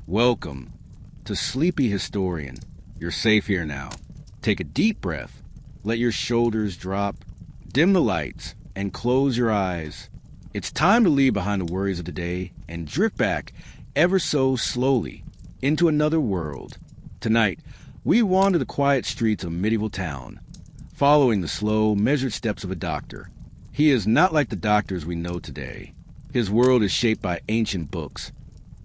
Welcome to Sleepy Historian. You're safe here now. Take a deep breath, let your shoulders drop, dim the lights, and close your eyes. It's time to leave behind the worries of the day and drift back ever so slowly into another world. Tonight, we wander the quiet streets of a medieval town, following the slow, measured steps of a doctor. He is not like the doctors we know today. His world is shaped by ancient books,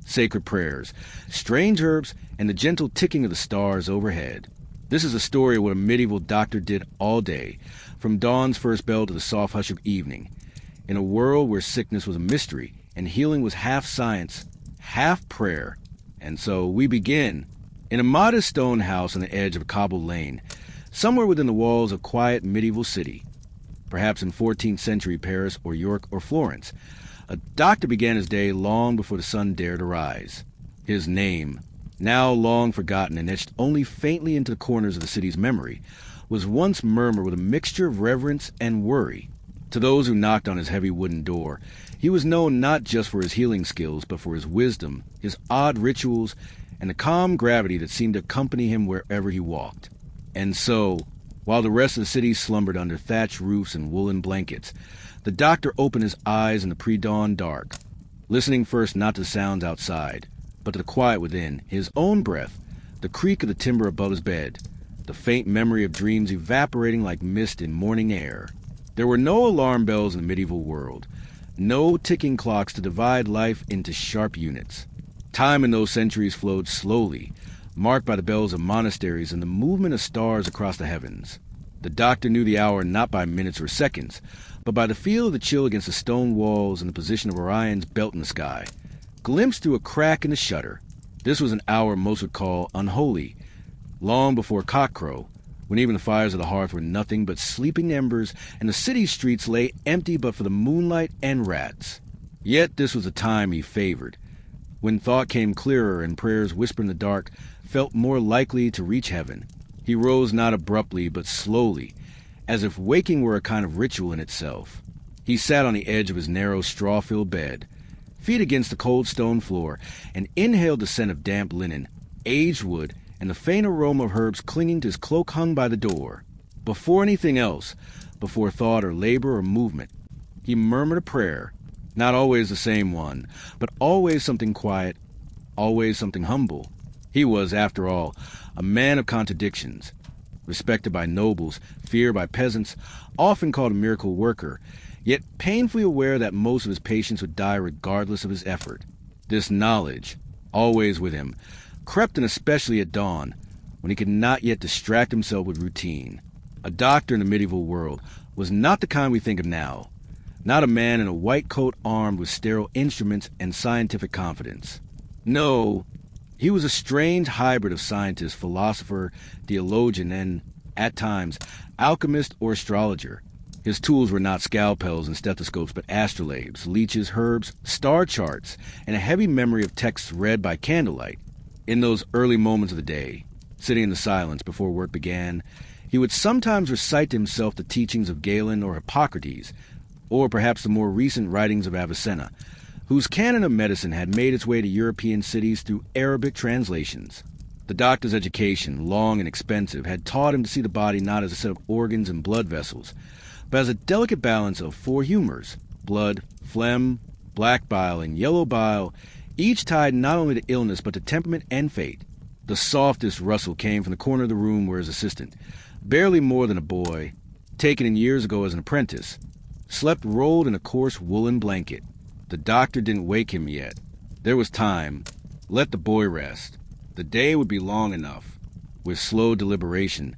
sacred prayers, strange herbs, and the gentle ticking of the stars overhead. This is a story of what a medieval doctor did all day, from dawn's first bell to the soft hush of evening, in a world where sickness was a mystery and healing was half science, half prayer. And so we begin in a modest stone house on the edge of a cobbled lane, somewhere within the walls of a quiet medieval city, perhaps in 14th century Paris or York or Florence. A doctor began his day long before the sun dared to rise. His name, now long forgotten and etched only faintly into the corners of the city's memory, was once murmured with a mixture of reverence and worry. To those who knocked on his heavy wooden door, he was known not just for his healing skills, but for his wisdom, his odd rituals, and the calm gravity that seemed to accompany him wherever he walked. And so, while the rest of the city slumbered under thatched roofs and woolen blankets, the doctor opened his eyes in the pre-dawn dark, listening first not to the sounds outside, but to the quiet within, his own breath, the creak of the timber above his bed, the faint memory of dreams evaporating like mist in morning air. There were no alarm bells in the medieval world, no ticking clocks to divide life into sharp units. Time in those centuries flowed slowly, marked by the bells of monasteries and the movement of stars across the heavens. The doctor knew the hour not by minutes or seconds, but by the feel of the chill against the stone walls and the position of Orion's belt in the sky, glimpsed through a crack in the shutter. This was an hour most would call unholy, long before cockcrow, when even the fires of the hearth were nothing but sleeping embers and the city streets lay empty but for the moonlight and rats. Yet this was a time he favored, when thought came clearer and prayers whispered in the dark felt more likely to reach heaven. He rose not abruptly but slowly, as if waking were a kind of ritual in itself. He sat on the edge of his narrow straw-filled bed, feet against the cold stone floor, and inhaled the scent of damp linen, aged wood, and the faint aroma of herbs clinging to his cloak hung by the door. Before anything else, before thought or labor or movement, he murmured a prayer, not always the same one, but always something quiet, always something humble. He was, after all, a man of contradictions, respected by nobles, feared by peasants, often called a miracle worker, yet painfully aware that most of his patients would die regardless of his effort. This knowledge, always with him, crept in especially at dawn, when he could not yet distract himself with routine. A doctor in the medieval world was not the kind we think of now, not a man in a white coat armed with sterile instruments and scientific confidence. No, he was a strange hybrid of scientist, philosopher, theologian, and, at times, alchemist or astrologer. His tools were not scalpels and stethoscopes, but astrolabes, leeches, herbs, star charts, and a heavy memory of texts read by candlelight. In those early moments of the day, sitting in the silence before work began, he would sometimes recite to himself the teachings of Galen or Hippocrates, or perhaps the more recent writings of Avicenna, whose canon of medicine had made its way to European cities through Arabic translations. The doctor's education, long and expensive, had taught him to see the body not as a set of organs and blood vessels, but as a delicate balance of four humors: blood, phlegm, black bile, and yellow bile, each tied not only to illness but to temperament and fate. The softest rustle came from the corner of the room where his assistant, barely more than a boy, taken in years ago as an apprentice, slept rolled in a coarse woolen blanket. The doctor didn't wake him yet. There was time. Let the boy rest. The day would be long enough. With slow deliberation,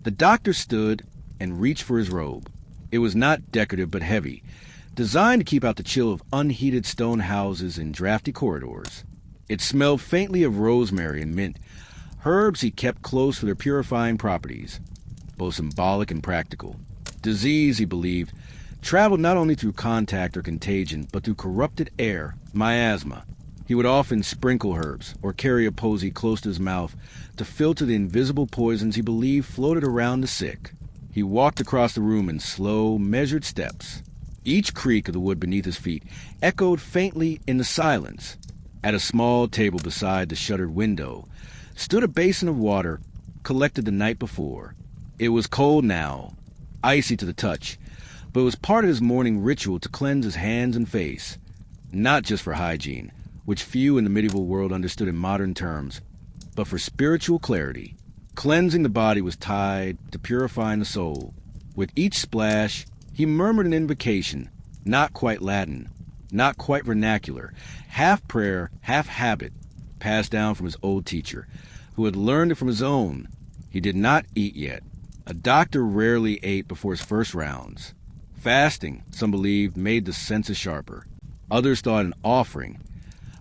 the doctor stood and reached for his robe. It was not decorative but heavy, designed to keep out the chill of unheated stone houses and drafty corridors. It smelled faintly of rosemary and mint, herbs he kept close for their purifying properties, both symbolic and practical. Disease, he believed, traveled not only through contact or contagion, but through corrupted air, miasma. He would often sprinkle herbs or carry a posy close to his mouth to filter the invisible poisons he believed floated around the sick. He walked across the room in slow, measured steps. Each creak of the wood beneath his feet echoed faintly in the silence. At a small table beside the shuttered window stood a basin of water collected the night before. It was cold now, icy to the touch, but it was part of his morning ritual to cleanse his hands and face, not just for hygiene, which few in the medieval world understood in modern terms, but for spiritual clarity. Cleansing the body was tied to purifying the soul. With each splash, he murmured an invocation, not quite Latin, not quite vernacular, half prayer, half habit, passed down from his old teacher, who had learned it from his own. He did not eat yet. A doctor rarely ate before his first rounds. Fasting, some believed, made the senses sharper. Others thought an offering,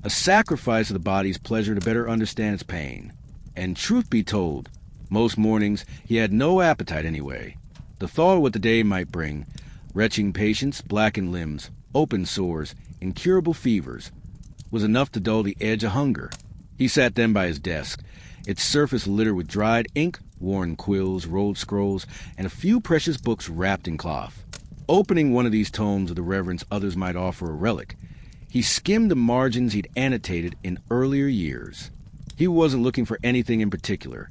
a sacrifice of the body's pleasure to better understand its pain. And truth be told, most mornings he had no appetite anyway. The thought of what the day might bring, retching patients, blackened limbs, open sores, incurable fevers, was enough to dull the edge of hunger. He sat then by his desk, its surface littered with dried ink, worn quills, rolled scrolls, and a few precious books wrapped in cloth. Opening one of these tomes of the reverence others might offer a relic, he skimmed the margins he'd annotated in earlier years. He wasn't looking for anything in particular,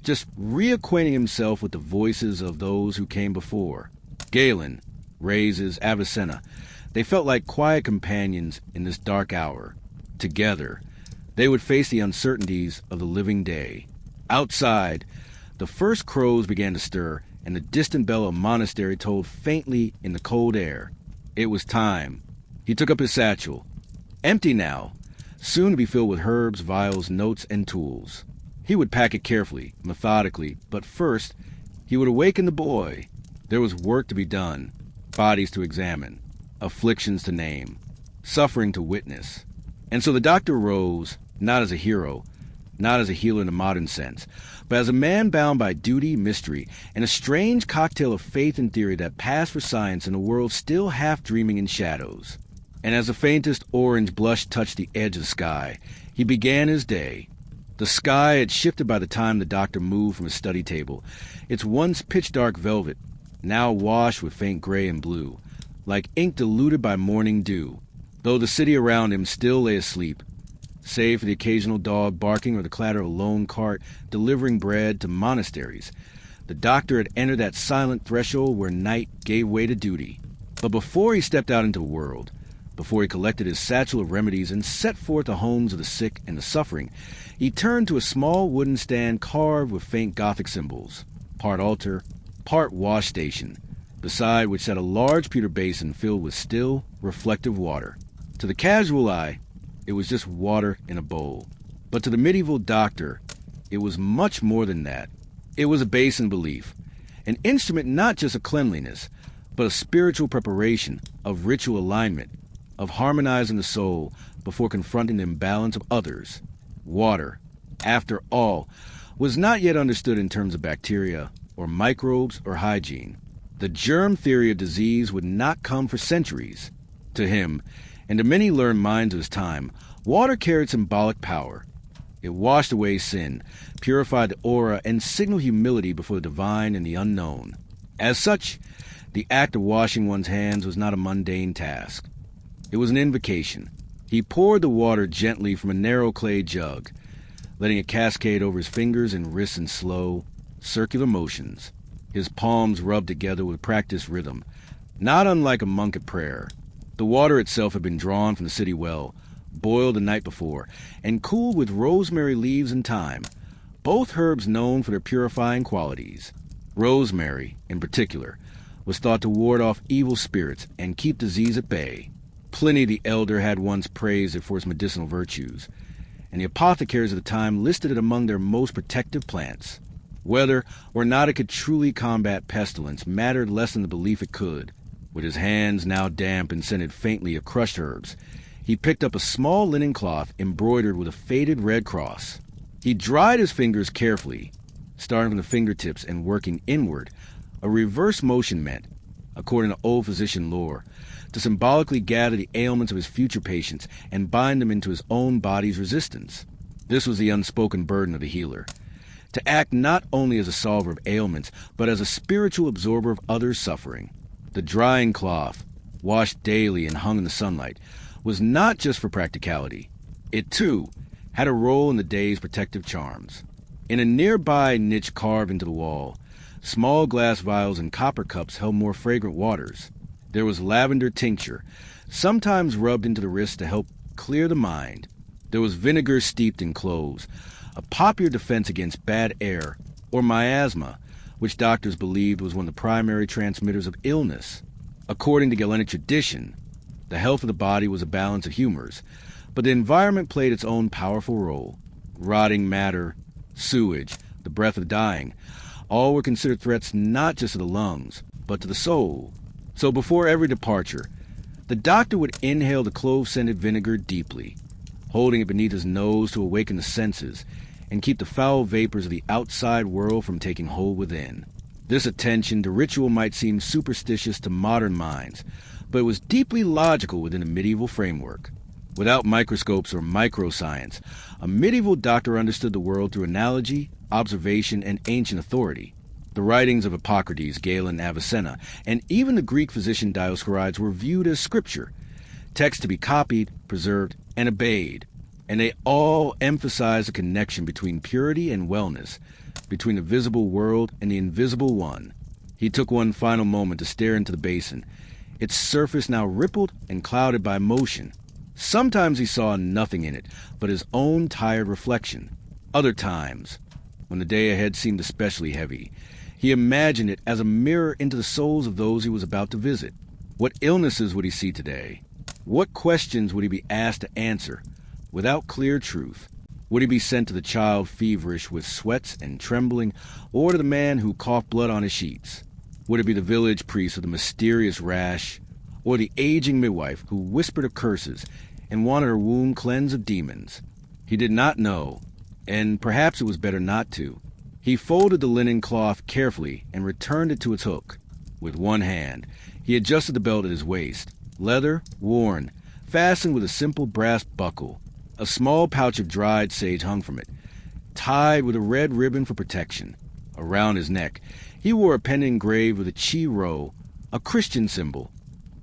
just reacquainting himself with the voices of those who came before. Galen, Reyes, Avicenna, they felt like quiet companions in this dark hour. Together, they would face the uncertainties of the living day. Outside, the first crows began to stir, and the distant bell of a monastery tolled faintly in the cold air. It was time. He took up his satchel, empty now, soon to be filled with herbs, vials, notes, and tools. He would pack it carefully, methodically, but first, he would awaken the boy. There was work to be done, bodies to examine, afflictions to name, suffering to witness. And so the doctor rose, not as a hero, not as a healer in the modern sense, but as a man bound by duty, mystery, and a strange cocktail of faith and theory that passed for science in a world still half dreaming in shadows. And as the faintest orange blush touched the edge of the sky, he began his day. The sky had shifted by the time the doctor moved from his study table, its once pitch-dark velvet, now washed with faint gray and blue, like ink diluted by morning dew, though the city around him still lay asleep, save for the occasional dog barking or the clatter of a lone cart delivering bread to monasteries. The doctor had entered that silent threshold where night gave way to duty. But before he stepped out into the world, before he collected his satchel of remedies and set forth the homes of the sick and the suffering, he turned to a small wooden stand carved with faint Gothic symbols, part altar, part wash station, beside which sat a large pewter basin filled with still, reflective water. To the casual eye, it was just water in a bowl. But to the medieval doctor, it was much more than that. It was a basin belief, an instrument not just of cleanliness, but of spiritual preparation, of ritual alignment, of harmonizing the soul before confronting the imbalance of others. Water, after all, was not yet understood in terms of bacteria or microbes or hygiene. The germ theory of disease would not come for centuries. To him, and to many learned minds of his time, water carried symbolic power. It washed away sin, purified the aura, and signaled humility before the divine and the unknown. As such, the act of washing one's hands was not a mundane task. It was an invocation. He poured the water gently from a narrow clay jug, letting it cascade over his fingers and wrists in slow, circular motions. His palms rubbed together with practiced rhythm, not unlike a monk at prayer. The water itself had been drawn from the city well, boiled the night before, and cooled with rosemary leaves and thyme, both herbs known for their purifying qualities. Rosemary, in particular, was thought to ward off evil spirits and keep disease at bay. Pliny the Elder had once praised it for its medicinal virtues, and the apothecaries of the time listed it among their most protective plants. Whether or not it could truly combat pestilence mattered less than the belief it could. With his hands now damp and scented faintly of crushed herbs, he picked up a small linen cloth embroidered with a faded red cross. He dried his fingers carefully, starting from the fingertips and working inward. A reverse motion meant, according to old physician lore, to symbolically gather the ailments of his future patients and bind them into his own body's resistance. This was the unspoken burden of the healer, to act not only as a solver of ailments, but as a spiritual absorber of others' suffering. The drying cloth, washed daily and hung in the sunlight, was not just for practicality. It, too, had a role in the day's protective charms. In a nearby niche carved into the wall, small glass vials and copper cups held more fragrant waters. There was lavender tincture, sometimes rubbed into the wrist to help clear the mind. There was vinegar steeped in cloves, a popular defense against bad air or miasma, which doctors believed was one of the primary transmitters of illness. According to Galenic tradition, the health of the body was a balance of humors, but the environment played its own powerful role. Rotting matter, sewage, the breath of dying, all were considered threats not just to the lungs, but to the soul. So before every departure, the doctor would inhale the clove-scented vinegar deeply, holding it beneath his nose to awaken the senses and keep the foul vapors of the outside world from taking hold within. This attention to ritual might seem superstitious to modern minds, but it was deeply logical within a medieval framework. Without microscopes or microscience, a medieval doctor understood the world through analogy, observation, and ancient authority. The writings of Hippocrates, Galen, Avicenna, and even the Greek physician Dioscorides were viewed as scripture, texts to be copied, preserved, and obeyed. And they all emphasize the connection between purity and wellness, between the visible world and the invisible one. He took one final moment to stare into the basin, its surface now rippled and clouded by motion. Sometimes he saw nothing in it but his own tired reflection. Other times, when the day ahead seemed especially heavy, he imagined it as a mirror into the souls of those he was about to visit. What illnesses would he see today? What questions would he be asked to answer without clear truth? Would he be sent to the child feverish with sweats and trembling, or to the man who coughed blood on his sheets? Would it be the village priest with the mysterious rash, or the aging midwife who whispered her curses and wanted her womb cleansed of demons? He did not know, and perhaps it was better not to. He folded the linen cloth carefully and returned it to its hook. With one hand, he adjusted the belt at his waist, leather, worn, fastened with a simple brass buckle. A small pouch of dried sage hung from it, tied with a red ribbon for protection. Around his neck, he wore a pendant engraved with a chi rho, a Christian symbol,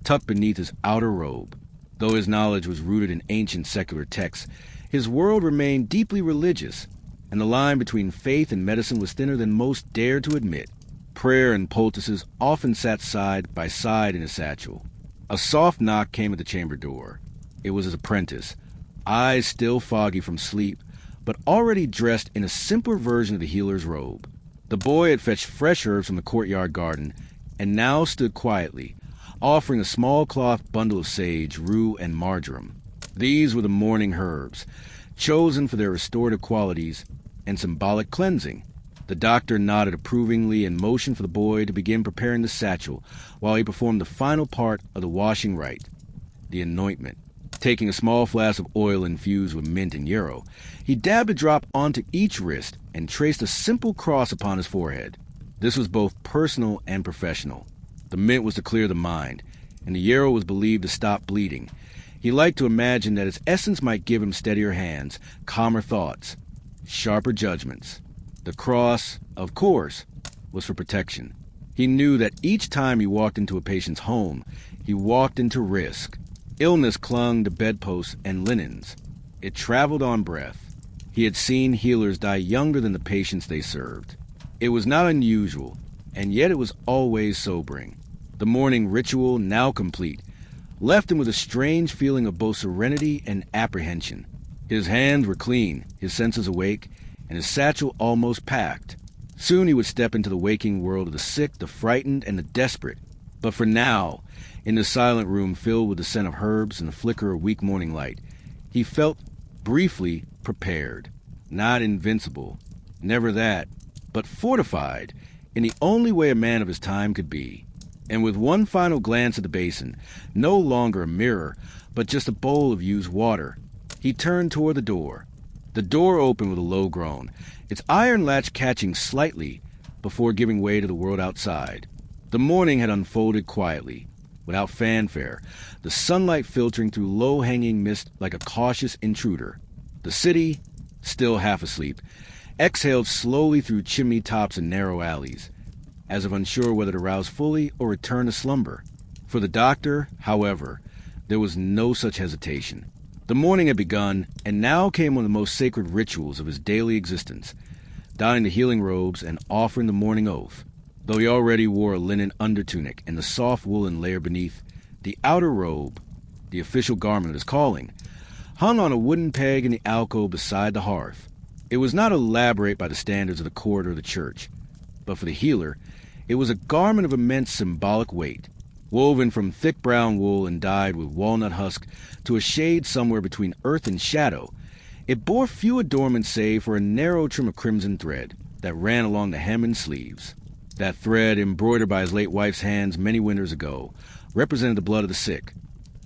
tucked beneath his outer robe. Though his knowledge was rooted in ancient secular texts, his world remained deeply religious, and the line between faith and medicine was thinner than most dared to admit. Prayer and poultices often sat side by side in his satchel. A soft knock came at the chamber door. It was his apprentice, eyes still foggy from sleep, but already dressed in a simpler version of the healer's robe. The boy had fetched fresh herbs from the courtyard garden, and now stood quietly, offering a small cloth bundle of sage, rue, and marjoram. These were the morning herbs, chosen for their restorative qualities and symbolic cleansing. The doctor nodded approvingly and motioned for the boy to begin preparing the satchel while he performed the final part of the washing rite, the anointment. Taking a small flask of oil infused with mint and yarrow, he dabbed a drop onto each wrist and traced a simple cross upon his forehead. This was both personal and professional. The mint was to clear the mind, and the yarrow was believed to stop bleeding. He liked to imagine that its essence might give him steadier hands, calmer thoughts, sharper judgments. The cross, of course, was for protection. He knew that each time he walked into a patient's home, he walked into risk. Illness clung to bedposts and linens. It traveled on breath. He had seen healers die younger than the patients they served. It was not unusual, and yet it was always sobering. The morning ritual, now complete, left him with a strange feeling of both serenity and apprehension. His hands were clean, his senses awake, and his satchel almost packed. Soon he would step into the waking world of the sick, the frightened, and the desperate. But for now, in the silent room filled with the scent of herbs and the flicker of weak morning light, he felt briefly prepared. Not invincible, never that, but fortified in the only way a man of his time could be. And with one final glance at the basin, no longer a mirror, but just a bowl of used water, he turned toward the door. The door opened with a low groan, its iron latch catching slightly before giving way to the world outside. The morning had unfolded quietly, without fanfare, the sunlight filtering through low-hanging mist like a cautious intruder. The city, still half asleep, exhaled slowly through chimney tops and narrow alleys, as if unsure whether to rouse fully or return to slumber. For the doctor, however, there was no such hesitation. The morning had begun, and now came one of the most sacred rituals of his daily existence, donning the healing robes and offering the morning oath. Though he already wore a linen undertunic and the soft woolen layer beneath, the outer robe, the official garment of his calling, hung on a wooden peg in the alcove beside the hearth. It was not elaborate by the standards of the court or the church, but for the healer, it was a garment of immense symbolic weight, woven from thick brown wool and dyed with walnut husk to a shade somewhere between earth and shadow. It bore few adornments save for a narrow trim of crimson thread that ran along the hem and sleeves. That thread, embroidered by his late wife's hands many winters ago, represented the blood of the sick,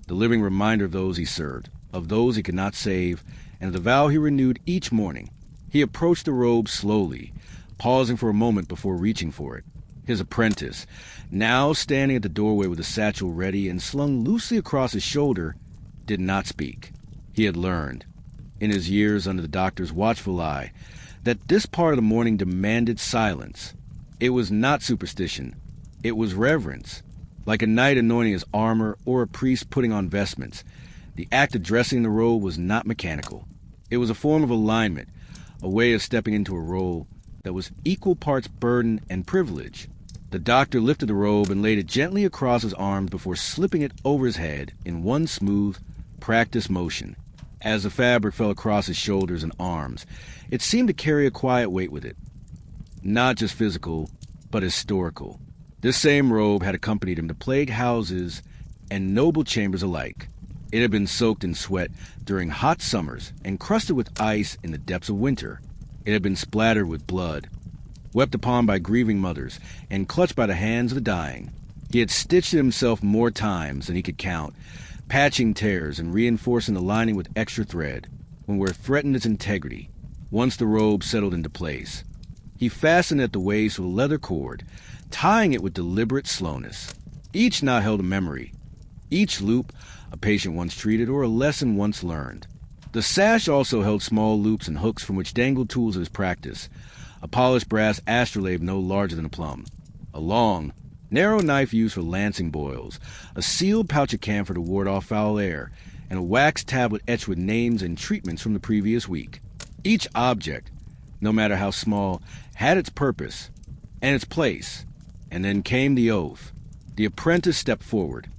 the living reminder of those he served, of those he could not save, and of the vow he renewed each morning. He approached the robe slowly, pausing for a moment before reaching for it. His apprentice, now standing at the doorway with a satchel ready and slung loosely across his shoulder, did not speak. He had learned, in his years under the doctor's watchful eye, that this part of the morning demanded silence. It was not superstition. It was reverence. Like a knight anointing his armor or a priest putting on vestments, the act of dressing the robe was not mechanical. It was a form of alignment, a way of stepping into a role that was equal parts burden and privilege. The doctor lifted the robe and laid it gently across his arms before slipping it over his head in one smooth, practiced motion. As the fabric fell across his shoulders and arms, it seemed to carry a quiet weight with it. Not just physical, but historical. This same robe had accompanied him to plague houses and noble chambers alike. It had been soaked in sweat during hot summers and crusted with ice in the depths of winter. It had been splattered with blood, wept upon by grieving mothers, and clutched by the hands of the dying. He had stitched it himself more times than he could count, patching tears and reinforcing the lining with extra thread when where threatened its integrity. Once the robe settled into place, he fastened at the waist with a leather cord, tying it with deliberate slowness. Each knot held a memory, each loop a patient once treated or a lesson once learned. The sash also held small loops and hooks from which dangled tools of his practice, a polished brass astrolabe no larger than a plum, a long, narrow knife used for lancing boils, a sealed pouch of camphor to ward off foul air, and a wax tablet etched with names and treatments from the previous week. Each object, no matter how small, had its purpose and its place. And then came the oath. The apprentice stepped forward,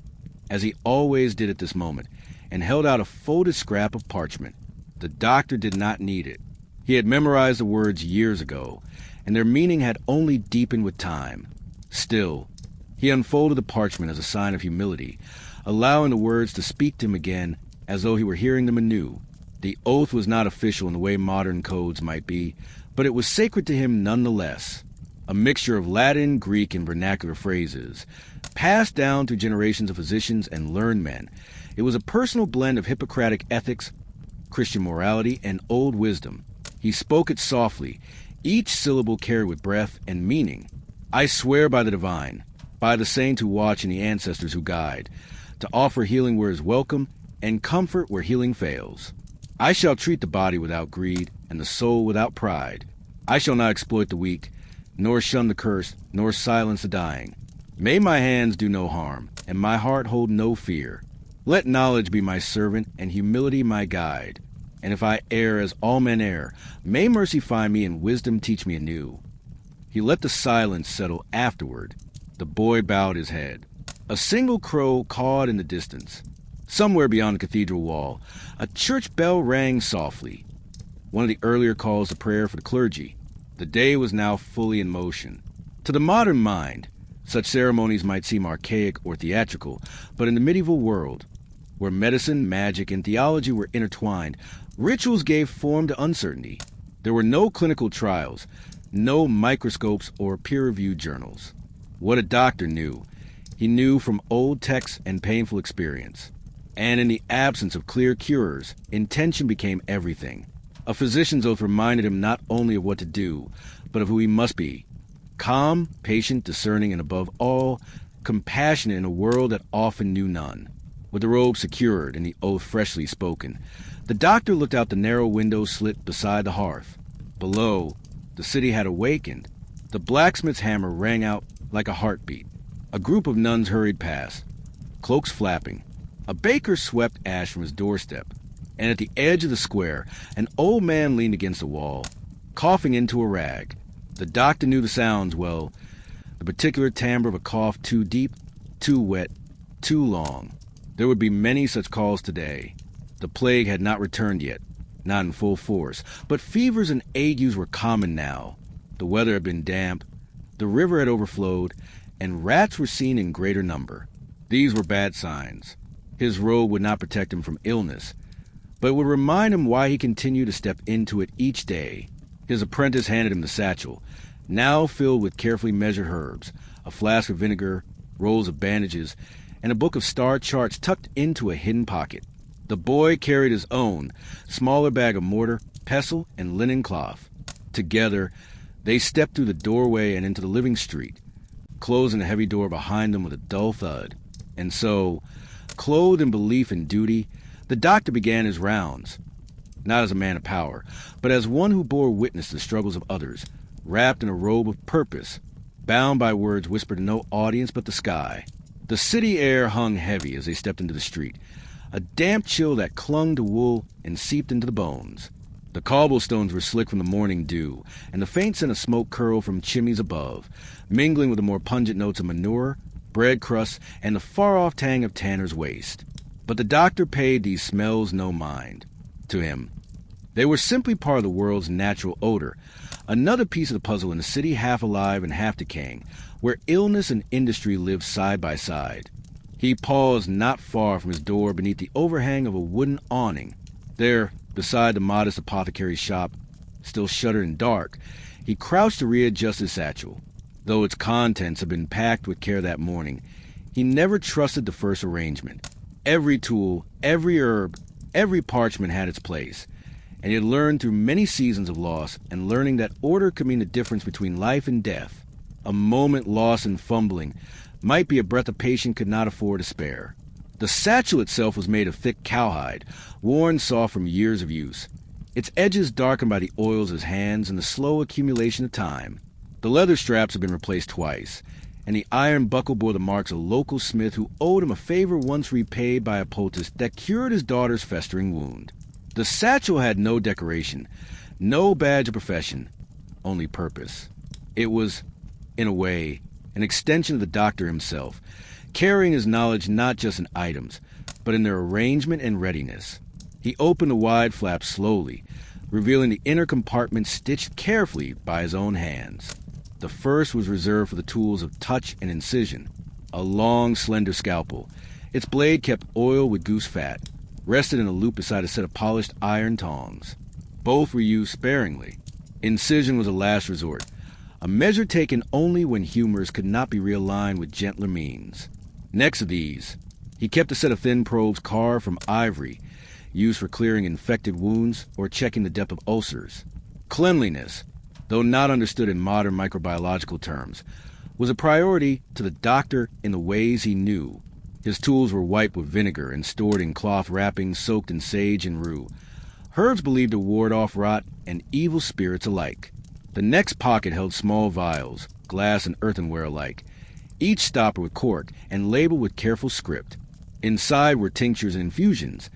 as he always did at this moment, and held out a folded scrap of parchment. The doctor did not need it. He had memorized the words years ago, and their meaning had only deepened with time. Still, he unfolded the parchment as a sign of humility, allowing the words to speak to him again as though he were hearing them anew. The oath was not official in the way modern codes might be, but it was sacred to him nonetheless. A mixture of Latin, Greek, and vernacular phrases, passed down through generations of physicians and learned men. It was a personal blend of Hippocratic ethics, Christian morality, and old wisdom. He spoke it softly, each syllable carried with breath and meaning. I swear by the divine, by the saints who watch and the ancestors who guide, to offer healing where is welcome and comfort where healing fails. I shall treat the body without greed and the soul without pride. I shall not exploit the weak, nor shun the cursed, nor silence the dying. May my hands do no harm, and my heart hold no fear. Let knowledge be my servant, and humility my guide. And if I err as all men err, may mercy find me and wisdom teach me anew. He let the silence settle afterward. The boy bowed his head. A single crow cawed in the distance. Somewhere beyond the cathedral wall, a church bell rang softly. One of the earlier calls to prayer for the clergy. The day was now fully in motion. To the modern mind, such ceremonies might seem archaic or theatrical, but in the medieval world, where medicine, magic, and theology were intertwined, rituals gave form to uncertainty. There were no clinical trials, no microscopes or peer-reviewed journals. What a doctor knew, he knew from old texts and painful experience. And in the absence of clear cures, intention became everything. A physician's oath reminded him not only of what to do, but of who he must be. Calm, patient, discerning, and above all, compassionate in a world that often knew none. With the robe secured and the oath freshly spoken, the doctor looked out the narrow window slit beside the hearth. Below, the city had awakened. The blacksmith's hammer rang out like a heartbeat. A group of nuns hurried past, cloaks flapping. A baker swept ash from his doorstep. and at the edge of the square, an old man leaned against a wall, coughing into a rag. The doctor knew the sounds well, the particular timbre of a cough too deep, too wet, too long. There would be many such calls today. The plague had not returned yet, not in full force, but fevers and agues were common now. The weather had been damp, the river had overflowed, and rats were seen in greater number. These were bad signs. His robe would not protect him from illness, but it would remind him why he continued to step into it each day. His apprentice handed him the satchel, now filled with carefully measured herbs, a flask of vinegar, rolls of bandages, and a book of star charts tucked into a hidden pocket. The boy carried his own, smaller bag of mortar, pestle, and linen cloth. Together, they stepped through the doorway and into the living street, closing the heavy door behind them with a dull thud. And so, clothed in belief and duty, the doctor began his rounds, not as a man of power, but as one who bore witness to the struggles of others, wrapped in a robe of purpose, bound by words whispered to no audience but the sky. The city air hung heavy as they stepped into the street, a damp chill that clung to wool and seeped into the bones. The cobblestones were slick from the morning dew, and the faint scent of smoke curled from chimneys above, mingling with the more pungent notes of manure, bread crusts, and the far-off tang of tanner's waste. But the doctor paid these smells no mind. To him, they were simply part of the world's natural odor, another piece of the puzzle in a city half alive and half decaying, where illness and industry lived side by side. He paused not far from his door beneath the overhang of a wooden awning. There, beside the modest apothecary's shop, still shuttered and dark, he crouched to readjust his satchel. Though its contents had been packed with care that morning, he never trusted the first arrangement. Every tool, every herb, every parchment had its place, and he had learned through many seasons of loss and learning that order could mean the difference between life and death. A moment lost in fumbling might be a breath a patient could not afford to spare. The satchel itself was made of thick cowhide, worn soft from years of use, its edges darkened by the oils of his hands and the slow accumulation of time. The leather straps had been replaced twice, and the iron buckle bore the marks of a local smith who owed him a favor once repaid by a poultice that cured his daughter's festering wound. The satchel had no decoration, no badge of profession, only purpose. It was, in a way, an extension of the doctor himself, carrying his knowledge not just in items, but in their arrangement and readiness. He opened the wide flap slowly, revealing the inner compartment stitched carefully by his own hands. The first was reserved for the tools of touch and incision, a long, slender scalpel. Its blade kept oiled with goose fat, rested in a loop beside a set of polished iron tongs. Both were used sparingly. Incision was a last resort, a measure taken only when humors could not be realigned with gentler means. Next to these, he kept a set of thin probes carved from ivory, used for clearing infected wounds or checking the depth of ulcers. Cleanliness, though not understood in modern microbiological terms, was a priority to the doctor in the ways he knew. His tools were wiped with vinegar and stored in cloth wrappings soaked in sage and rue, herbs believed to ward off rot and evil spirits alike. The next pocket held small vials, glass and earthenware alike, each stopper with cork and labeled with careful script. Inside were tinctures and infusions,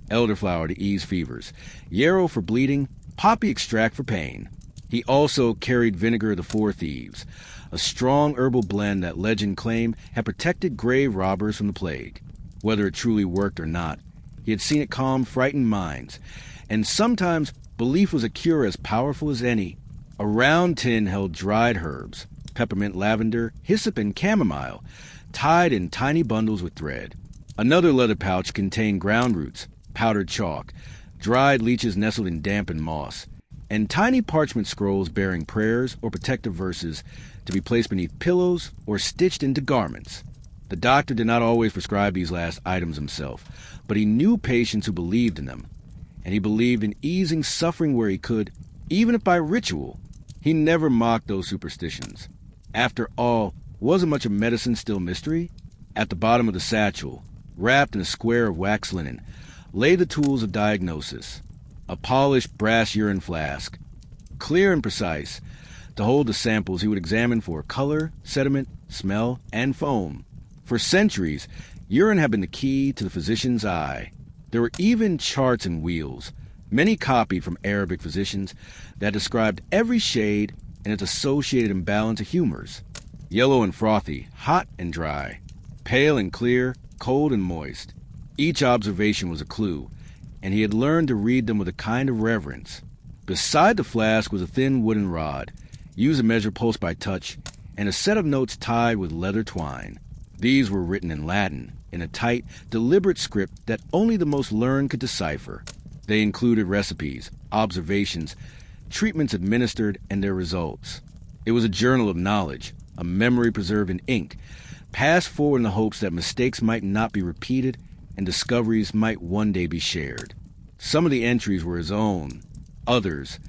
elderflower to ease fevers, yarrow for bleeding, poppy extract for pain. He also carried vinegar of the Four Thieves, a strong herbal blend that legend claimed had protected grave robbers from the plague. Whether it truly worked or not, he had seen it calm frightened minds, and sometimes belief was a cure as powerful as any. A round tin held dried herbs, peppermint, lavender, hyssop, and chamomile, tied in tiny bundles with thread. Another leather pouch contained ground roots, powdered chalk, dried leeches nestled in dampened moss, and tiny parchment scrolls bearing prayers or protective verses to be placed beneath pillows or stitched into garments. The doctor did not always prescribe these last items himself, but he knew patients who believed in them, and he believed in easing suffering where he could, even if by ritual. He never mocked those superstitions. After all, wasn't much of medicine still mystery? At the bottom of the satchel, wrapped in a square of wax linen, lay the tools of diagnosis. A polished brass urine flask, clear and precise, to hold the samples he would examine for color, sediment, smell, and foam. For centuries, urine had been the key to the physician's eye. There were even charts and wheels, many copied from Arabic physicians, that described every shade and its associated imbalance of humors. Yellow and frothy, hot and dry, pale and clear, cold and moist. Each observation was a clue, and he had learned to read them with a kind of reverence. Beside the flask was a thin wooden rod, used to measure pulse by touch, and a set of notes tied with leather twine. These were written in Latin, in a tight, deliberate script that only the most learned could decipher. They included recipes, observations, treatments administered, and their results. It was a journal of knowledge, a memory preserved in ink, passed forward in the hopes that mistakes might not be repeated and discoveries might one day be shared. Some of the entries were his own, others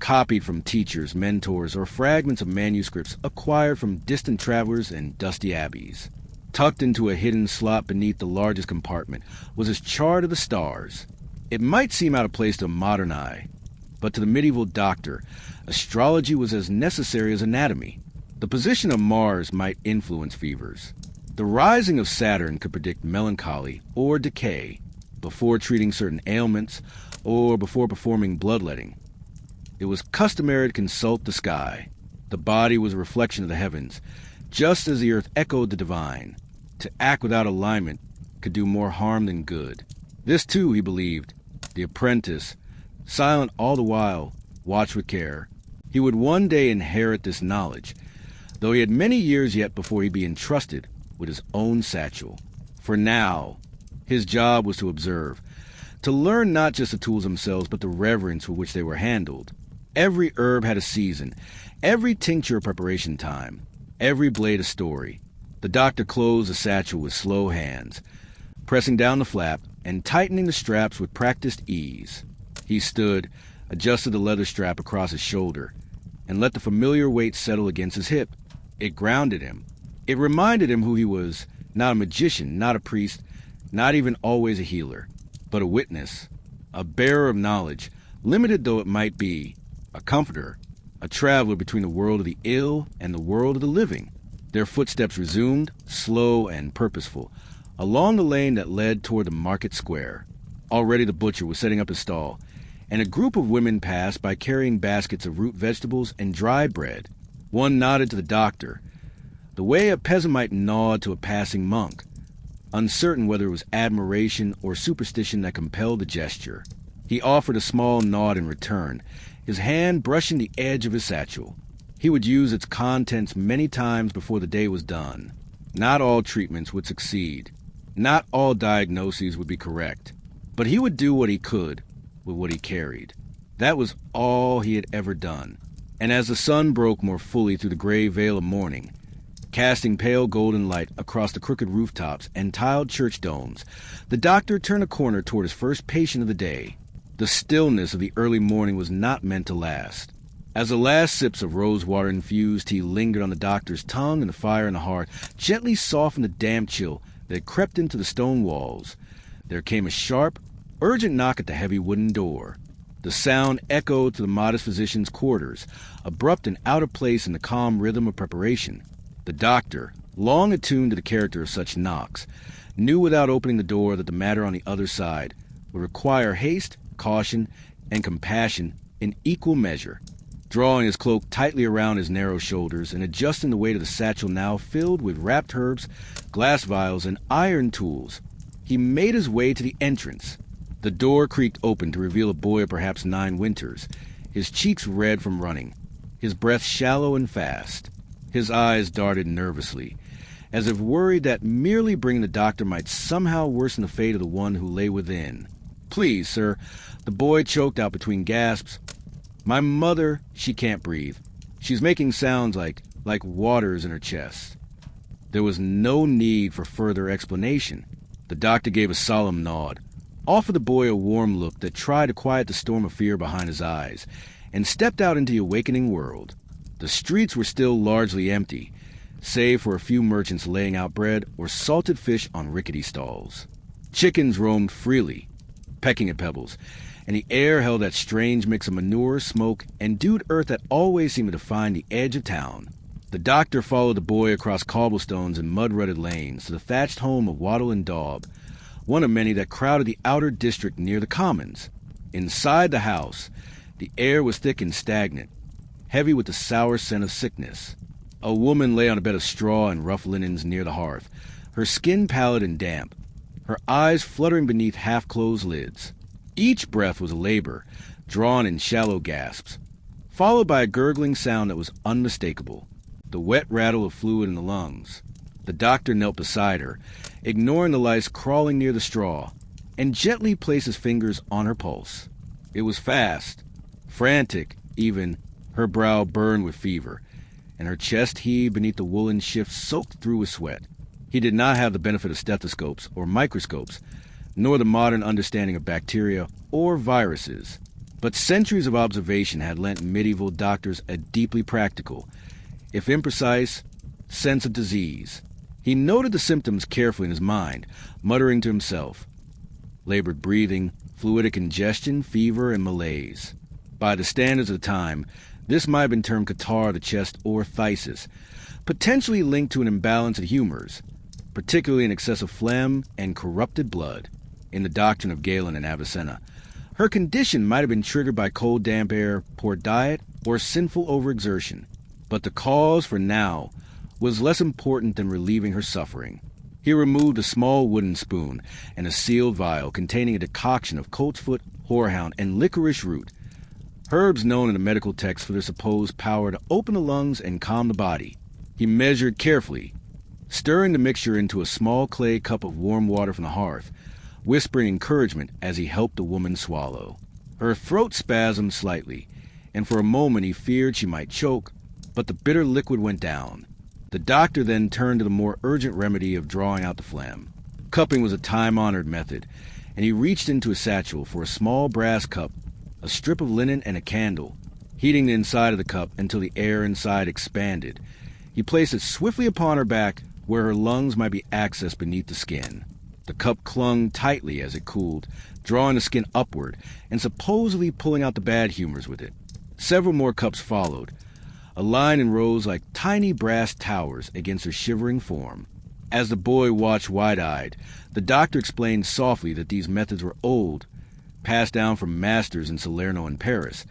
copied from teachers, mentors, or fragments of manuscripts acquired from distant travelers and dusty abbeys. Tucked into a hidden slot beneath the largest compartment was his chart of the stars. It might seem out of place to a modern eye, but to the medieval doctor, astrology was as necessary as anatomy. The position of Mars might influence fevers. The rising of Saturn could predict melancholy or decay before treating certain ailments or before performing bloodletting. It was customary to consult the sky. The body was a reflection of the heavens, just as the earth echoed the divine. To act without alignment could do more harm than good. This, too, he believed. The apprentice, silent all the while, watched with care. He would one day inherit this knowledge, though he had many years yet before he'd be entrusted with his own satchel. For now, his job was to observe, to learn not just the tools themselves, but the reverence with which they were handled. Every herb had a season, every tincture a preparation time, every blade a story. The doctor closed the satchel with slow hands, pressing down the flap and tightening the straps with practiced ease. He stood, adjusted the leather strap across his shoulder, and let the familiar weight settle against his hip. It grounded him. It reminded him who he was, not a magician, not a priest, not even always a healer, but a witness, a bearer of knowledge, limited though it might be, a comforter, a traveler between the world of the ill and the world of the living. Their footsteps resumed, slow and purposeful, along the lane that led toward the market square. Already the butcher was setting up his stall, and a group of women passed by carrying baskets of root vegetables and dry bread. One nodded to the doctor, the way a peasant might nod to a passing monk, uncertain whether it was admiration or superstition that compelled the gesture. He offered a small nod in return, his hand brushing the edge of his satchel. He would use its contents many times before the day was done. Not all treatments would succeed. Not all diagnoses would be correct. But he would do what he could with what he carried. That was all he had ever done. And as the sun broke more fully through the gray veil of morning, casting pale golden light across the crooked rooftops and tiled church domes, the doctor turned a corner toward his first patient of the day. The stillness of the early morning was not meant to last. As the last sips of rosewater infused tea lingered on the doctor's tongue and the fire in the hearth gently softened the damp chill that had crept into the stone walls, there came a sharp, urgent knock at the heavy wooden door. The sound echoed to the modest physician's quarters, abrupt and out of place in the calm rhythm of preparation. The doctor, long attuned to the character of such knocks, knew without opening the door that the matter on the other side would require haste, caution, and compassion in equal measure. Drawing his cloak tightly around his narrow shoulders and adjusting the weight of the satchel now filled with wrapped herbs, glass vials, and iron tools, he made his way to the entrance. The door creaked open to reveal a boy of perhaps 9 winters, his cheeks red from running, his breath shallow and fast. His eyes darted nervously, as if worried that merely bringing the doctor might somehow worsen the fate of the one who lay within. "Please, sir," the boy choked out between gasps. "My mother, she can't breathe. She's making sounds like waters in her chest." There was no need for further explanation. The doctor gave a solemn nod, offered the boy a warm look that tried to quiet the storm of fear behind his eyes, and stepped out into the awakening world. The streets were still largely empty, save for a few merchants laying out bread or salted fish on rickety stalls. Chickens roamed freely, pecking at pebbles, and the air held that strange mix of manure, smoke, and dewed earth that always seemed to define the edge of town. The doctor followed the boy across cobblestones and mud-rutted lanes to the thatched home of Wattle and Daub, one of many that crowded the outer district near the commons. Inside the house, the air was thick and stagnant, heavy with the sour scent of sickness. A woman lay on a bed of straw and rough linens near the hearth, her skin pallid and damp, her eyes fluttering beneath half-closed lids. Each breath was a labor, drawn in shallow gasps, followed by a gurgling sound that was unmistakable, the wet rattle of fluid in the lungs. The doctor knelt beside her, ignoring the lice crawling near the straw, and gently placed his fingers on her pulse. It was fast, frantic even, her brow burned with fever, and her chest heaved beneath the woolen shift soaked through with sweat. He did not have the benefit of stethoscopes or microscopes, nor the modern understanding of bacteria or viruses. But centuries of observation had lent medieval doctors a deeply practical, if imprecise, sense of disease. He noted the symptoms carefully in his mind, muttering to himself. Labored breathing, fluidic ingestion, fever, and malaise. By the standards of the time, this might have been termed catarrh of the chest or phthisis, potentially linked to an imbalance of humors, particularly an excessive phlegm and corrupted blood. In the doctrine of Galen and Avicenna, her condition might have been triggered by cold, damp air, poor diet, or sinful overexertion. But the cause, for now, was less important than relieving her suffering. He removed a small wooden spoon and a sealed vial containing a decoction of coltsfoot, horehound, and licorice root, herbs known in the medical text for their supposed power to open the lungs and calm the body. He measured carefully, stirring the mixture into a small clay cup of warm water from the hearth, whispering encouragement as he helped the woman swallow. Her throat spasmed slightly, and for a moment he feared she might choke, but the bitter liquid went down. The doctor then turned to the more urgent remedy of drawing out the phlegm. Cupping was a time-honored method, and he reached into his satchel for a small brass cup, a strip of linen, and a candle, heating the inside of the cup until the air inside expanded. He placed it swiftly upon her back, where her lungs might be accessed beneath the skin. The cup clung tightly as it cooled, drawing the skin upward and supposedly pulling out the bad humors with it. Several more cups followed, a line in rows like tiny brass towers against her shivering form. As the boy watched wide-eyed, the doctor explained softly that these methods were old, passed down from masters in Salerno and Paris,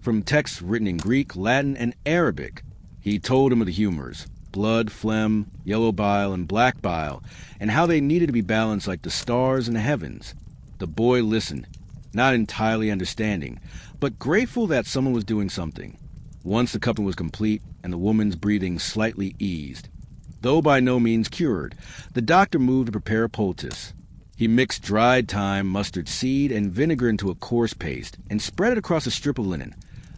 from texts written in Greek, Latin, and Arabic. He told him of the humors, blood, phlegm, yellow bile, and black bile, and how they needed to be balanced like the stars in the heavens. The boy listened, not entirely understanding, but grateful that someone was doing something. Once the cupping was complete and the woman's breathing slightly eased, though by no means cured, the doctor moved to prepare a poultice. He mixed dried thyme, mustard seed, and vinegar into a coarse paste and spread it across a strip of linen,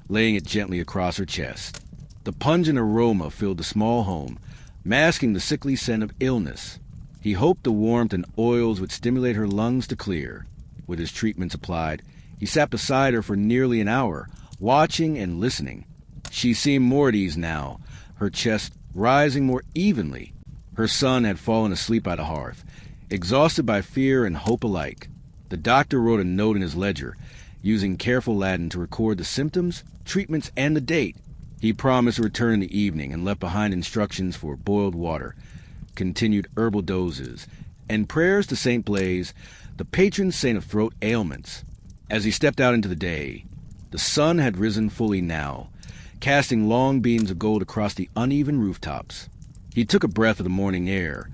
laying it gently across her chest. The pungent aroma filled the small home, masking the sickly scent of illness. He hoped the warmth and oils would stimulate her lungs to clear. With his treatments applied, he sat beside her for nearly an hour, watching and listening. She seemed more at ease now, her chest rising more evenly. Her son had fallen asleep by the hearth, exhausted by fear and hope alike. The doctor wrote a note in his ledger, using careful Latin to record the symptoms, treatments, and the date. He promised to return in the evening and left behind instructions for boiled water, continued herbal doses, and prayers to St. Blaise, the patron saint of throat ailments. As he stepped out into the day, the sun had risen fully now, casting long beams of gold across the uneven rooftops. He took a breath of the morning air,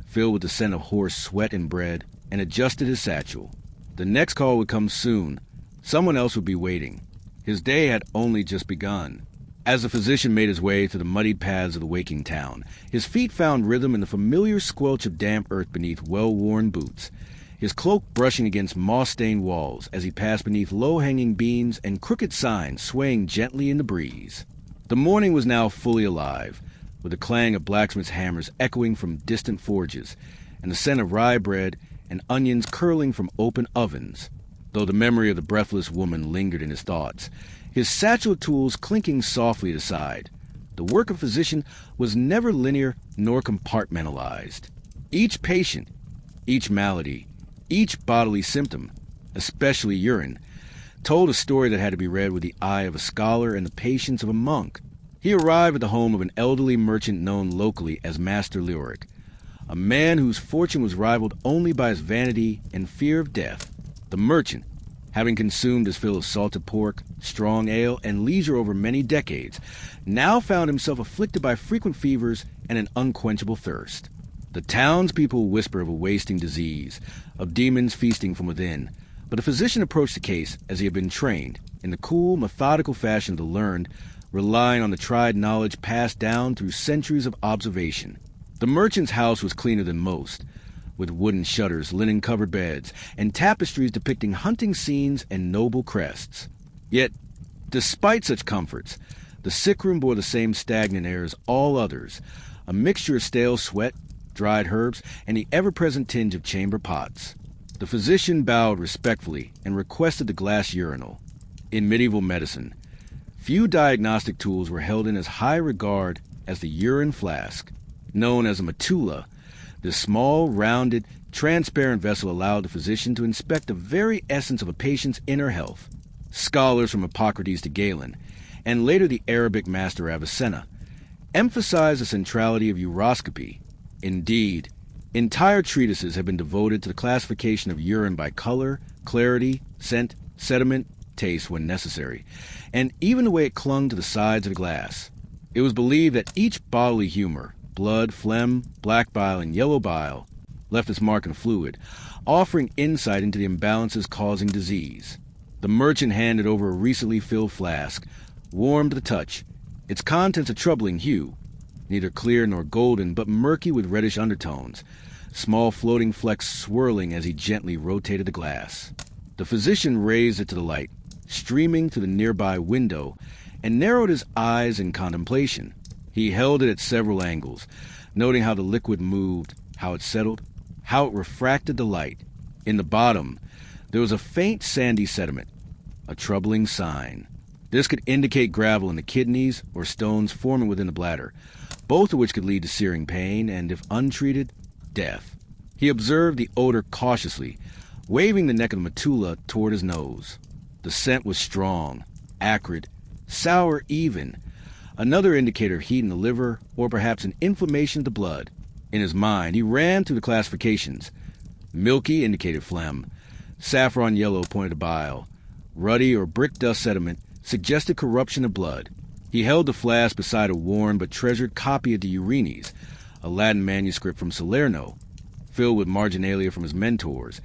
filled with the scent of horse sweat and bread, and adjusted his satchel. The next call would come soon. Someone else would be waiting. His day had only just begun. As the physician made his way through the muddied paths of the waking town, his feet found rhythm in the familiar squelch of damp earth beneath well-worn boots, his cloak brushing against moss-stained walls as he passed beneath low-hanging beams and crooked signs swaying gently in the breeze. The morning was now fully alive, with the clang of blacksmiths' hammers echoing from distant forges, and the scent of rye bread and onions curling from open ovens. Though the memory of the breathless woman lingered in his thoughts, his satchel of tools clinking softly at his side, the work of physician was never linear nor compartmentalized. Each patient, each malady, each bodily symptom, especially urine, told a story that had to be read with the eye of a scholar and the patience of a monk. He arrived at the home of an elderly merchant known locally as Master Leoric, a man whose fortune was rivaled only by his vanity and fear of death. The merchant, having consumed his fill of salted pork, strong ale, and leisure over many decades, now found himself afflicted by frequent fevers and an unquenchable thirst. The townspeople whisper of a wasting disease, of demons feasting from within, but the physician approached the case as he had been trained, in the cool, methodical fashion of the learned, relying on the tried knowledge passed down through centuries of observation. The merchant's house was cleaner than most, with wooden shutters, linen-covered beds, and tapestries depicting hunting scenes and noble crests. Yet, despite such comforts, the sick room bore the same stagnant air as all others, a mixture of stale sweat, dried herbs, and the ever-present tinge of chamber pots. The physician bowed respectfully and requested the glass urinal. In medieval medicine, few diagnostic tools were held in as high regard as the urine flask, known as a metulla. This small, rounded, transparent vessel allowed the physician to inspect the very essence of a patient's inner health. Scholars from Hippocrates to Galen, and later the Arabic master Avicenna, emphasized the centrality of uroscopy. Indeed, entire treatises have been devoted to the classification of urine by color, clarity, scent, sediment, taste when necessary, and even the way it clung to the sides of the glass. It was believed that each bodily humor, blood, phlegm, black bile, and yellow bile, left its mark in fluid, offering insight into the imbalances causing disease. The merchant handed over a recently filled flask, warm to the touch, its contents a troubling hue, neither clear nor golden, but murky with reddish undertones, small floating flecks swirling as he gently rotated the glass. The physician raised it to the light, streaming through the nearby window, and narrowed his eyes in contemplation. He held it at several angles, noting how the liquid moved, how it settled, how it refracted the light. In the bottom, there was a faint sandy sediment, a troubling sign. This could indicate gravel in the kidneys or stones forming within the bladder, both of which could lead to searing pain and, if untreated, death. He observed the odor cautiously, waving the neck of the metulla toward his nose. The scent was strong, acrid, sour even, another indicator of heat in the liver or perhaps an inflammation of the blood. In his mind, he ran through the classifications. Milky indicated phlegm, saffron yellow pointed to bile, ruddy or brick dust sediment suggested corruption of blood. He held the flask beside a worn but treasured copy of the Eurenes, a Latin manuscript from Salerno, filled with marginalia from his mentors,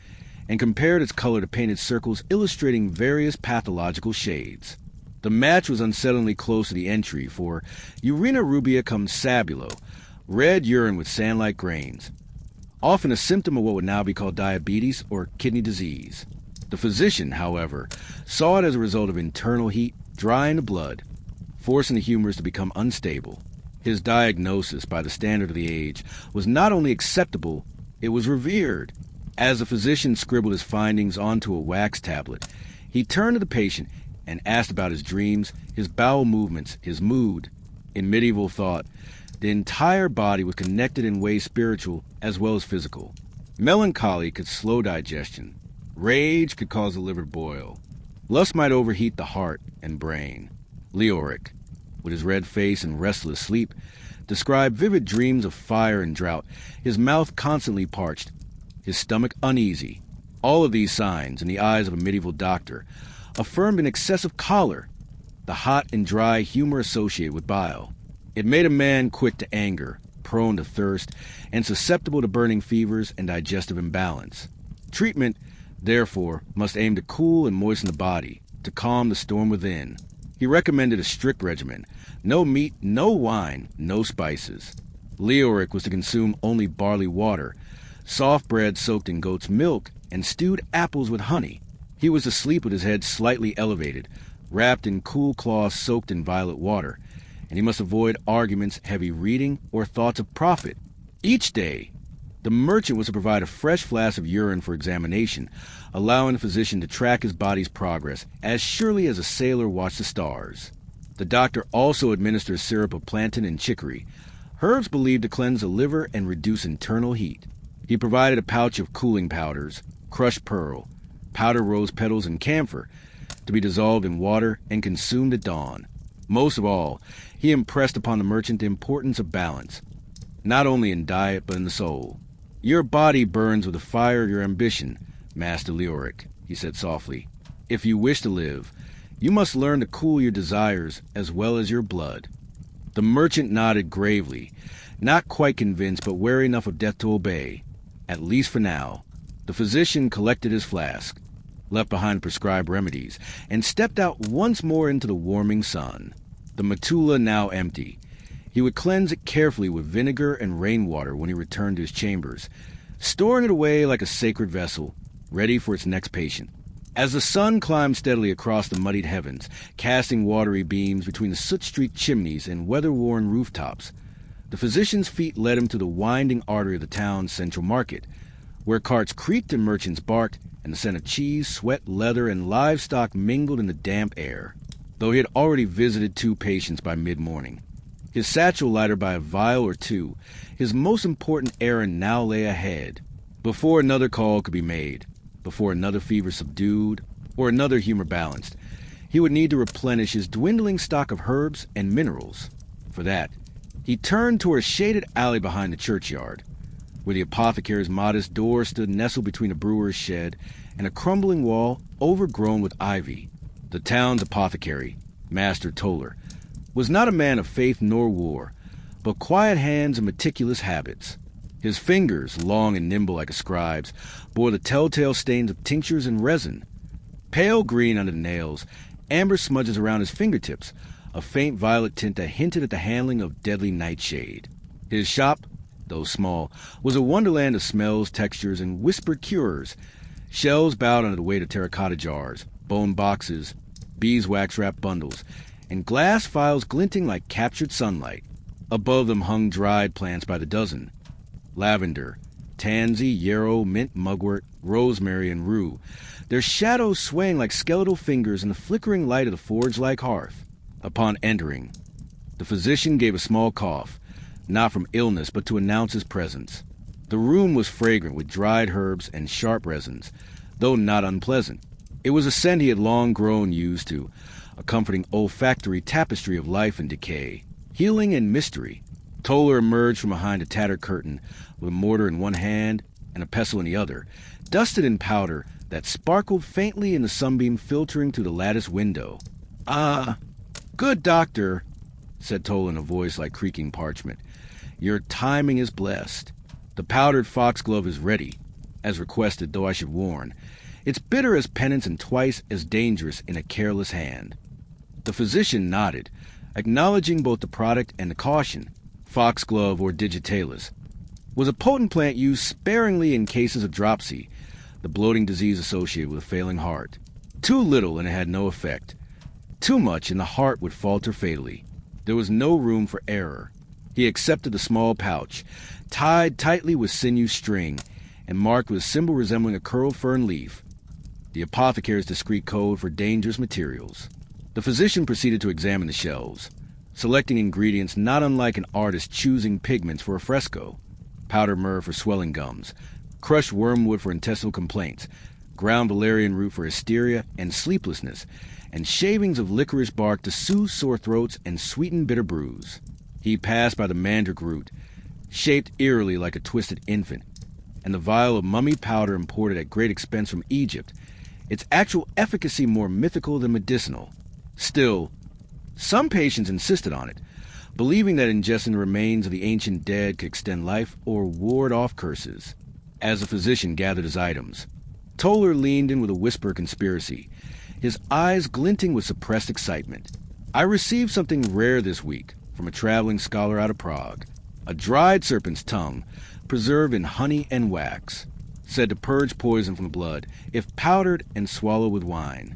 and compared its color to painted circles illustrating various pathological shades. The match was unsettlingly close to the entry for Urina rubia cum sabulo, red urine with sand-like grains, often a symptom of what would now be called diabetes or kidney disease. The physician, however, saw it as a result of internal heat drying the blood, forcing the humors to become unstable. His diagnosis, by the standard of the age, was not only acceptable, it was revered. As the physician scribbled his findings onto a wax tablet, he turned to the patient and asked about his dreams, his bowel movements, his mood. In medieval thought, the entire body was connected in ways spiritual as well as physical. Melancholy could slow digestion. Rage could cause the liver to boil. Lust might overheat the heart and brain. Leoric, with his red face and restless sleep, described vivid dreams of fire and drought, his mouth constantly parched, his stomach uneasy. All of these signs, in the eyes of a medieval doctor, affirmed an excessive choler, the hot and dry humor associated with bile. It made a man quick to anger, prone to thirst, and susceptible to burning fevers and digestive imbalance. Treatment, therefore, must aim to cool and moisten the body, to calm the storm within. He recommended a strict regimen: no meat, no wine, no spices. Leoric was to consume only barley water, soft bread soaked in goat's milk, and stewed apples with honey. He was to sleep with his head slightly elevated, wrapped in cool cloths soaked in violet water, and he must avoid arguments, heavy reading, or thoughts of profit. Each day, the merchant was to provide a fresh flask of urine for examination, allowing the physician to track his body's progress as surely as a sailor watched the stars. The doctor also administered syrup of plantain and chicory, herbs believed to cleanse the liver and reduce internal heat. He provided a pouch of cooling powders, crushed pearl, powdered rose petals, and camphor, to be dissolved in water and consumed at dawn. Most of all, he impressed upon the merchant the importance of balance. not only in diet but in the soul. Your body burns with the fire of your ambition, Master Leoric, he said softly. If you wish to live, you must learn to cool your desires as well as your blood. The merchant nodded gravely, not quite convinced but wary enough of death to obey, at least for now. The physician collected his flask, left behind prescribed remedies, and stepped out once more into the warming sun. The metulla now empty. He would cleanse it carefully with vinegar and rainwater when he returned to his chambers, storing it away like a sacred vessel, ready for its next patient. As the sun climbed steadily across the muddied heavens, casting watery beams between the soot-streaked chimneys and weather-worn rooftops, the physician's feet led him to the winding artery of the town's central market, where carts creaked and merchants barked, and the scent of cheese, sweat, leather, and livestock mingled in the damp air, though he had already visited 2 patients by mid-morning. His satchel lighter by a vial or 2, his most important errand now lay ahead, before another call could be made. Before another fever subdued, or another humor balanced, he would need to replenish his dwindling stock of herbs and minerals. For that, he turned toward a shaded alley behind the churchyard, where the apothecary's modest door stood nestled between a brewer's shed and a crumbling wall overgrown with ivy. The town's apothecary, Master Toller, was not a man of faith nor war, but quiet hands and meticulous habits. His fingers, long and nimble like a scribe's, bore the telltale stains of tinctures and resin. Pale green under the nails, amber smudges around his fingertips, a faint violet tint that hinted at the handling of deadly nightshade. His shop, though small, was a wonderland of smells, textures, and whispered cures. Shelves bowed under the weight of terracotta jars, bone boxes, beeswax-wrapped bundles, and glass vials glinting like captured sunlight. Above them hung dried plants by the dozen. Lavender, tansy, yarrow, mint, mugwort, rosemary, and rue, their shadows swaying like skeletal fingers in the flickering light of the forge-like hearth. Upon entering, the physician gave a small cough, not from illness but to announce his presence. The room was fragrant with dried herbs and sharp resins, though not unpleasant. It was a scent he had long grown used to, a comforting olfactory tapestry of life and decay, healing and mystery. Toller emerged from behind a tattered curtain, with a mortar in one hand and a pestle in the other, dusted in powder that sparkled faintly in the sunbeam filtering through the lattice window. "Ah, good doctor," said Toller in a voice like creaking parchment. "Your timing is blessed. The powdered foxglove is ready, as requested, though I should warn. It's bitter as penance and twice as dangerous in a careless hand." The physician nodded, acknowledging both the product and the caution. Foxglove, or digitalis, was a potent plant used sparingly in cases of dropsy, the bloating disease associated with a failing heart. Too little and it had no effect. Too much and the heart would falter fatally. There was no room for error. He accepted the small pouch, tied tightly with sinew string, and marked with a symbol resembling a curled fern leaf, the apothecary's discreet code for dangerous materials. The physician proceeded to examine the shelves, selecting ingredients not unlike an artist choosing pigments for a fresco: powdered myrrh for swelling gums, crushed wormwood for intestinal complaints, ground valerian root for hysteria and sleeplessness, and shavings of licorice bark to soothe sore throats and sweeten bitter brews. He passed by the mandrake root, shaped eerily like a twisted infant, and the vial of mummy powder imported at great expense from Egypt, its actual efficacy more mythical than medicinal. Still, some patients insisted on it, believing that ingesting the remains of the ancient dead could extend life or ward off curses. As the physician gathered his items, Toller leaned in with a whisper of conspiracy, his eyes glinting with suppressed excitement. "I received something rare this week from a traveling scholar out of Prague. A dried serpent's tongue, preserved in honey and wax, said to purge poison from the blood, if powdered and swallowed with wine."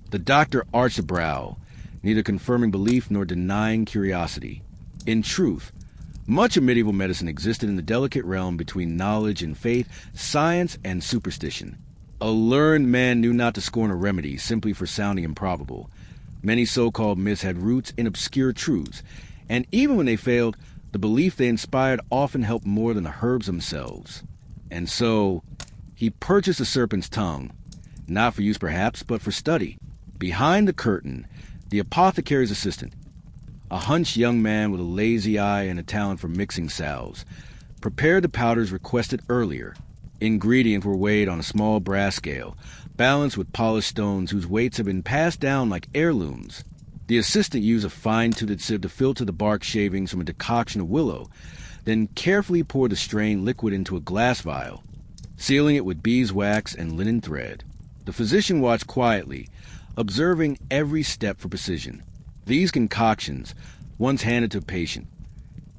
The doctor arched a brow, neither confirming belief nor denying curiosity. In truth, much of medieval medicine existed in the delicate realm between knowledge and faith, science and superstition. A learned man knew not to scorn a remedy simply for sounding improbable. Many so-called myths had roots in obscure truths, and even when they failed, the belief they inspired often helped more than the herbs themselves. And so, he purchased the serpent's tongue, not for use perhaps, but for study. Behind the curtain, the apothecary's assistant, a hunched young man with a lazy eye and a talent for mixing salves, prepared the powders requested earlier. Ingredients were weighed on a small brass scale, balanced with polished stones whose weights had been passed down like heirlooms. The assistant used a fine-toothed sieve to filter the bark shavings from a decoction of willow, then carefully poured the strained liquid into a glass vial, sealing it with beeswax and linen thread. The physician watched quietly, observing every step for precision. These concoctions, once handed to a patient,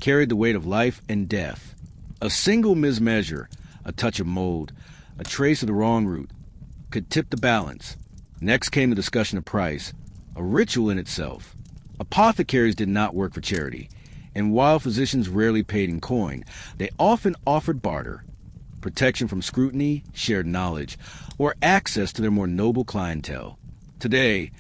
carried the weight of life and death. A single mismeasure, a touch of mold, a trace of the wrong root, could tip the balance. Next came the discussion of price, a ritual in itself. Apothecaries did not work for charity, and while physicians rarely paid in coin, they often offered barter, protection from scrutiny, shared knowledge, or access to their more noble clientele. Today,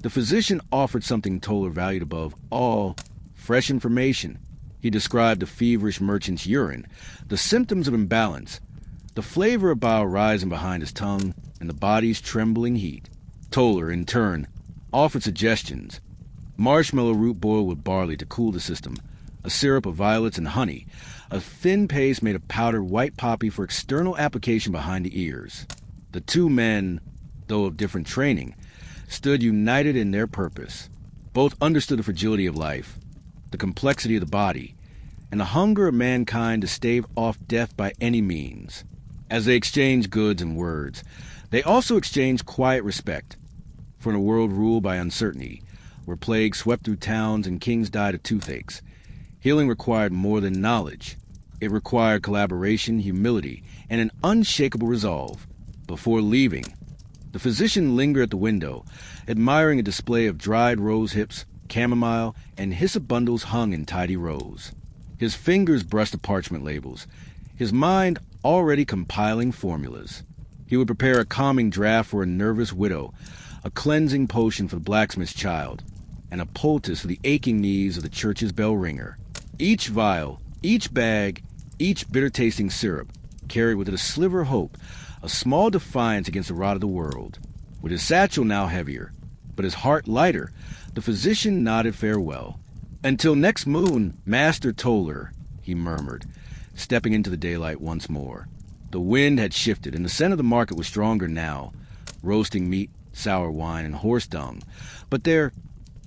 the physician offered something Toller valued above all: fresh information. He described the feverish merchant's urine, the symptoms of imbalance, the flavor of bile rising behind his tongue, and the body's trembling heat. Toller, in turn, offered suggestions: marshmallow root boiled with barley to cool the system, a syrup of violets and honey, a thin paste made of powdered white poppy for external application behind the ears. The two men, though of different training, stood united in their purpose. Both understood the fragility of life, the complexity of the body, and the hunger of mankind to stave off death by any means. As they exchanged goods and words, they also exchanged quiet respect. For in a world ruled by uncertainty, where plague swept through towns and kings died of toothaches, healing required more than knowledge. It required collaboration, humility, and an unshakable resolve. Before leaving, the physician lingered at the window, admiring a display of dried rose hips, chamomile, and hyssop bundles hung in tidy rows. His fingers brushed the parchment labels, his mind already compiling formulas. He would prepare a calming draught for a nervous widow, a cleansing potion for the blacksmith's child, and a poultice for the aching knees of the church's bell ringer. Each vial, each bag, each bitter-tasting syrup carried with it a sliver of hope, a small defiance against the rot of the world. With his satchel now heavier, but his heart lighter, the physician nodded farewell. "Until next moon, Master Toller," he murmured, stepping into the daylight once more. The wind had shifted, and the scent of the market was stronger now, roasting meat, sour wine, and horse dung. But there,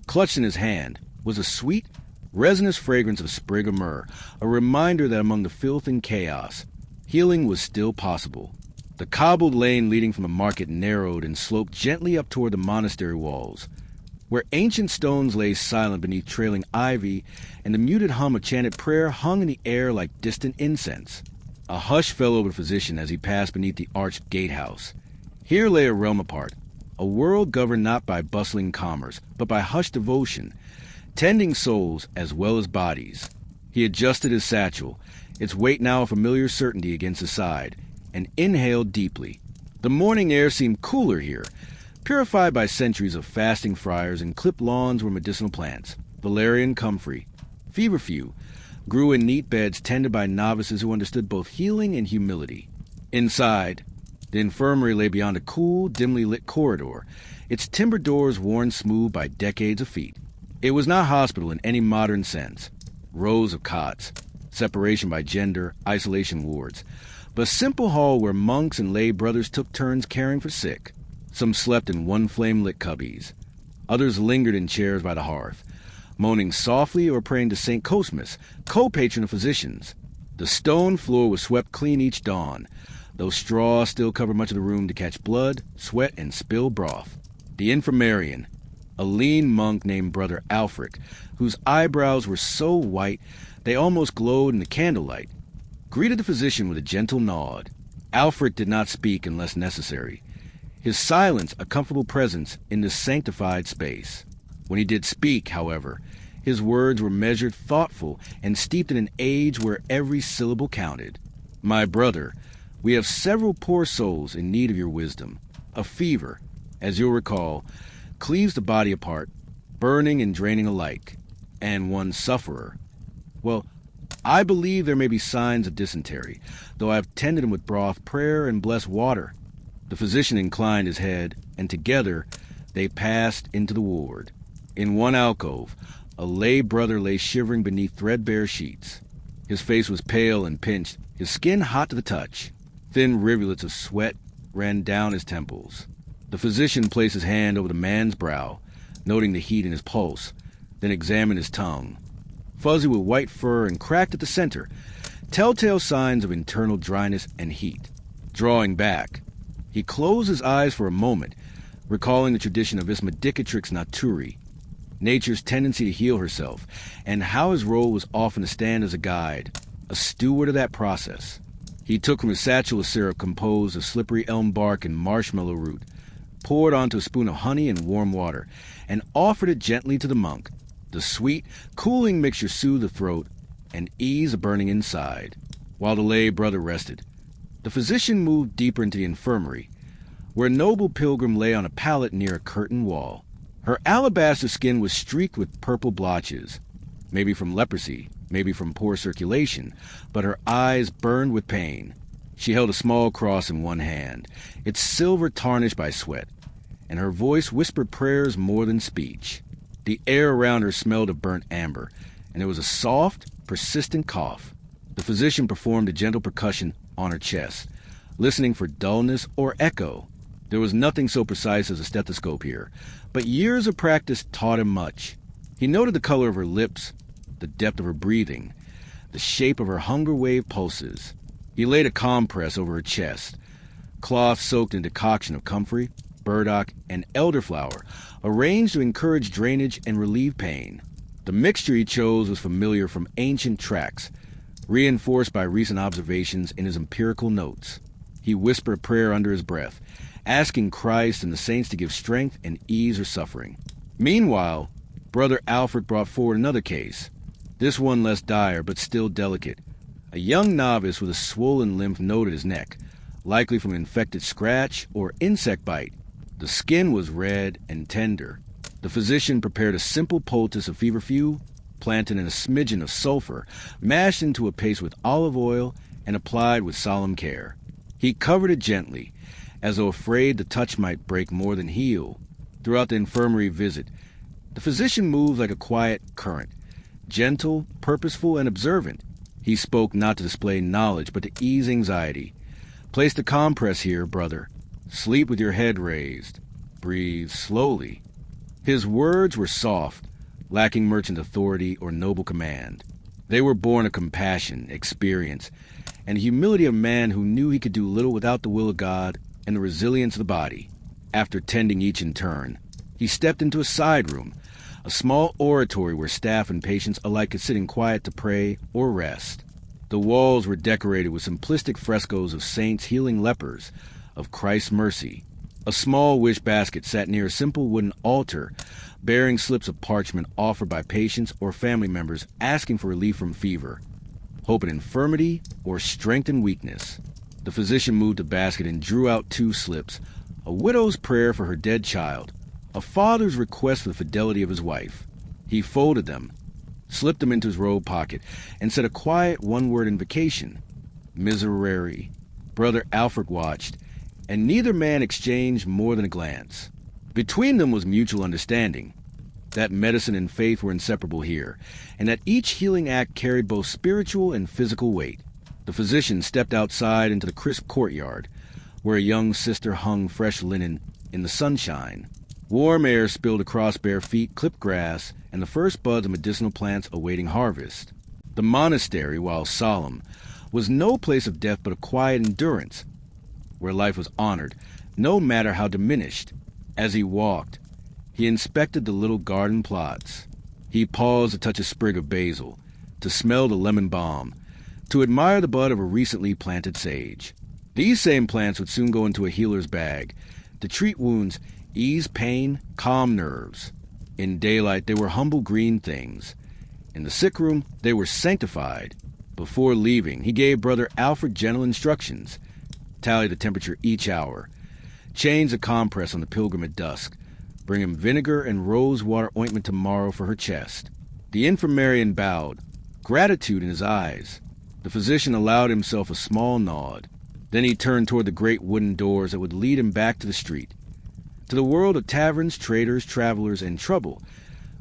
clutched in his hand, was a sweet, resinous fragrance of sprig of myrrh, a reminder that among the filth and chaos, healing was still possible. The cobbled lane leading from the market narrowed and sloped gently up toward the monastery walls, where ancient stones lay silent beneath trailing ivy, and the muted hum of chanted prayer hung in the air like distant incense. A hush fell over the physician as he passed beneath the arched gatehouse. Here lay a realm apart, a world governed not by bustling commerce, but by hushed devotion, tending souls as well as bodies. He adjusted his satchel, its weight now a familiar certainty against his side, and inhaled deeply. The morning air seemed cooler here, purified by centuries of fasting friars, and clipped lawns were medicinal plants. Valerian comfrey, feverfew, grew in neat beds tended by novices who understood both healing and humility. Inside, the infirmary lay beyond a cool, dimly lit corridor, its timber doors worn smooth by decades of feet. It was not hospital in any modern sense. Rows of cots, separation by gender, isolation wards, but a simple hall where monks and lay brothers took turns caring for sick. Some slept in one flame-lit cubbies. Others lingered in chairs by the hearth, moaning softly or praying to St. Cosmas, co-patron of physicians. The stone floor was swept clean each dawn, though straw still covered much of the room to catch blood, sweat, and spill broth. The infirmarian, a lean monk named Brother Alfric, whose eyebrows were so white they almost glowed in the candlelight, greeted the physician with a gentle nod. Alfric did not speak unless necessary, his silence a comfortable presence in this sanctified space. When he did speak, however, his words were measured, thoughtful, and steeped in an age where every syllable counted. "My brother, we have several poor souls in need of your wisdom. A fever, as you'll recall, cleaves the body apart, burning and draining alike, and one sufferer. Well, I believe there may be signs of dysentery, though I have tended him with broth, prayer, and blessed water." The physician inclined his head, and together they passed into the ward. In one alcove, A lay brother lay shivering beneath threadbare sheets. His face was pale and pinched, his skin hot to the touch. Thin rivulets of sweat ran down his temples. The physician placed his hand over the man's brow, noting the heat in his pulse, then examined his tongue. Fuzzy with white fur and cracked at the center, telltale signs of internal dryness and heat. Drawing back, he closed his eyes for a moment, recalling the tradition of Ismadicatrix naturi, nature's tendency to heal herself, and how his role was often to stand as a guide, a steward of that process. He took from his satchel a syrup composed of slippery elm bark and marshmallow root, poured onto a spoon of honey and warm water, and offered it gently to the monk. The sweet, cooling mixture soothed the throat and eased the burning inside. While the lay brother rested, the physician moved deeper into the infirmary, where a noble pilgrim lay on a pallet near a curtained wall. Her alabaster skin was streaked with purple blotches, maybe from leprosy, maybe from poor circulation, but her eyes burned with pain. She held a small cross in one hand, its silver tarnished by sweat, and her voice whispered prayers more than speech. The air around her smelled of burnt amber, and there was a soft, persistent cough. The physician performed a gentle percussion on her chest, listening for dullness or echo. There was nothing so precise as a stethoscope here, but years of practice taught him much. He noted the color of her lips, the depth of her breathing, the shape of her hunger-wave pulses. He laid a compress over her chest, cloth soaked in decoction of comfrey, burdock, and elderflower, arranged to encourage drainage and relieve pain. The mixture he chose was familiar from ancient tracts, reinforced by recent observations in his empirical notes. He whispered a prayer under his breath, asking Christ and the saints to give strength and ease her suffering. Meanwhile, Brother Alfred brought forward another case, this one less dire but still delicate. A young novice with a swollen lymph node at his neck, likely from an infected scratch or insect bite. The skin was red and tender. The physician prepared a simple poultice of feverfew, planted in a smidgen of sulfur, mashed into a paste with olive oil, and applied with solemn care. He covered it gently, as though afraid the touch might break more than heal. Throughout the infirmary visit, the physician moved like a quiet current, gentle, purposeful, and observant. He spoke not to display knowledge, but to ease anxiety. Place the compress here, brother. Sleep with your head raised. Breathe slowly. His words were soft, lacking merchant authority or noble command. They were born of compassion, experience, and the humility of a man who knew he could do little without the will of God and the resilience of the body. After tending each in turn, he stepped into a side room, a small oratory where staff and patients alike could sit in quiet to pray or rest. The walls were decorated with simplistic frescoes of saints healing lepers, of Christ's mercy. A small wish basket sat near a simple wooden altar, bearing slips of parchment offered by patients or family members asking for relief from fever, hope in infirmity, or strength in weakness. The physician moved the basket and drew out 2 slips, a widow's prayer for her dead child, a father's request for the fidelity of his wife. He folded them, slipped them into his robe pocket, and said a quiet one-word invocation. Miserere. Brother Alfred watched, and neither man exchanged more than a glance. Between them was mutual understanding, that medicine and faith were inseparable here, and that each healing act carried both spiritual and physical weight. The physician stepped outside into the crisp courtyard, where a young sister hung fresh linen in the sunshine. Warm air spilled across bare feet, clipped grass, and the first buds of medicinal plants awaiting harvest. The monastery, while solemn, was no place of death but of quiet endurance, where life was honored, no matter how diminished. As he walked, he inspected the little garden plots. He paused to touch a sprig of basil, to smell the lemon balm, to admire the bud of a recently planted sage. These same plants would soon go into a healer's bag, to treat wounds, ease pain, calm nerves. In daylight, they were humble green things. In the sick room, they were sanctified. Before leaving, he gave Brother Alfred gentle instructions. Tally the temperature each hour. Change the compress on the pilgrim at dusk. Bring him vinegar and rose water ointment tomorrow for her chest. The infirmarian bowed, gratitude in his eyes. The physician allowed himself a small nod. Then he turned toward the great wooden doors that would lead him back to the street, to the world of taverns, traders, travelers, and trouble,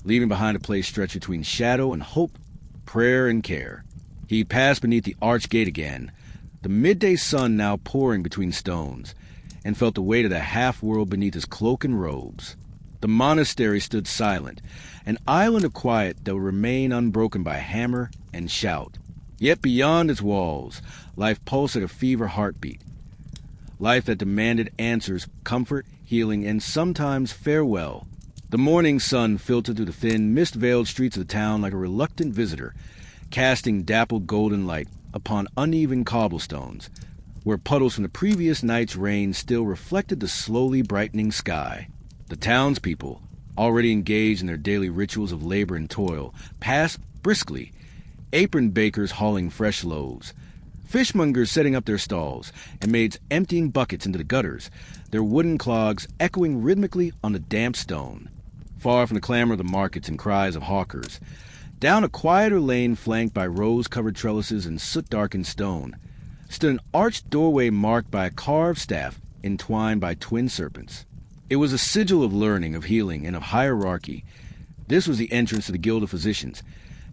leaving behind a place stretched between shadow and hope, prayer and care. He passed beneath the arched gate again, the midday sun now pouring between stones, and felt the weight of the half-world beneath his cloak and robes. The monastery stood silent, an island of quiet that would remain unbroken by hammer and shout. Yet beyond its walls, life pulsed at a fever heartbeat. Life that demanded answers, comfort, healing, and sometimes farewell. The morning sun filtered through the thin, mist-veiled streets of the town like a reluctant visitor, casting dappled golden light upon uneven cobblestones, where puddles from the previous night's rain still reflected the slowly brightening sky. The townspeople, already engaged in their daily rituals of labor and toil, passed briskly, aproned bakers hauling fresh loaves, fishmongers setting up their stalls, and maids emptying buckets into the gutters, their wooden clogs echoing rhythmically on the damp stone. Far from the clamor of the markets and cries of hawkers, down a quieter lane flanked by rose-covered trellises and soot-darkened stone, stood an arched doorway marked by a carved staff entwined by twin serpents. It was a sigil of learning, of healing, and of hierarchy. This was the entrance to the Guild of Physicians,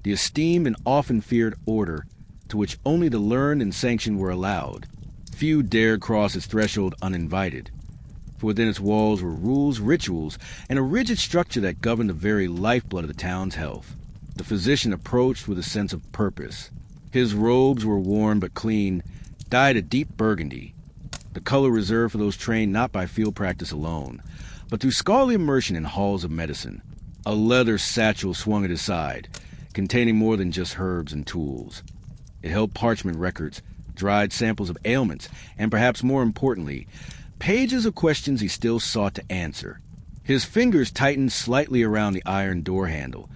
the esteemed and often feared order to which only the learned and sanctioned were allowed. Few dared cross its threshold uninvited, for within its walls were rules, rituals, and a rigid structure that governed the very lifeblood of the town's health. The physician approached with a sense of purpose. His robes were worn but clean, dyed a deep burgundy, the color reserved for those trained not by field practice alone, but through scholarly immersion in halls of medicine. A leather satchel swung at his side, containing more than just herbs and tools. It held parchment records, dried samples of ailments, and perhaps more importantly, pages of questions he still sought to answer. His fingers tightened slightly around the iron door handle,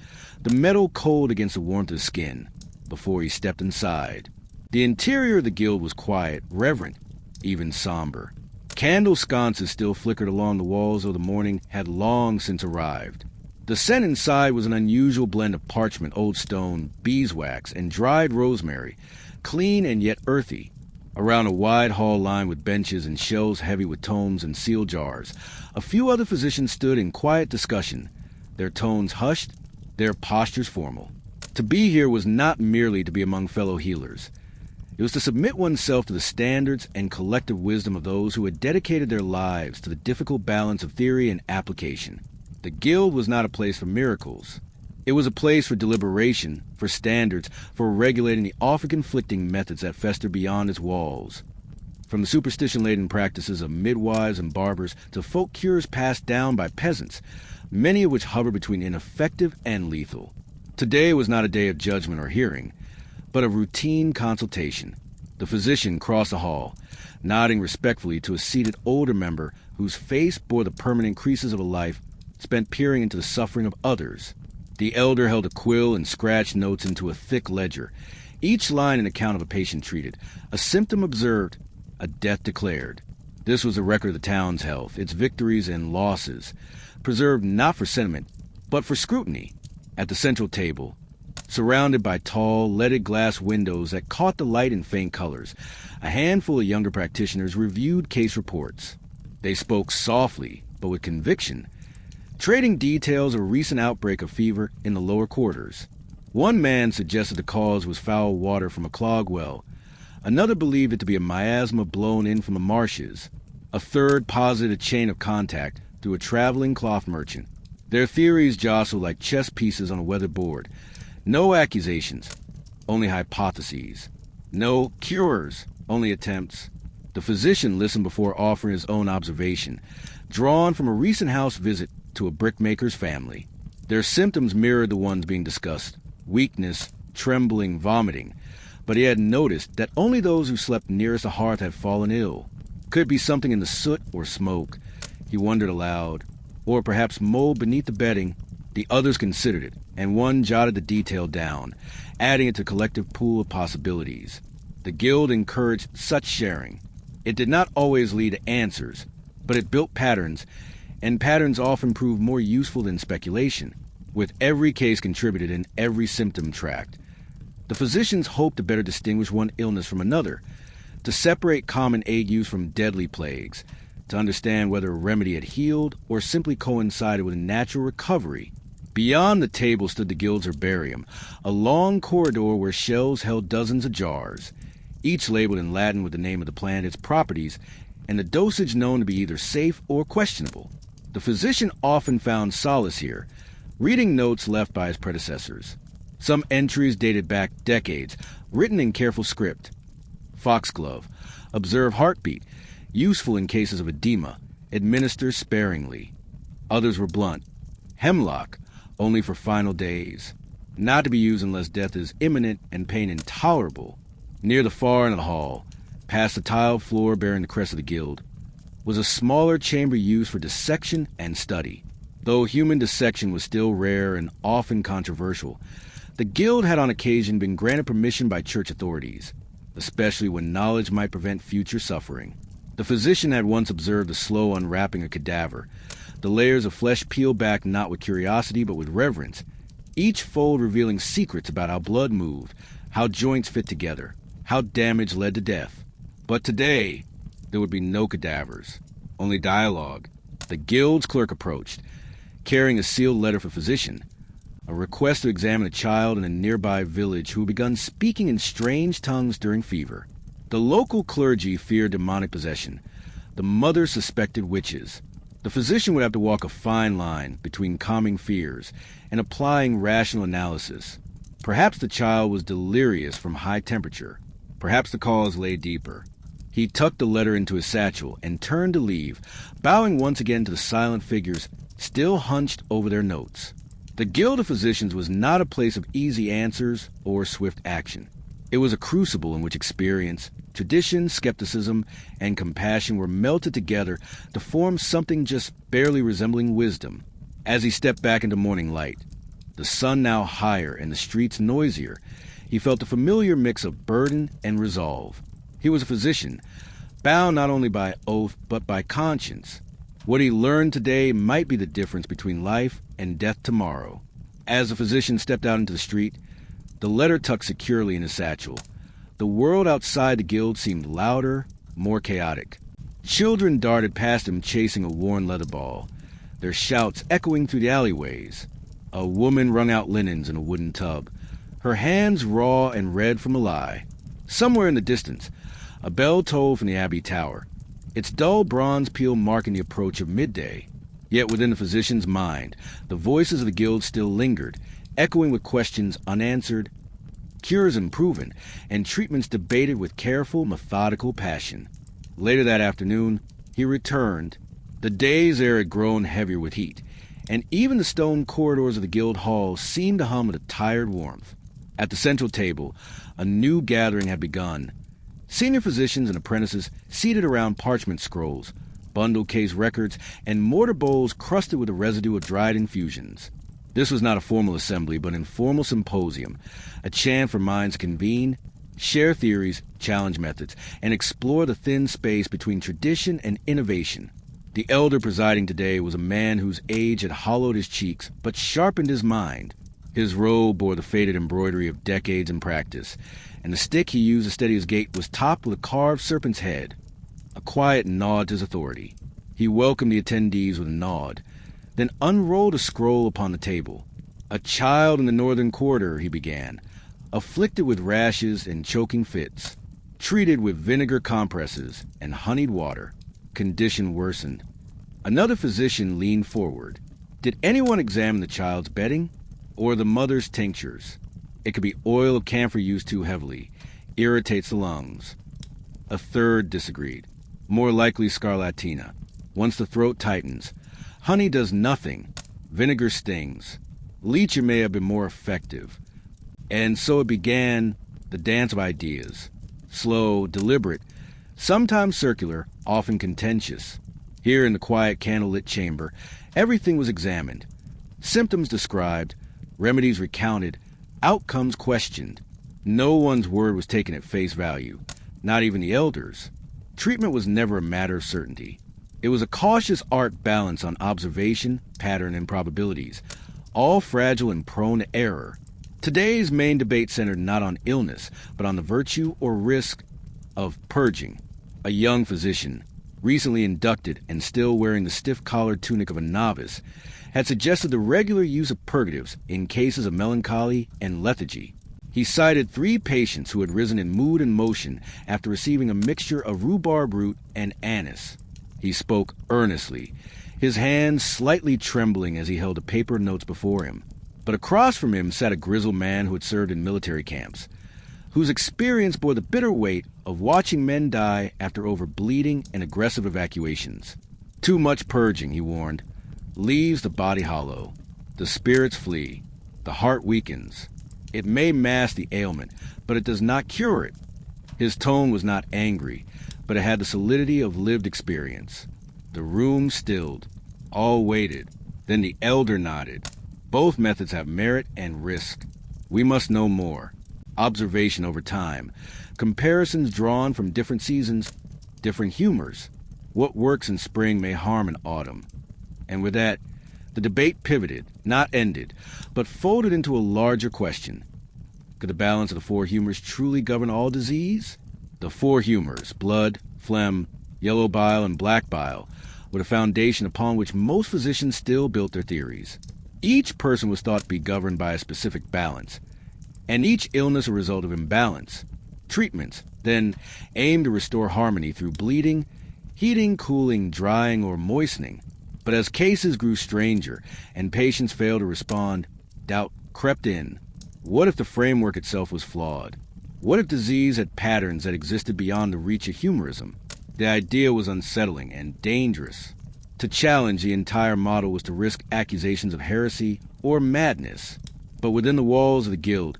the metal cold against the warmth of his skin, before he stepped inside. The interior of the guild was quiet, reverent, even somber. Candle sconces still flickered along the walls, though the morning had long since arrived. The scent inside was an unusual blend of parchment, old stone, beeswax, and dried rosemary, clean and yet earthy. Around a wide hall lined with benches and shelves heavy with tomes and seal jars, a few other physicians stood in quiet discussion, their tones hushed, their postures formal. To be here was not merely to be among fellow healers. It was to submit oneself to the standards and collective wisdom of those who had dedicated their lives to the difficult balance of theory and application. The guild was not a place for miracles. It was a place for deliberation, for standards, for regulating the often-conflicting methods that fester beyond its walls. From the superstition-laden practices of midwives and barbers to folk cures passed down by peasants, many of which hover between ineffective and lethal. Today was not a day of judgment or hearing, but of routine consultation. The physician crossed the hall, nodding respectfully to a seated older member whose face bore the permanent creases of a life spent peering into the suffering of others. The elder held a quill and scratched notes into a thick ledger, each line an account of a patient treated, a symptom observed, a death declared. This was a record of the town's health, its victories and losses, preserved not for sentiment, but for scrutiny. At the central table, surrounded by tall, leaded glass windows that caught the light in faint colors, a handful of younger practitioners reviewed case reports. They spoke softly, but with conviction, trading details of a recent outbreak of fever in the lower quarters. One man suggested the cause was foul water from a clogged well. Another believed it to be a miasma blown in from the marshes. A third posited a chain of contact through a traveling cloth merchant. Their theories jostled like chess pieces on a weathered board. No accusations, only hypotheses. No cures, only attempts. The physician listened before offering his own observation, drawn from a recent house visit to a brickmaker's family. Their symptoms mirrored the ones being discussed: weakness, trembling, vomiting. But he had noticed that only those who slept nearest the hearth had fallen ill. Could it be something in the soot or smoke? He wondered aloud. Or perhaps mold beneath the bedding. The others considered it, and one jotted the detail down, adding it to the collective pool of possibilities. The guild encouraged such sharing. It did not always lead to answers, but it built patterns, and patterns often proved more useful than speculation. With every case contributed and every symptom tracked, the physicians hoped to better distinguish one illness from another, to separate common aid use from deadly plagues, to understand whether a remedy had healed or simply coincided with a natural recovery. Beyond the table stood the guild's herbarium, a long corridor where shelves held dozens of jars, each labeled in Latin with the name of the plant, its properties, and the dosage known to be either safe or questionable. The physician often found solace here, reading notes left by his predecessors. Some entries dated back decades, written in careful script. Foxglove, observe heartbeat, useful in cases of edema, administer sparingly. Others were blunt. Hemlock, only for final days, not to be used unless death is imminent and pain intolerable. Near the far end of the hall, past the tiled floor bearing the crest of the guild, was a smaller chamber used for dissection and study. Though human dissection was still rare and often controversial, the guild had on occasion been granted permission by church authorities, especially when knowledge might prevent future suffering. The physician had once observed the slow unwrapping of a cadaver, the layers of flesh peeled back not with curiosity but with reverence, each fold revealing secrets about how blood moved, how joints fit together, how damage led to death. But today, there would be no cadavers, only dialogue. The guild's clerk approached, carrying a sealed letter for physician, a request to examine a child in a nearby village who had begun speaking in strange tongues during fever. The local clergy feared demonic possession. The mother suspected witches. The physician would have to walk a fine line between calming fears and applying rational analysis. Perhaps the child was delirious from high temperature. Perhaps the cause lay deeper. He tucked the letter into his satchel and turned to leave, bowing once again to the silent figures still hunched over their notes. The Guild of Physicians was not a place of easy answers or swift action. It was a crucible in which experience, tradition, skepticism, and compassion were melted together to form something just barely resembling wisdom. As he stepped back into morning light, the sun now higher and the streets noisier, he felt a familiar mix of burden and resolve. He was a physician, bound not only by oath but by conscience. What he learned today might be the difference between life and death tomorrow. As the physician stepped out into the street, the letter tucked securely in his satchel, the world outside the guild seemed louder, more chaotic. Children darted past him chasing a worn leather ball, their shouts echoing through the alleyways. A woman wrung out linens in a wooden tub, her hands raw and red from a lie. Somewhere in the distance, a bell tolled from the Abbey Tower, its dull bronze peal marking the approach of midday. Yet within the physician's mind, the voices of the guild still lingered, echoing with questions unanswered, cures unproven, and treatments debated with careful, methodical passion. Later that afternoon, he returned. The day's air had grown heavier with heat, and even the stone corridors of the guild hall seemed to hum with a tired warmth. At the central table, a new gathering had begun. Senior physicians and apprentices seated around parchment scrolls, bundle-case records, and mortar bowls crusted with the residue of dried infusions. This was not a formal assembly, but an informal symposium, a chance for minds to convene, share theories, challenge methods, and explore the thin space between tradition and innovation. The elder presiding today was a man whose age had hollowed his cheeks but sharpened his mind. His robe bore the faded embroidery of decades in practice, and the stick he used to steady his gait was topped with a carved serpent's head, a quiet nod to his authority. He welcomed the attendees with a nod, then unrolled a scroll upon the table. A child in the northern quarter, he began, afflicted with rashes and choking fits, treated with vinegar compresses and honeyed water. Condition worsened. Another physician leaned forward. Did anyone examine the child's bedding or the mother's tinctures? It could be oil of camphor used too heavily. Irritates the lungs. A third disagreed. More likely scarlatina. Once the throat tightens, honey does nothing. Vinegar stings. Leeching may have been more effective. And so it began, the dance of ideas. Slow, deliberate, sometimes circular, often contentious. Here in the quiet candlelit chamber, everything was examined. Symptoms described, remedies recounted, outcomes questioned. No one's word was taken at face value, not even the elders. Treatment was never a matter of certainty. It was a cautious art balance on observation, pattern, and probabilities, all fragile and prone to error. Today's main debate centered not on illness, but on the virtue or risk of purging. A young physician, recently inducted and still wearing the stiff-collared tunic of a novice, had suggested the regular use of purgatives in cases of melancholy and lethargy. He cited 3 patients who had risen in mood and motion after receiving a mixture of rhubarb root and anise. He spoke earnestly, his hands slightly trembling as he held a paper of notes before him. But across from him sat a grizzled man who had served in military camps, whose experience bore the bitter weight of watching men die after over-bleeding and aggressive evacuations. Too much purging, he warned, leaves the body hollow. The spirits flee. The heart weakens. It may mask the ailment, but it does not cure it. His tone was not angry, but it had the solidity of lived experience. The room stilled. All waited. Then the elder nodded. Both methods have merit and risk. We must know more. Observation over time. Comparisons drawn from different seasons, different humors. What works in spring may harm in autumn. And with that, the debate pivoted, not ended, but folded into a larger question. Could the balance of the 4 humors truly govern all disease? The 4 humors, blood, phlegm, yellow bile, and black bile, were the foundation upon which most physicians still built their theories. Each person was thought to be governed by a specific balance, and each illness a result of imbalance. Treatments, then, aimed to restore harmony through bleeding, heating, cooling, drying, or moistening. But as cases grew stranger and patients failed to respond, doubt crept in. What if the framework itself was flawed? What if disease had patterns that existed beyond the reach of humorism? The idea was unsettling and dangerous. To challenge the entire model was to risk accusations of heresy or madness. But within the walls of the guild,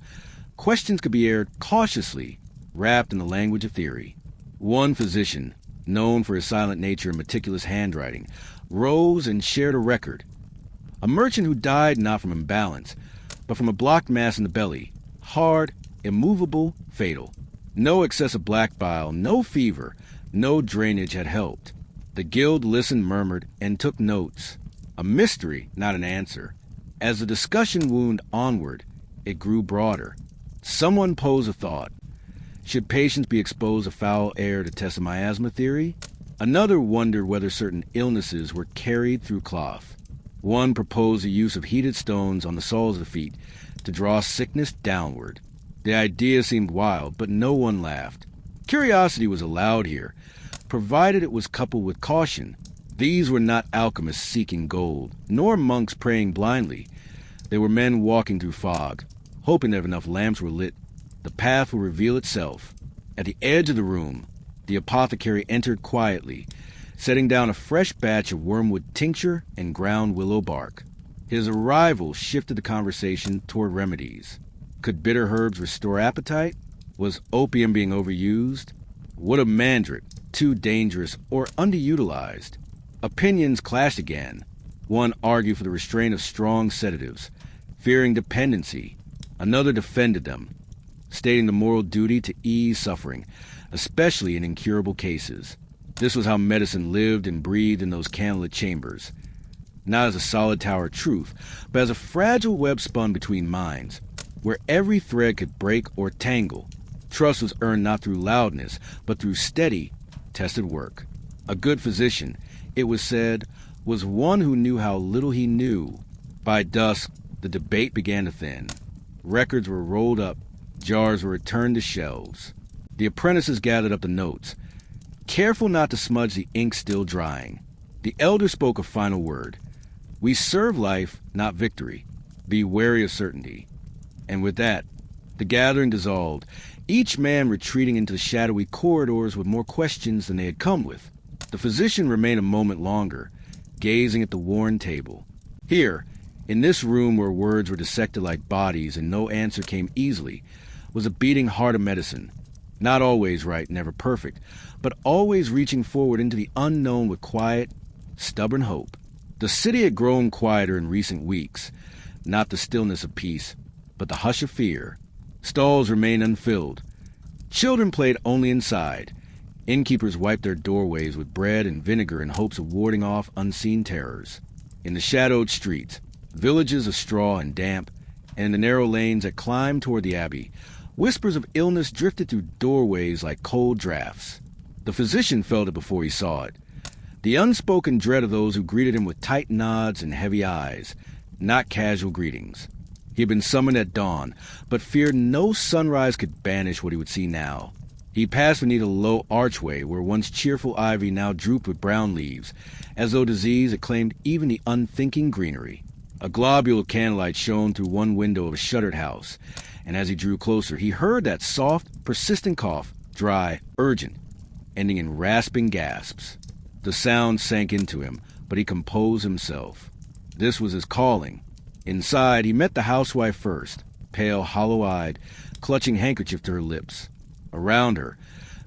questions could be aired cautiously, wrapped in the language of theory. One physician, known for his silent nature and meticulous handwriting, rose and shared a record. A merchant who died not from imbalance, but from a blocked mass in the belly, hard, immovable, fatal. No excessive black bile, no fever, no drainage had helped. The guild listened, murmured, and took notes. A mystery, not an answer. As the discussion wound onward, it grew broader. Someone posed a thought. Should patients be exposed to foul air to test a miasma theory? Another wondered whether certain illnesses were carried through cloth. One proposed the use of heated stones on the soles of the feet to draw sickness downward. The idea seemed wild, but no one laughed. Curiosity was allowed here, provided it was coupled with caution. These were not alchemists seeking gold, nor monks praying blindly. They were men walking through fog, hoping that if enough lamps were lit, the path would reveal itself. At the edge of the room, the apothecary entered quietly, setting down a fresh batch of wormwood tincture and ground willow bark. His arrival shifted the conversation toward remedies. Could bitter herbs restore appetite? Was opium being overused? Would a mandrake, too dangerous or underutilized? Opinions clashed again. One argued for the restraint of strong sedatives, fearing dependency. Another defended them, stating the moral duty to ease suffering, especially in incurable cases. This was how medicine lived and breathed in those candlelit chambers, not as a solid tower of truth, but as a fragile web spun between minds, where every thread could break or tangle. Trust was earned not through loudness, but through steady, tested work. A good physician, it was said, was one who knew how little he knew. By dusk, the debate began to thin. Records were rolled up, jars were returned to shelves. The apprentices gathered up the notes, careful not to smudge the ink still drying. The elder spoke a final word. We serve life, not victory. Be wary of certainty. And with that, the gathering dissolved, each man retreating into the shadowy corridors with more questions than they had come with. The physician remained a moment longer, gazing at the worn table. Here, in this room where words were dissected like bodies and no answer came easily, was a beating heart of medicine. Not always right, never perfect, but always reaching forward into the unknown with quiet, stubborn hope. The city had grown quieter in recent weeks, not the stillness of peace, but the hush of fear. Stalls remained unfilled. Children played only inside. Innkeepers wiped their doorways with bread and vinegar in hopes of warding off unseen terrors. In the shadowed streets, villages of straw and damp, and in the narrow lanes that climbed toward the abbey, whispers of illness drifted through doorways like cold drafts. The physician felt it before he saw it. The unspoken dread of those who greeted him with tight nods and heavy eyes, not casual greetings. He had been summoned at dawn, but feared no sunrise could banish what he would see now. He passed beneath a low archway where once cheerful ivy now drooped with brown leaves, as though disease had claimed even the unthinking greenery. A globule of candlelight shone through one window of a shuttered house, and as he drew closer, he heard that soft, persistent cough, dry, urgent, ending in rasping gasps. The sound sank into him, but he composed himself. This was his calling. Inside, he met the housewife first, pale, hollow-eyed, clutching handkerchief to her lips. Around her,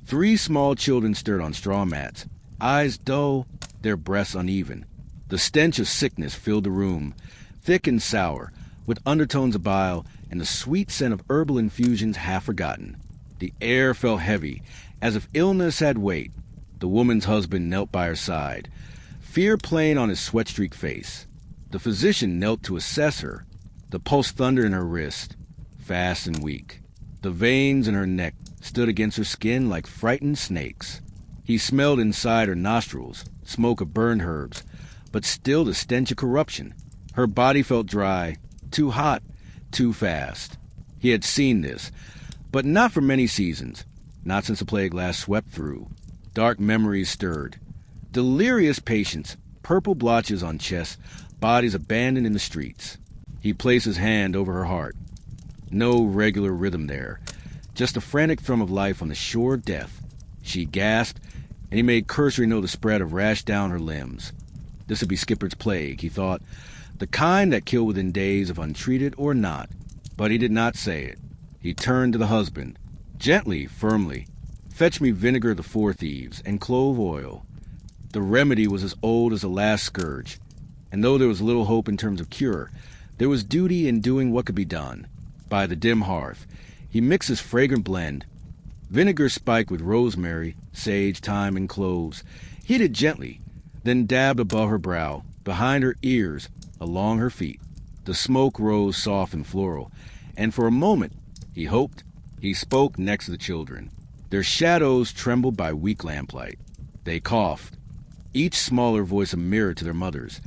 3 small children stirred on straw mats, eyes dull, their breaths uneven. The stench of sickness filled the room, thick and sour, with undertones of bile and the sweet scent of herbal infusions half forgotten. The air felt heavy, as if illness had weight. The woman's husband knelt by her side, fear playing on his sweat-streaked face. The physician knelt to assess her, the pulse thundered in her wrist, fast and weak. The veins in her neck stood against her skin like frightened snakes. He smelled inside her nostrils, smoke of burned herbs, but still the stench of corruption. Her body felt dry, too hot, too fast. He had seen this, but not for many seasons, not since the plague last swept through. Dark memories stirred. Delirious patients, purple blotches on chests, bodies abandoned in the streets. He placed his hand over her heart. No regular rhythm there, just a frantic thrum of life on the shore of death. She gasped, and he made cursory note of the spread of rash down her limbs. This would be Skipper's plague, he thought, the kind that killed within days of untreated or not. But he did not say it. He turned to the husband, gently, firmly. Fetch me vinegar of the 4 thieves, and clove oil. The remedy was as old as the last scourge, and though there was little hope in terms of cure, there was duty in doing what could be done. By the dim hearth, he mixed his fragrant blend, vinegar spiked with rosemary, sage, thyme, and cloves, heated gently, then dabbed above her brow, behind her ears, along her feet. The smoke rose soft and floral, and for a moment, he hoped, he spoke next to the children. Their shadows trembled by weak lamplight. They coughed, each smaller voice a mirror to their mothers,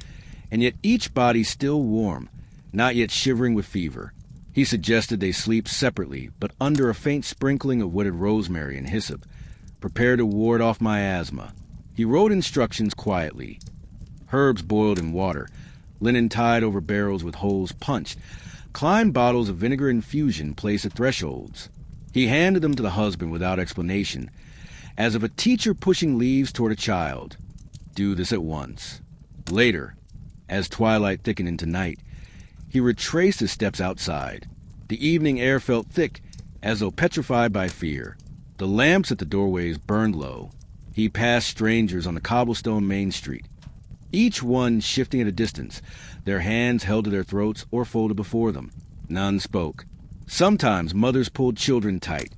and yet each body still warm, not yet shivering with fever. He suggested they sleep separately, but under a faint sprinkling of wetted rosemary and hyssop, prepared to ward off miasma. He wrote instructions quietly. Herbs boiled in water, linen tied over barrels with holes punched, climbed bottles of vinegar infusion placed at thresholds. He handed them to the husband without explanation, as of a teacher pushing leaves toward a child. Do this at once. Later, as twilight thickened into night, he retraced his steps outside. The evening air felt thick, as though petrified by fear. The lamps at the doorways burned low. He passed strangers on the cobblestone main street, each one shifting at a distance, their hands held to their throats or folded before them. None spoke. Sometimes mothers pulled children tight.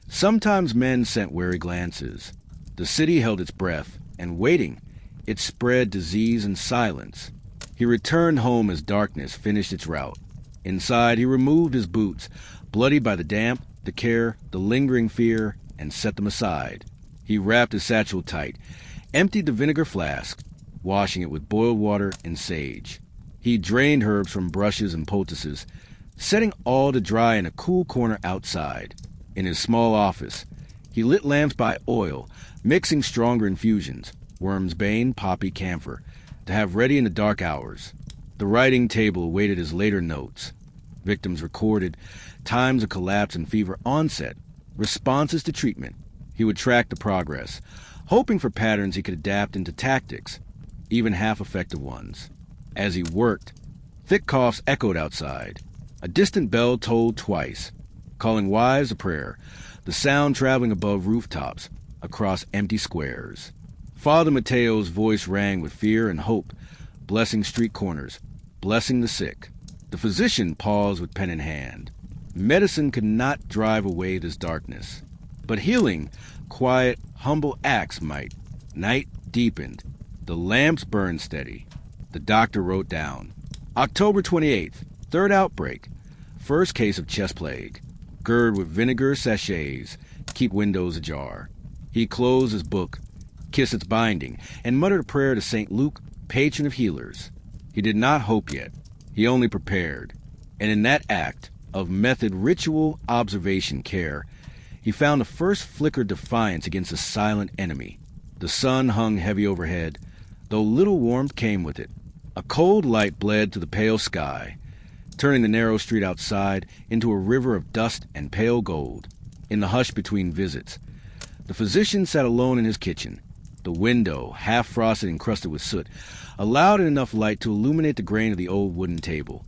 Sometimes men sent wary glances. The city held its breath, and waiting, it spread disease and silence. He returned home as darkness finished its route. Inside, he removed his boots, bloody by the damp, the care, the lingering fear, and set them aside. He wrapped his satchel tight, emptied the vinegar flask, washing it with boiled water and sage. He drained herbs from brushes and poultices, setting all to dry in a cool corner outside. In his small office, he lit lamps by oil, mixing stronger infusions, worm's bane, poppy, camphor, to have ready in the dark hours. The writing table awaited his later notes. Victims recorded, times of collapse and fever onset, responses to treatment. He would track the progress, hoping for patterns he could adapt into tactics, even half-effective ones. As he worked, thick coughs echoed outside. A distant bell tolled twice, calling wives to prayer, the sound traveling above rooftops, across empty squares. Father Mateo's voice rang with fear and hope, blessing street corners, blessing the sick. The physician paused with pen in hand. Medicine could not drive away this darkness, but healing, quiet, humble acts might. Night deepened. The lamps burned steady. The doctor wrote down, October 28th, 3rd outbreak, first case of chest plague. Gird with vinegar sachets, keep windows ajar. He closed his book, kissed its binding, and muttered a prayer to St. Luke, patron of healers. He did not hope yet. He only prepared. And in that act of method, ritual, observation, care, he found the first flickered defiance against a silent enemy. The sun hung heavy overhead, though little warmth came with it. A cold light bled to the pale sky, turning the narrow street outside into a river of dust and pale gold. In the hush between visits, the physician sat alone in his kitchen. The window, half frosted and crusted with soot, allowed enough light to illuminate the grain of the old wooden table.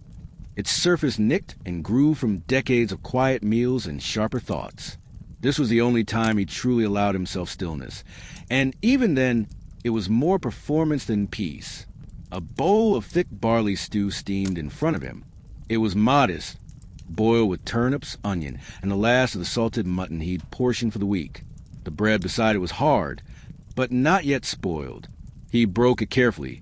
Its surface nicked and grew from decades of quiet meals and sharper thoughts. This was the only time he truly allowed himself stillness, and even then, it was more performance than peace. A bowl of thick barley stew steamed in front of him. It was modest, boiled with turnips, onion, and the last of the salted mutton he'd portioned for the week. The bread beside it was hard, but not yet spoiled. He broke it carefully,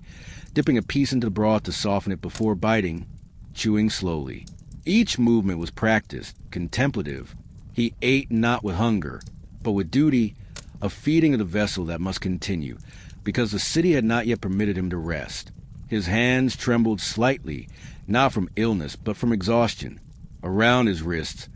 dipping a piece into the broth to soften it before biting, chewing slowly. Each movement was practiced, contemplative. He ate not with hunger, but with duty, a feeding of the vessel that must continue, because the city had not yet permitted him to rest. His hands trembled slightly, not from illness, but from exhaustion. Around his wrists,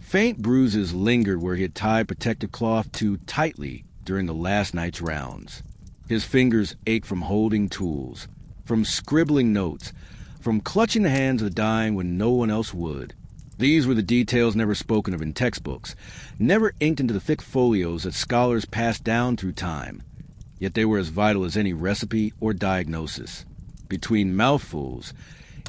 faint bruises lingered where he had tied protective cloth too tightly during the last night's rounds. His fingers ached from holding tools, from scribbling notes, from clutching the hands of the dying when no one else would. These were the details never spoken of in textbooks, never inked into the thick folios that scholars passed down through time. Yet they were as vital as any recipe or diagnosis. Between mouthfuls,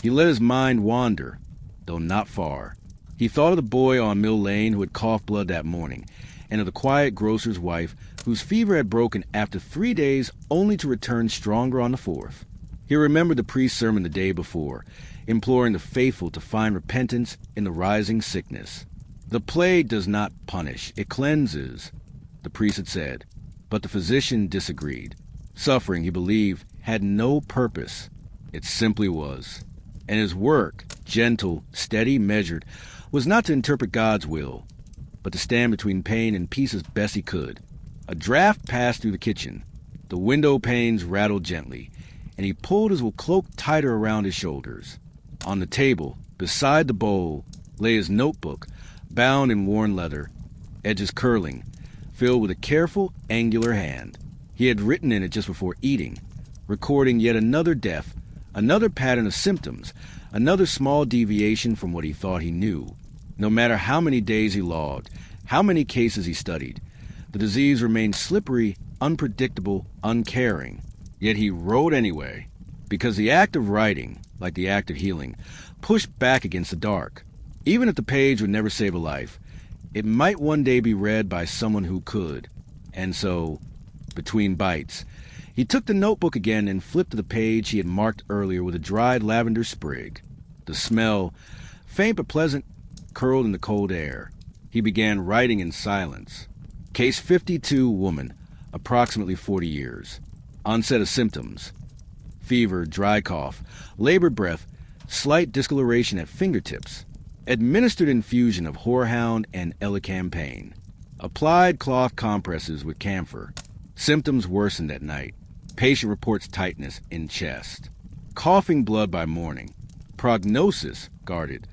he let his mind wander, though not far. He thought of the boy on Mill Lane who had coughed blood that morning, and of the quiet grocer's wife whose fever had broken after 3 days only to return stronger on the 4th. He remembered the priest's sermon the day before, imploring the faithful to find repentance in the rising sickness. The plague does not punish, it cleanses, the priest had said, but the physician disagreed. Suffering, he believed, had no purpose. It simply was. And his work, gentle, steady, measured, was not to interpret God's will, but to stand between pain and peace as best he could. A draft passed through the kitchen. The window panes rattled gently, and he pulled his cloak tighter around his shoulders. On the table, beside the bowl, lay his notebook, bound in worn leather, edges curling, filled with a careful, angular hand. He had written in it just before eating, recording yet another death, another pattern of symptoms, another small deviation from what he thought he knew. No matter how many days he logged, how many cases he studied, the disease remained slippery, unpredictable, uncaring. Yet he wrote anyway, because the act of writing, like the act of healing, pushed back against the dark. Even if the page would never save a life, it might one day be read by someone who could. And so, between bites, he took the notebook again and flipped to the page he had marked earlier with a dried lavender sprig. The smell, faint but pleasant, curled in the cold air. He began writing in silence. Case 52, woman, approximately 40 years. Onset of symptoms: fever, dry cough, labored breath, slight discoloration at fingertips. Administered infusion of horehound and elecampane. Applied cloth compresses with camphor. Symptoms worsened at night. Patient reports tightness in chest. Coughing blood by morning. Prognosis guarded.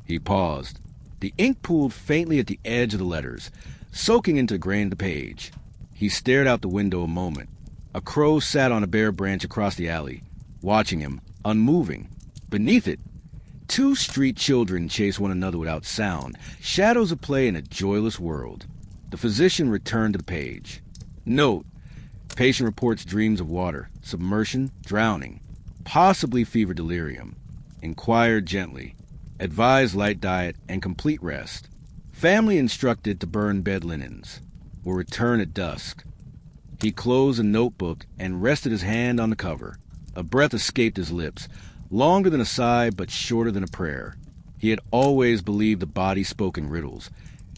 He paused. The ink pooled faintly at the edge of the letters, soaking into the grain of the page. He stared out the window a moment. A crow sat on a bare branch across the alley, watching him, unmoving. Beneath it, 2 street children chased one another without sound, shadows of play in a joyless world. The physician returned to the page. Note: patient reports dreams of water, submersion, drowning, possibly fever delirium. Inquired gently. Advised light diet and complete rest. Family instructed to burn bed linens. Will return at dusk. He closed the notebook and rested his hand on the cover. A breath escaped his lips, longer than a sigh but shorter than a prayer. He had always believed the body spoke in riddles,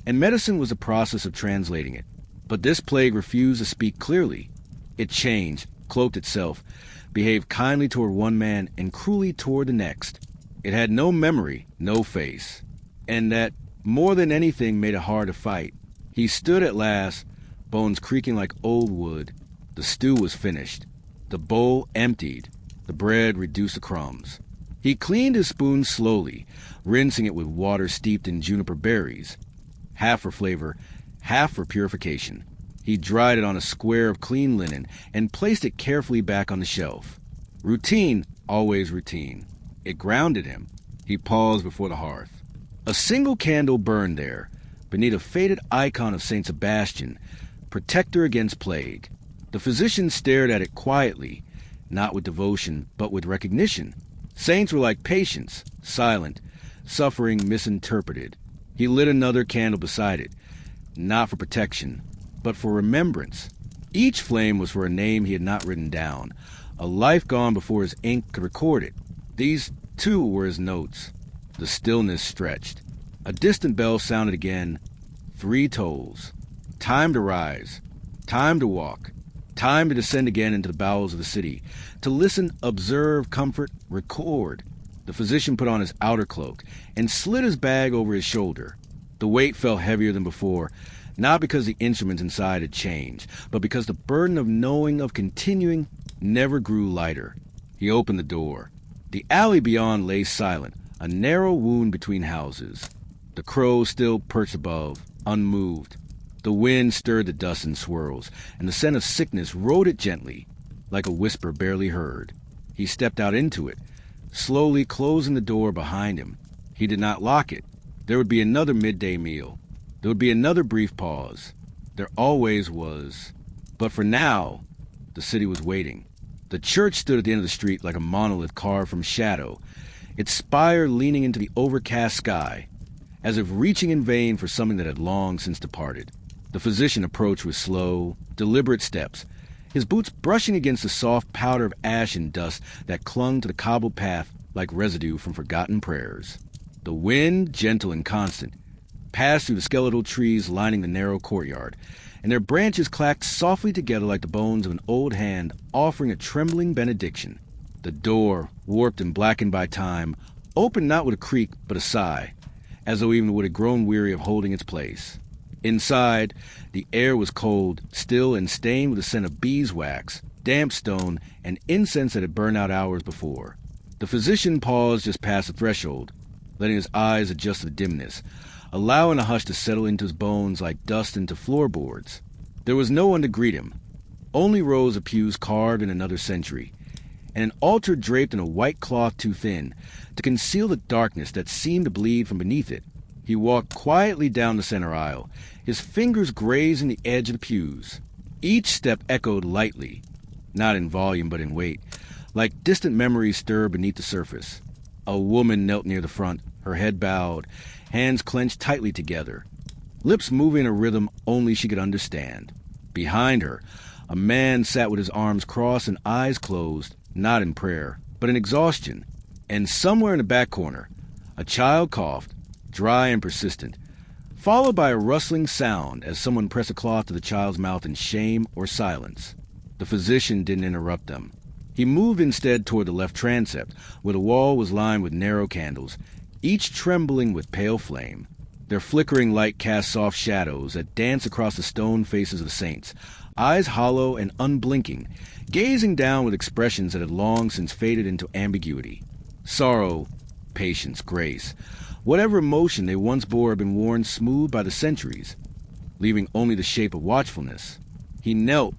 and medicine was the process of translating it. But this plague refused to speak clearly. It changed, cloaked itself, behaved kindly toward one man and cruelly toward the next. It had no memory, no face. And that, more than anything, made it hard to fight. He stood at last, bones creaking like old wood, The stew was finished, the bowl emptied, the bread reduced to crumbs. He cleaned his spoon slowly, rinsing it with water steeped in juniper berries, half for flavor, half for purification. He dried it on a square of clean linen and placed it carefully back on the shelf. Routine, always routine. It grounded him. He paused before the hearth. A single candle burned there, beneath a faded icon of Saint Sebastian, protector against plague. The physician stared at it quietly, not with devotion, but with recognition. Saints were like patients, silent, suffering misinterpreted. He lit another candle beside it, not for protection, but for remembrance. Each flame was for a name he had not written down, a life gone before his ink could record it. These, too, were his notes. The stillness stretched. A distant bell sounded again. 3 tolls. Time to rise. Time to walk. Time to descend again into the bowels of the city. To listen, observe, comfort, record. The physician put on his outer cloak and slid his bag over his shoulder. The weight felt heavier than before, not because the instruments inside had changed, but because the burden of knowing, of continuing, never grew lighter. He opened the door. The alley beyond lay silent, a narrow wound between houses. The crow still perched above, unmoved. The wind stirred the dust in swirls, and the scent of sickness rode it gently, like a whisper barely heard. He stepped out into it, slowly closing the door behind him. He did not lock it. There would be another midday meal. There would be another brief pause. There always was. But for now, the city was waiting. The church stood at the end of the street like a monolith carved from shadow, its spire leaning into the overcast sky, as if reaching in vain for something that had long since departed. The physician approached with slow, deliberate steps, his boots brushing against the soft powder of ash and dust that clung to the cobbled path like residue from forgotten prayers. The wind, gentle and constant, passed through the skeletal trees lining the narrow courtyard, and their branches clacked softly together like the bones of an old hand offering a trembling benediction. The door, warped and blackened by time, opened not with a creak but a sigh, as though even it would have grown weary of holding its place. Inside, the air was cold, still, and stained with the scent of beeswax, damp stone, and incense that had burned out hours before. The physician paused just past the threshold, letting his eyes adjust to the dimness, allowing a hush to settle into his bones like dust into floorboards. There was no one to greet him, only rows of pews carved in another century, and an altar draped in a white cloth too thin to conceal the darkness that seemed to bleed from beneath it. He walked quietly down the center aisle, his fingers grazing the edge of the pews. Each step echoed lightly, not in volume but in weight, like distant memories stirred beneath the surface. A woman knelt near the front, her head bowed, hands clenched tightly together, lips moving in a rhythm only she could understand. Behind her, a man sat with his arms crossed and eyes closed, not in prayer, but in exhaustion. And somewhere in the back corner, a child coughed, dry and persistent, followed by a rustling sound as someone pressed a cloth to the child's mouth in shame or silence. The physician didn't interrupt them. He moved instead toward the left transept, where the wall was lined with narrow candles, each trembling with pale flame. Their flickering light cast soft shadows that danced across the stone faces of the saints, eyes hollow and unblinking, gazing down with expressions that had long since faded into ambiguity. Sorrow, patience, grace, whatever emotion they once bore had been worn smooth by the centuries, leaving only the shape of watchfulness. He knelt,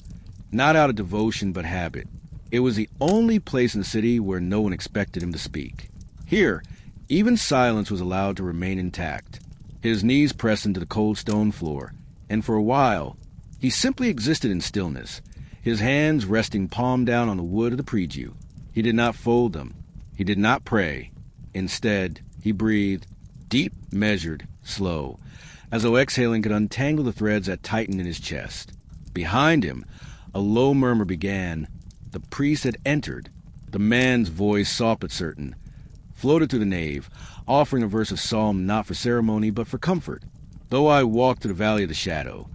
not out of devotion but habit. It was the only place in the city where no one expected him to speak. Here, even silence was allowed to remain intact. His knees pressed into the cold stone floor, and for a while, he simply existed in stillness, his hands resting palm down on the wood of the prie-dieu. He did not fold them. He did not pray. Instead, he breathed, deep, measured, slow, as though exhaling could untangle the threads that tightened in his chest. Behind him, a low murmur began. The priest had entered. The man's voice, soft but certain, floated through the nave, offering a verse of psalm not for ceremony but for comfort. Though I walked to the valley of the shadow,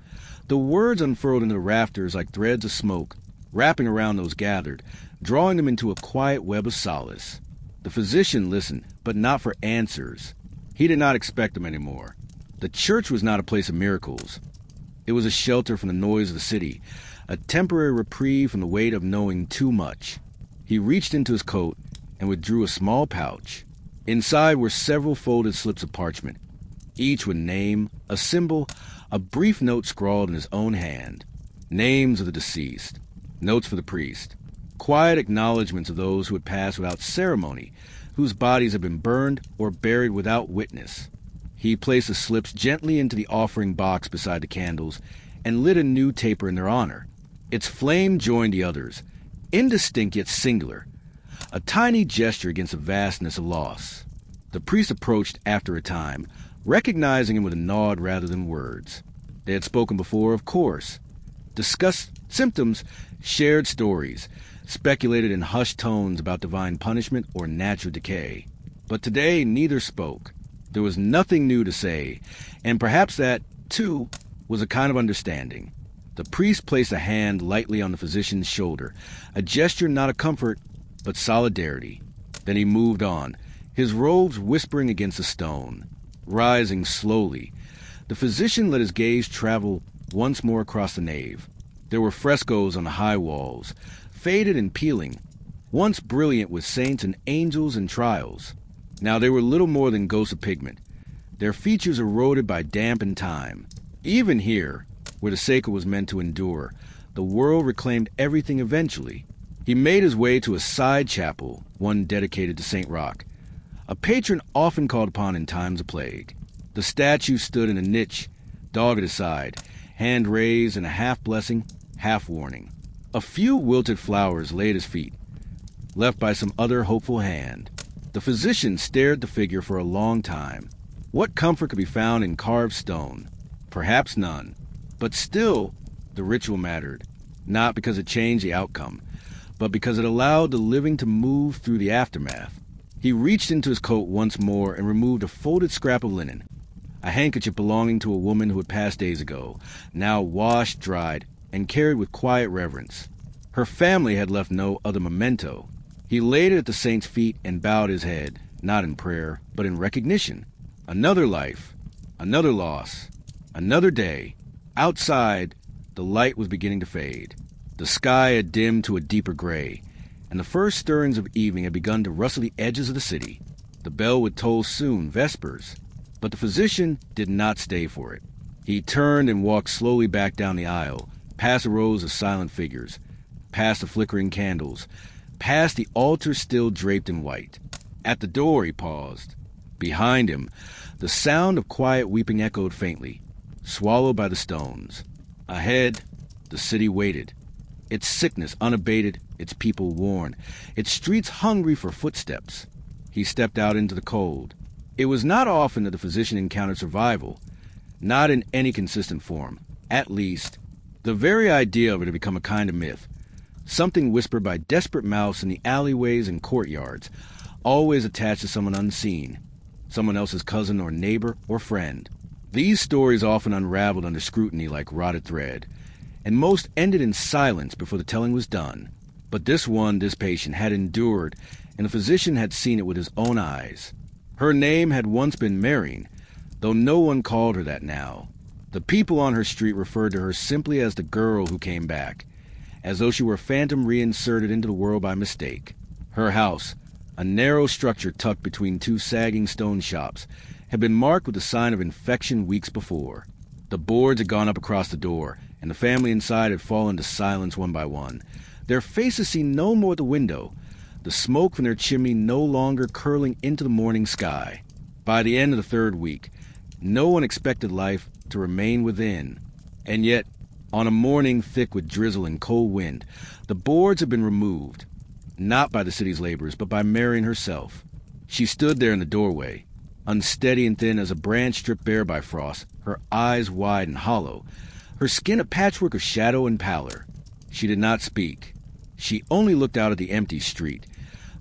the words unfurled into the rafters like threads of smoke, wrapping around those gathered, drawing them into a quiet web of solace. The physician listened, but not for answers. He did not expect them anymore. The church was not a place of miracles. It was a shelter from the noise of the city, a temporary reprieve from the weight of knowing too much. He reached into his coat and withdrew a small pouch. Inside were several folded slips of parchment, each with a name, a symbol, a brief note scrawled in his own hand. Names of the deceased, notes for the priest, quiet acknowledgments of those who had passed without ceremony, whose bodies had been burned or buried without witness. He placed the slips gently into the offering box beside the candles and lit a new taper in their honor. Its flame joined the others, indistinct yet singular, a tiny gesture against the vastness of loss. The priest approached after a time, recognizing him with a nod rather than words. They had spoken before, of course, discussed symptoms, shared stories, speculated in hushed tones about divine punishment or natural decay. But today neither spoke. There was nothing new to say, and perhaps that, too, was a kind of understanding. The priest placed a hand lightly on the physician's shoulder, a gesture not of comfort, but solidarity. Then he moved on, his robes whispering against the stone. Rising slowly, the physician let his gaze travel once more across the nave. There were frescoes on the high walls, faded and peeling, once brilliant with saints and angels and trials. Now they were little more than ghosts of pigment, their features eroded by damp and time. Even here, where the sacred was meant to endure, the world reclaimed everything eventually. He made his way to a side chapel, one dedicated to St. Roch, a patron often called upon in times of plague. The statue stood in a niche, dog at his side, hand raised in a half-blessing, half-warning. A few wilted flowers lay at his feet, left by some other hopeful hand. The physician stared at the figure for a long time. What comfort could be found in carved stone? Perhaps none. But still, the ritual mattered, not because it changed the outcome, but because it allowed the living to move through the aftermath. He reached into his coat once more and removed a folded scrap of linen, a handkerchief belonging to a woman who had passed days ago, now washed, dried, and carried with quiet reverence. Her family had left no other memento. He laid it at the saint's feet and bowed his head, not in prayer, but in recognition. Another life, another loss, another day. Outside, the light was beginning to fade. The sky had dimmed to a deeper gray, and the first stirrings of evening had begun to rustle the edges of the city. The bell would toll soon, vespers, but the physician did not stay for it. He turned and walked slowly back down the aisle, past the rows of silent figures, past the flickering candles, past the altar still draped in white. At the door he paused. Behind him, the sound of quiet weeping echoed faintly, swallowed by the stones. Ahead, the city waited, its sickness unabated, its people worn, its streets hungry for footsteps. He stepped out into the cold. It was not often that the physician encountered survival, not in any consistent form. At least, the very idea of it had become a kind of myth, something whispered by desperate mouths in the alleyways and courtyards, always attached to someone unseen, someone else's cousin or neighbor or friend. These stories often unraveled under scrutiny like rotted thread, and most ended in silence before the telling was done. But this patient, had endured, and the physician had seen it with his own eyes. Her name had once been Marion, though no one called her that now. The people on her street referred to her simply as the girl who came back, as though she were a phantom reinserted into the world by mistake. Her house, a narrow structure tucked between two sagging stone shops, had been marked with the sign of infection weeks before. The boards had gone up across the door, and the family inside had fallen to silence one by one. Their faces seen no more at the window, the smoke from their chimney no longer curling into the morning sky. By the end of the third week, no one expected life to remain within. And yet, on a morning thick with drizzle and cold wind, the boards had been removed, not by the city's laborers, but by Marion herself. She stood there in the doorway, unsteady and thin as a branch stripped bare by frost, her eyes wide and hollow, her skin a patchwork of shadow and pallor. She did not speak. She only looked out at the empty street,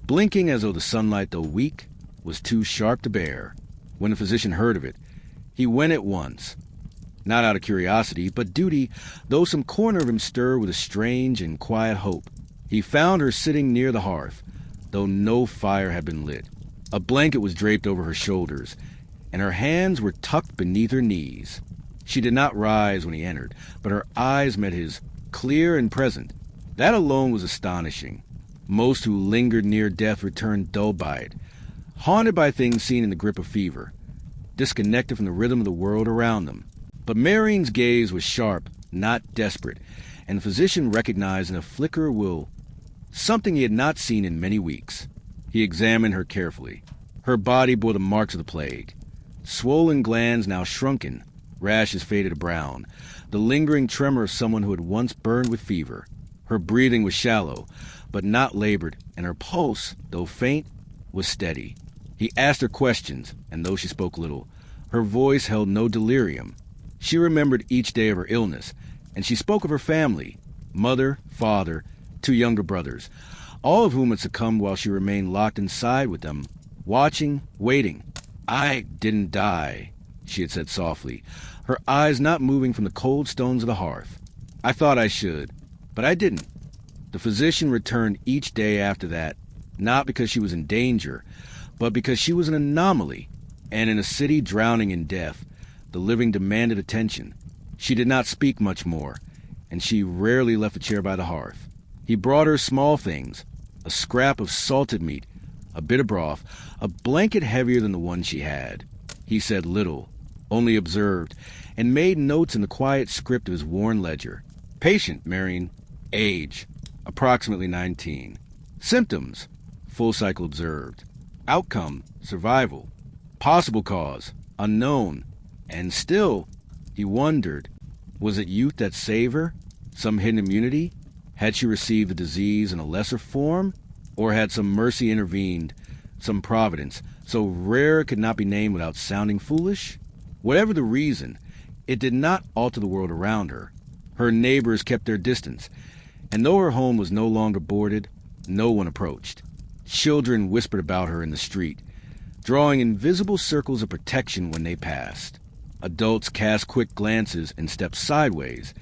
blinking as though the sunlight, though weak, was too sharp to bear. When the physician heard of it, he went at once, not out of curiosity, but duty, though some corner of him stirred with a strange and quiet hope. He found her sitting near the hearth, though no fire had been lit. A blanket was draped over her shoulders, and her hands were tucked beneath her knees. She did not rise when he entered, but her eyes met his clear and present. That alone was astonishing. Most who lingered near death returned dulled by it, haunted by things seen in the grip of fever, disconnected from the rhythm of the world around them. But Marian's gaze was sharp, not desperate, and the physician recognized in a flicker of will something he had not seen in many weeks. He examined her carefully. Her body bore the marks of the plague. Swollen glands now shrunken, rashes faded to brown, the lingering tremor of someone who had once burned with fever. Her breathing was shallow, but not labored, and her pulse, though faint, was steady. He asked her questions, and though she spoke little, her voice held no delirium. She remembered each day of her illness, and she spoke of her family, mother, father, 2 younger brothers, all of whom had succumbed while she remained locked inside with them, watching, waiting. "I didn't die," she had said softly, her eyes not moving from the cold stones of the hearth. "I thought I should, but I didn't." The physician returned each day after that, not because she was in danger, but because she was an anomaly, and in a city drowning in death, the living demanded attention. She did not speak much more, and she rarely left the chair by the hearth. He brought her small things, a scrap of salted meat, a bit of broth, a blanket heavier than the one she had. He said little, only observed, and made notes in the quiet script of his worn ledger. Patient, Marian. Age, approximately 19. Symptoms, full cycle observed. Outcome, survival. Possible cause, unknown. And still, he wondered, was it youth that saved her? Some hidden immunity? Had she received the disease in a lesser form? Or had some mercy intervened, some providence, so rare it could not be named without sounding foolish? Whatever the reason, it did not alter the world around her. Her neighbors kept their distance, and though her home was no longer boarded, no one approached. Children whispered about her in the street, drawing invisible circles of protection when they passed. Adults cast quick glances and stepped sideways,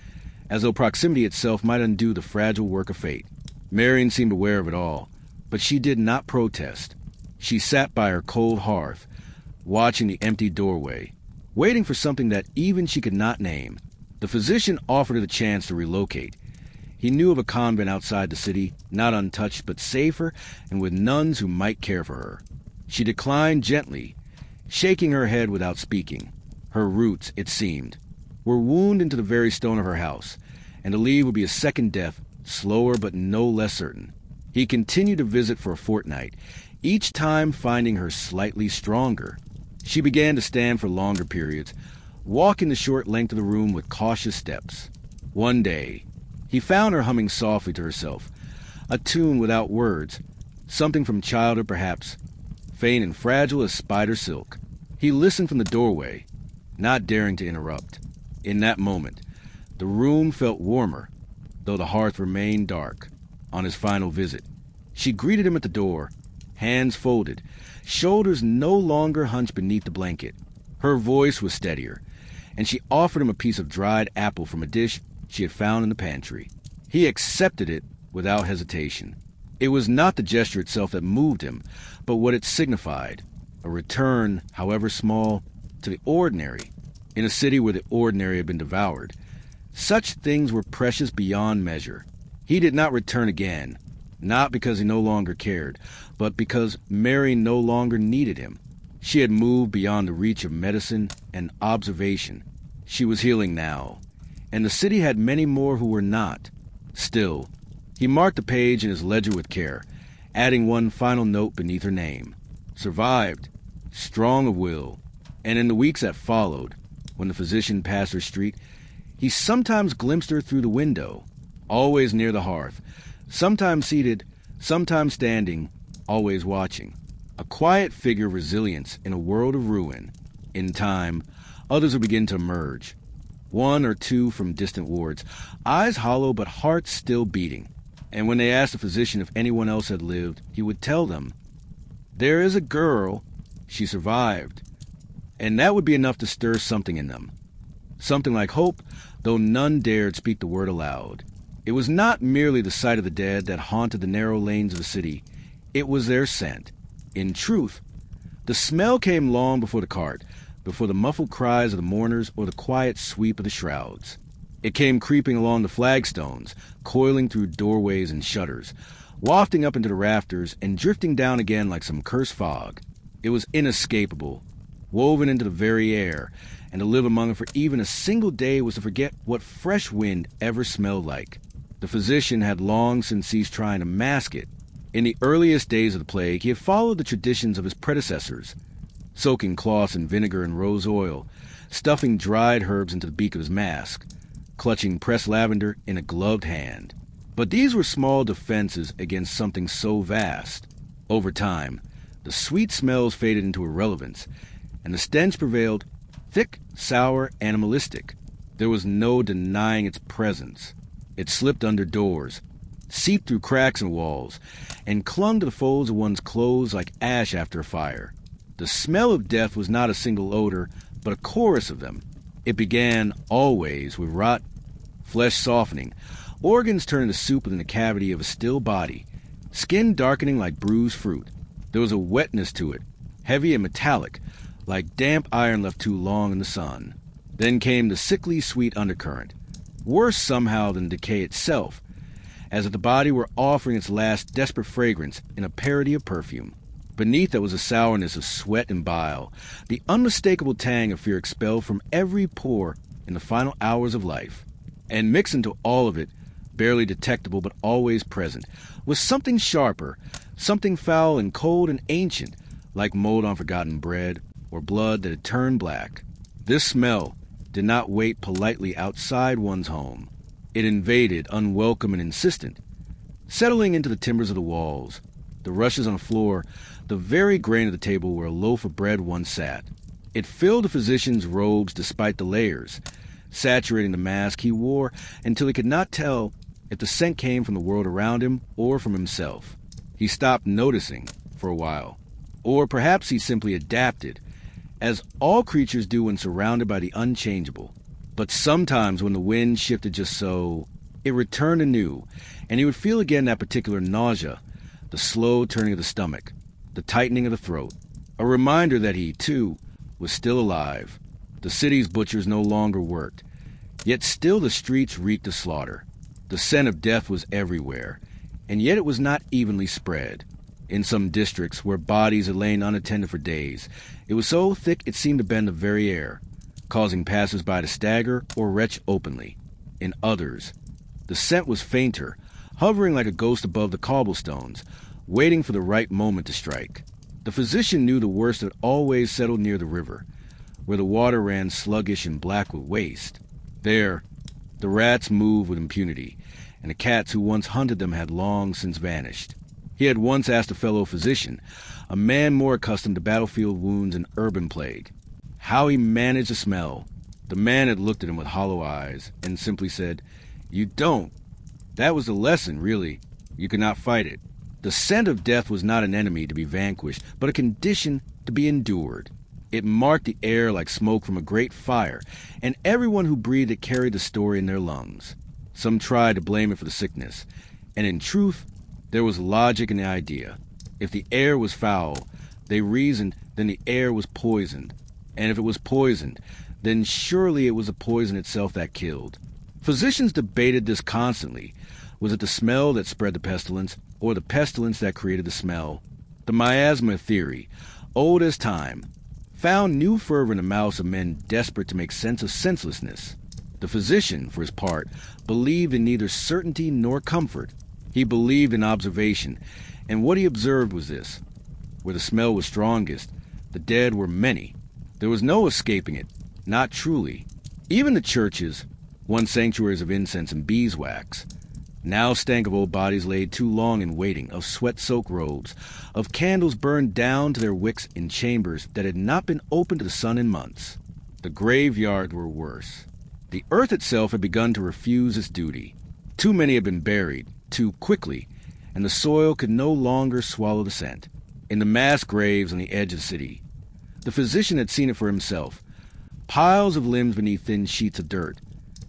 as though proximity itself might undo the fragile work of fate. Marian seemed aware of it all, but she did not protest. She sat by her cold hearth, watching the empty doorway, waiting for something that even she could not name. The physician offered her the chance to relocate. He knew of a convent outside the city, not untouched but safer, and with nuns who might care for her. She declined gently, shaking her head without speaking. Her roots, it seemed, were wound into the very stone of her house, and to leave would be a second death, slower but no less certain. He continued to visit for a fortnight, each time finding her slightly stronger. She began to stand for longer periods, walking the short length of the room with cautious steps. One day, he found her humming softly to herself, a tune without words, something from childhood perhaps, faint and fragile as spider silk. He listened from the doorway, not daring to interrupt. In that moment, the room felt warmer, though the hearth remained dark. On his final visit, she greeted him at the door, hands folded, shoulders no longer hunched beneath the blanket. Her voice was steadier, and she offered him a piece of dried apple from a dish she had found in the pantry. He accepted it without hesitation. It was not the gesture itself that moved him, but what it signified, a return, however small, to the ordinary. In a city where the ordinary had been devoured, such things were precious beyond measure. He did not return again, not because he no longer cared, but because Mary no longer needed him. She had moved beyond the reach of medicine and observation. She was healing now, and the city had many more who were not. Still, he marked the page in his ledger with care, adding one final note beneath her name. Survived, strong of will. And in the weeks that followed, when the physician passed her street, he sometimes glimpsed her through the window, always near the hearth, sometimes seated, sometimes standing, always watching. A quiet figure of resilience in a world of ruin. In time, others would begin to emerge. 1 or 2 from distant wards, eyes hollow but hearts still beating. And when they asked the physician if anyone else had lived, he would tell them, "There is a girl, she survived." And that would be enough to stir something in them. Something like hope, though none dared speak the word aloud. It was not merely the sight of the dead that haunted the narrow lanes of the city. It was their scent. In truth, the smell came long before the cart, before the muffled cries of the mourners or the quiet sweep of the shrouds. It came creeping along the flagstones, coiling through doorways and shutters, wafting up into the rafters and drifting down again like some cursed fog. It was inescapable, woven into the very air, and to live among it for even a single day was to forget what fresh wind ever smelled like. The physician had long since ceased trying to mask it. In the earliest days of the plague, he had followed the traditions of his predecessors, soaking cloths in vinegar and rose oil, stuffing dried herbs into the beak of his mask, clutching pressed lavender in a gloved hand. But these were small defenses against something so vast. Over time, the sweet smells faded into irrelevance, and the stench prevailed, thick, sour, animalistic. There was no denying its presence. It slipped under doors, seeped through cracks in walls, and clung to the folds of one's clothes like ash after a fire. The smell of death was not a single odor, but a chorus of them. It began, always, with rot, flesh softening, organs turning to soup within the cavity of a still body, skin darkening like bruised fruit. There was a wetness to it, heavy and metallic, like damp iron left too long in the sun. Then came the sickly sweet undercurrent, worse somehow than decay itself, as if the body were offering its last desperate fragrance in a parody of perfume. Beneath it was a sourness of sweat and bile, the unmistakable tang of fear expelled from every pore in the final hours of life. And mixed into all of it, barely detectable but always present, was something sharper, something foul and cold and ancient, like mold on forgotten bread or blood that had turned black. This smell did not wait politely outside one's home. It invaded, unwelcome and insistent, settling into the timbers of the walls, the rushes on the floor, the very grain of the table where a loaf of bread once sat. It filled the physician's robes despite the layers, saturating the mask he wore until he could not tell if the scent came from the world around him or from himself. He stopped noticing for a while, or perhaps he simply adapted, as all creatures do when surrounded by the unchangeable. But sometimes when the wind shifted just so, it returned anew, and he would feel again that particular nausea, the slow turning of the stomach, the tightening of the throat, a reminder that he, too, was still alive. The city's butchers no longer worked, yet still the streets reeked of slaughter. The scent of death was everywhere, and yet it was not evenly spread. In some districts where bodies had lain unattended for days, it was so thick it seemed to bend the very air, causing passers-by to stagger or retch openly. In others, the scent was fainter, hovering like a ghost above the cobblestones, waiting for the right moment to strike. The physician knew the worst had always settled near the river, where the water ran sluggish and black with waste. There, the rats moved with impunity, and the cats who once hunted them had long since vanished. He had once asked a fellow physician, a man more accustomed to battlefield wounds and urban plague, how he managed the smell. The man had looked at him with hollow eyes and simply said, "You don't. That was the lesson, really. You could not fight it." The scent of death was not an enemy to be vanquished, but a condition to be endured. It marked the air like smoke from a great fire, and everyone who breathed it carried the story in their lungs. Some tried to blame it for the sickness, and in truth, there was logic in the idea. If the air was foul, they reasoned, then the air was poisoned. And if it was poisoned, then surely it was the poison itself that killed. Physicians debated this constantly. Was it the smell that spread the pestilence, or the pestilence that created the smell? The miasma theory, old as time, found new fervor in the mouths of men desperate to make sense of senselessness. The physician, for his part, believed in neither certainty nor comfort. He believed in observation, and what he observed was this. Where the smell was strongest, the dead were many. There was no escaping it, not truly. Even the churches, once sanctuaries of incense and beeswax, now stank of old bodies laid too long in waiting, of sweat-soaked robes, of candles burned down to their wicks in chambers that had not been opened to the sun in months. The graveyards were worse. The earth itself had begun to refuse its duty. Too many had been buried, too quickly, and the soil could no longer swallow the scent. In the mass graves on the edge of the city, the physician had seen it for himself. Piles of limbs beneath thin sheets of dirt,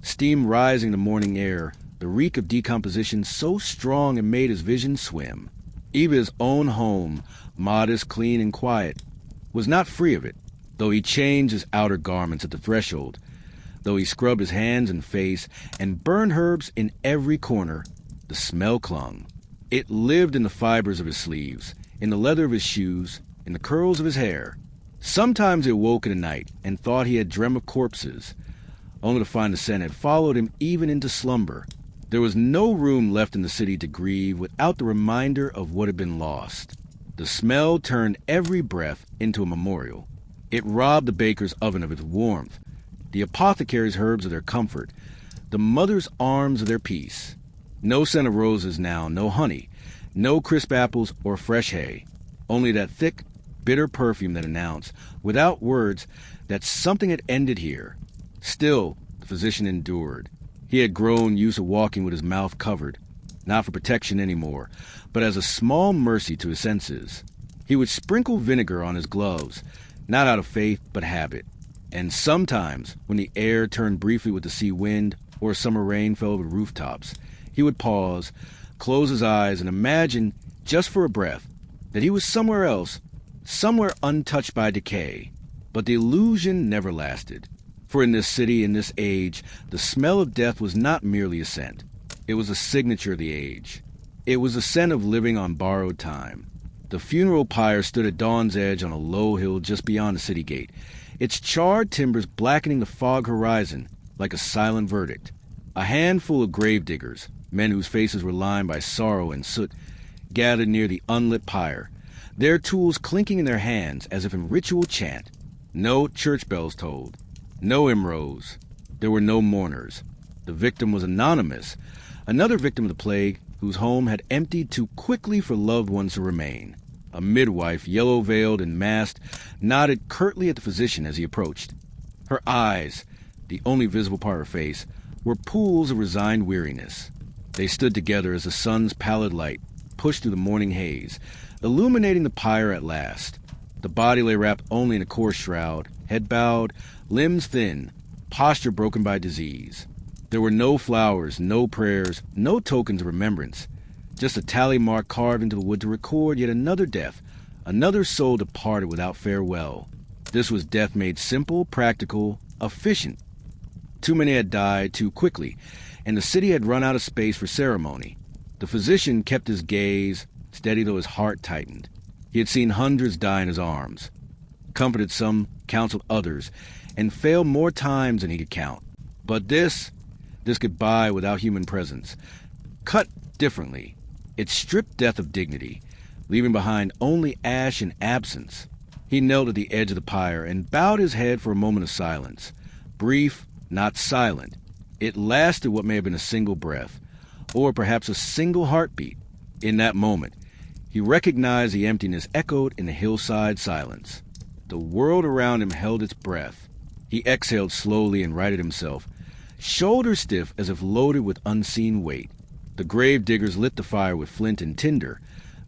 steam rising in the morning air, the reek of decomposition so strong it made his vision swim. Even his own home, modest, clean, and quiet, was not free of it, though he changed his outer garments at the threshold. Though he scrubbed his hands and face and burned herbs in every corner, the smell clung. It lived in the fibers of his sleeves, in the leather of his shoes, in the curls of his hair. Sometimes he awoke in the night and thought he had dreamt of corpses, only to find the scent had followed him even into slumber. There was no room left in the city to grieve without the reminder of what had been lost. The smell turned every breath into a memorial. It robbed the baker's oven of its warmth, the apothecary's herbs of their comfort, the mother's arms of their peace. No scent of roses now, no honey, no crisp apples or fresh hay, only that thick, bitter perfume that announced, without words, that something had ended here. Still, the physician endured. He had grown used to walking with his mouth covered, not for protection anymore, but as a small mercy to his senses. He would sprinkle vinegar on his gloves, not out of faith, but habit. And sometimes, when the air turned briefly with the sea wind or summer rain fell over rooftops, he would pause, close his eyes, and imagine, just for a breath, that he was somewhere else, somewhere untouched by decay. But the illusion never lasted. For in this city, in this age, the smell of death was not merely a scent. It was a signature of the age. It was a scent of living on borrowed time. The funeral pyre stood at dawn's edge on a low hill just beyond the city gate, its charred timbers blackening the fog horizon like a silent verdict. A handful of gravediggers, men whose faces were lined by sorrow and soot, gathered near the unlit pyre, their tools clinking in their hands as if in ritual chant. No church bells tolled. No hymn rose. There were no mourners. The victim was anonymous, another victim of the plague whose home had emptied too quickly for loved ones to remain. A midwife, yellow-veiled and masked, nodded curtly at the physician as he approached. Her eyes, the only visible part of her face, were pools of resigned weariness. They stood together as the sun's pallid light pushed through the morning haze, illuminating the pyre at last. The body lay wrapped only in a coarse shroud, head bowed, limbs thin, posture broken by disease. There were no flowers, no prayers, no tokens of remembrance, just a tally mark carved into the wood to record yet another death, another soul departed without farewell. This was death made simple, practical, efficient. Too many had died too quickly, and the city had run out of space for ceremony. The physician kept his gaze steady though his heart tightened. He had seen hundreds die in his arms, comforted some, counseled others, and failed more times than he could count. But this goodbye without human presence, cut differently, it stripped death of dignity, leaving behind only ash and absence. He knelt at the edge of the pyre and bowed his head for a moment of silence. Brief, not silent. It lasted what may have been a single breath, or perhaps a single heartbeat. In that moment, he recognized the emptiness echoed in the hillside silence. The world around him held its breath. He exhaled slowly and righted himself, shoulders stiff as if loaded with unseen weight. The grave diggers lit the fire with flint and tinder,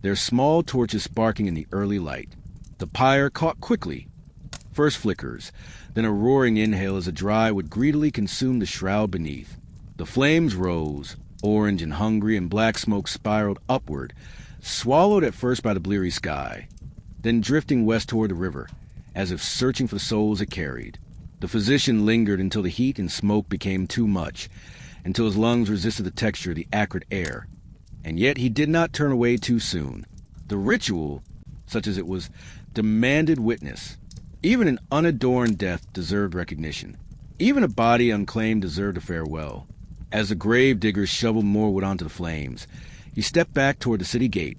their small torches sparking in the early light. The pyre caught quickly. First flickers, then a roaring inhale as the dry would greedily consume the shroud beneath. The flames rose, orange and hungry, and black smoke spiraled upward, swallowed at first by the bleary sky, then drifting west toward the river, as if searching for the souls it carried. The physician lingered until the heat and smoke became too much, until his lungs resisted the texture of the acrid air. And yet he did not turn away too soon. The ritual, such as it was, demanded witness. Even an unadorned death deserved recognition. Even a body unclaimed deserved a farewell. As the grave diggers shoveled more wood onto the flames, he stepped back toward the city gate,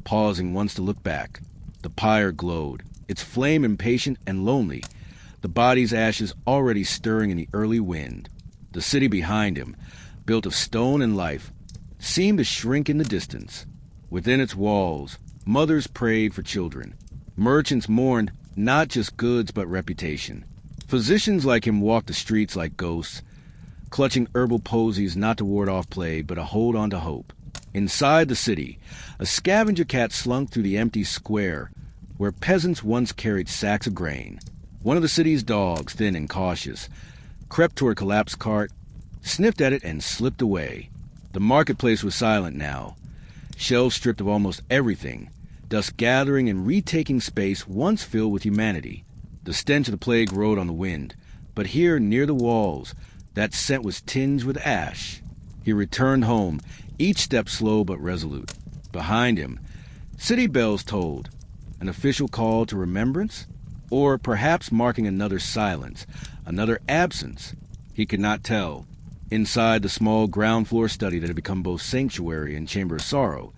pausing once to look back. The pyre glowed, its flame impatient and lonely, the body's ashes already stirring in the early wind. The city behind him, built of stone and life, seemed to shrink in the distance. Within its walls, mothers prayed for children. Merchants mourned not just goods but reputation. Physicians like him walked the streets like ghosts, clutching herbal posies not to ward off plague but to hold on to hope. Inside the city, a scavenger cat slunk through the empty square where peasants once carried sacks of grain. One of the city's dogs, thin and cautious, crept toward a collapsed cart, sniffed at it, and slipped away. The marketplace was silent now, shelves stripped of almost everything, dust gathering and retaking space once filled with humanity. The stench of the plague rode on the wind, But here, near the walls, that scent was tinged with ash. He returned home, each step slow but resolute. Behind him, city bells tolled. An official call to remembrance? Or perhaps marking another silence, another absence? He could not tell. Inside the small ground-floor study that had become both sanctuary and chamber of sorrow,